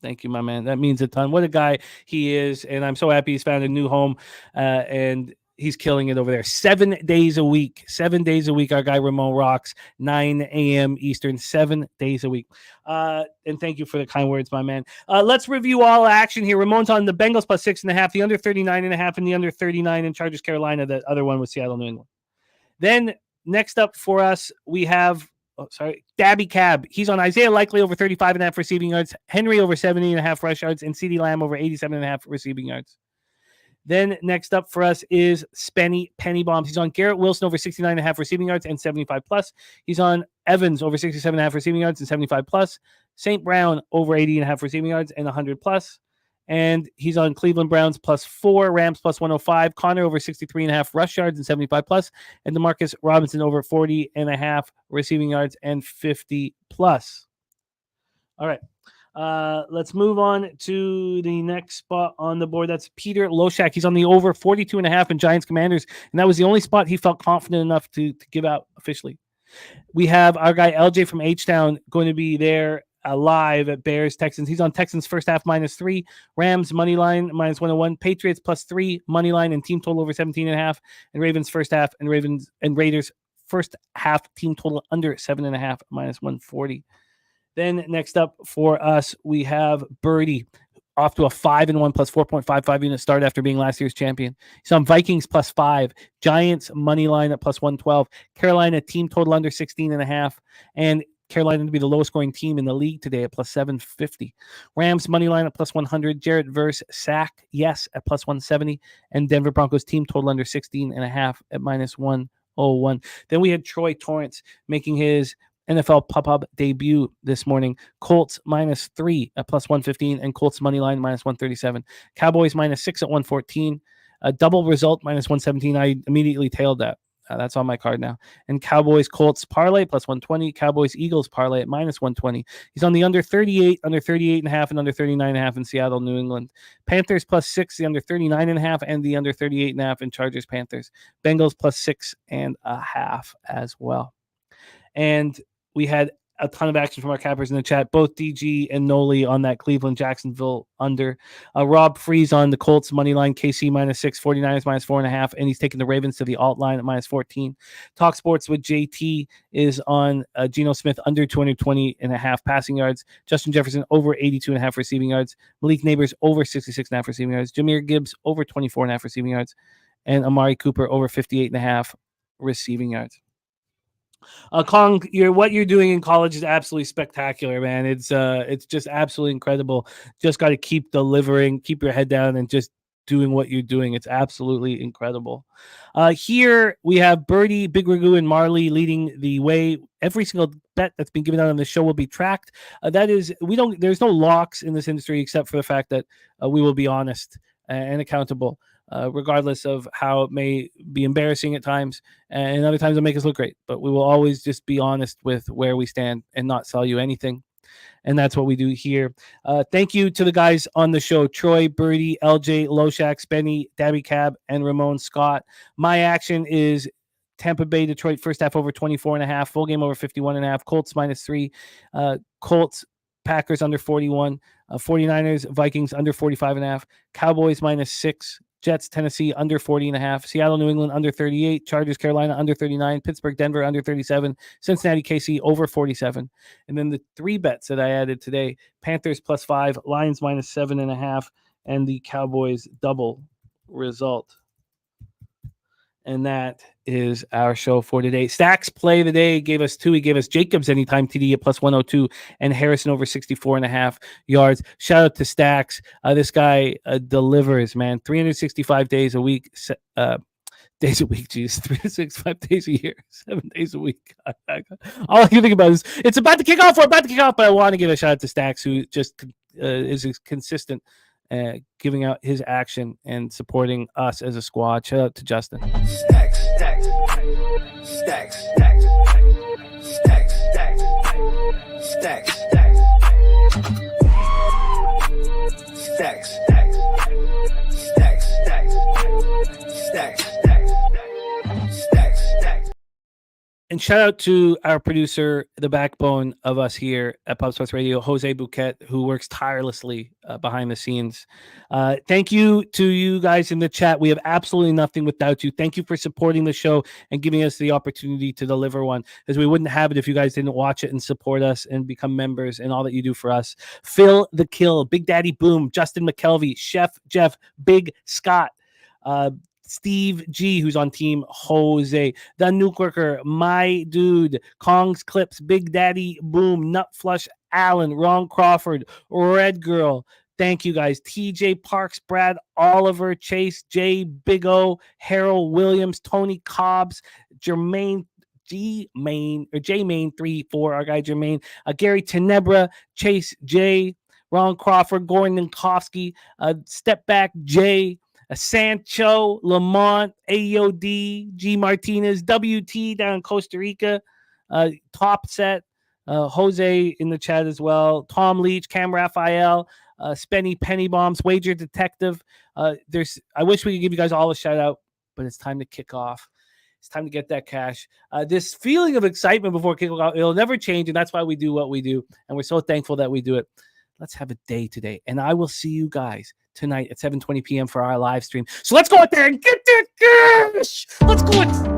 Thank you, my man. That means a ton. What a guy he is, and I'm so happy he's found a new home, and he's killing it over there. 7 days a week. 7 days a week. Our guy Ramon rocks. 9 a.m. Eastern. 7 days a week. And thank you for the kind words, my man. Let's review all action here. Ramon's on the Bengals plus 6.5, the under 39.5, and the under 39 in Chargers Carolina. The other one was Seattle New England. Then next up for us, we have Dabby Cab. He's on Isaiah Likely over 35.5 receiving yards, Henry over 70.5 rush yards, and CeeDee Lamb over 87.5 receiving yards. Then next up for us is Spenny Penny Bombs. He's on Garrett Wilson over 69.5 receiving yards and 75 plus. He's on Evans over 67.5 receiving yards and 75 plus. St. Brown over 80.5 receiving yards and 100 plus. And he's on Cleveland Browns plus 4, Rams plus 105, Connor over 63.5 rush yards and 75 plus, and DeMarcus Robinson over 40.5 receiving yards and 50 plus. All right. Let's move on to the next spot on the board. That's Peter Loshak. He's on the over 42.5 in Giants Commanders, and that was the only spot he felt confident enough to give out officially. We have our guy LJ from H-Town going to be there live at Bears Texans. He's on Texans first half -3, Rams money line -101, Patriots +3 money line and team total over 17.5, and Ravens first half and Raiders first half team total under 7.5 -140. Then next up for us, we have Birdie off to a 5-1 plus 4.55 unit start after being last year's champion. He's on Vikings +5, Giants money line at +112, Carolina team total under 16.5, and Carolina to be the lowest scoring team in the league today at +750. Rams money line at +100, Jarrett Verse sack, yes, at +170, and Denver Broncos team total under 16.5 at -101. Then we had Troy Torrance making his NFL pop-up debut this morning. Colts -3 at +115, and Colts money line -137. Cowboys -6 at 114. A double result -117. I immediately tailed that. That's on my card now. And Cowboys Colts parlay +120. Cowboys Eagles parlay at -120. He's on the under 38, under 38.5, and under 39.5 in Seattle, New England. Panthers +6, the under 39.5, and the under 38.5 in Chargers Panthers. Bengals +6.5 as well. And we had a ton of action from our cappers in the chat. Both DG and Noli on that Cleveland Jacksonville under. Rob Freeze on the Colts money line, KC -6, 49ers -4.5, and he's taking the Ravens to the alt line at -14. Talk Sports with JT is on Geno Smith under 220.5 passing yards. Justin Jefferson over 82.5 receiving yards. Malik Neighbors over 66.5 receiving yards. Jameer Gibbs over 24.5 receiving yards, and Amari Cooper over 58.5 receiving yards. Kong, what you're doing in college is absolutely spectacular, man. It's just absolutely incredible. Just got to keep delivering, keep your head down, and just doing what you're doing. It's absolutely incredible. Here we have Birdie, Big Ragu, and Marley leading the way. Every single bet that's been given out on the show will be tracked. There's no locks in this industry except for the fact that we will be honest and accountable. Regardless of how it may be embarrassing at times, and other times it'll make us look great. But we will always just be honest with where we stand and not sell you anything. And that's what we do here. Thank you to the guys on the show: Troy, Birdie, LJ, Loshak, Spenny, Dabby Cab, and Ramon Scott. My action is Tampa Bay, Detroit, first half over 24.5, full game over 51.5, Colts -3, Colts, Packers under 41, 49ers, Vikings under 45.5, Cowboys -6, Jets, Tennessee under 40.5, Seattle, New England under 38, Chargers, Carolina under 39, Pittsburgh, Denver under 37, Cincinnati, KC over 47. And then the 3 bets that I added today: Panthers +5, Lions -7.5, and the Cowboys double result. And that is our show for today. Stacks play of the day gave us 2. He gave us Jacobs anytime TD at +102 and Harrison over 64.5 yards. Shout out to Stacks. This guy delivers, man. 365 days a week. Days a week, geez. 365 days a year. 7 days a week. All I can think about is it's about to kick off. We're about to kick off, but I want to give a shout out to Stacks, who just is consistent, giving out his action and supporting us as a squad. Shout out to Justin. Stacks. Stacks. Stacks. Stacks. Stacks. Stacks. Stacks. And shout out to our producer, the backbone of us here at Pub Sports Radio, Jose Bouquet, who works tirelessly behind the scenes. Thank you to you guys in the chat. We have absolutely nothing without you. Thank you for supporting the show and giving us the opportunity to deliver one, as we wouldn't have it if you guys didn't watch it and support us and become members and all that you do for us. Phil the Kill, Big Daddy Boom, Justin McKelvey, Chef Jeff, Big Scott, Steve G, who's on Team Jose, the Nuke Worker, My Dude, Kong's Clips, Big Daddy Boom, Nut Flush Allen, Ron Crawford, Red Girl. Thank you guys. TJ Parks, Brad Oliver, Chase J, Big O, Harold Williams, Tony Cobbs, Jermaine J Main 34, our guy Jermaine, Gary Tenebra, Chase J, Ron Crawford, Gordon Ninkowski, Step Back J, Sancho, Lamont, AOD, G Martinez, WT down in Costa Rica, Top Set, Jose in the chat as well, Tom Leach, Cam Raphael, Spenny Penny Bombs, Wager Detective. I wish we could give you guys all a shout out, but it's time to kick off. It's time to get that cash. This feeling of excitement before kickoff, it'll never change, and that's why we do what we do, and we're so thankful that we do it. Let's have a day today, and I will see you guys tonight at 7:20 p.m. for our live stream. So let's go out there and get that cash. Let's go.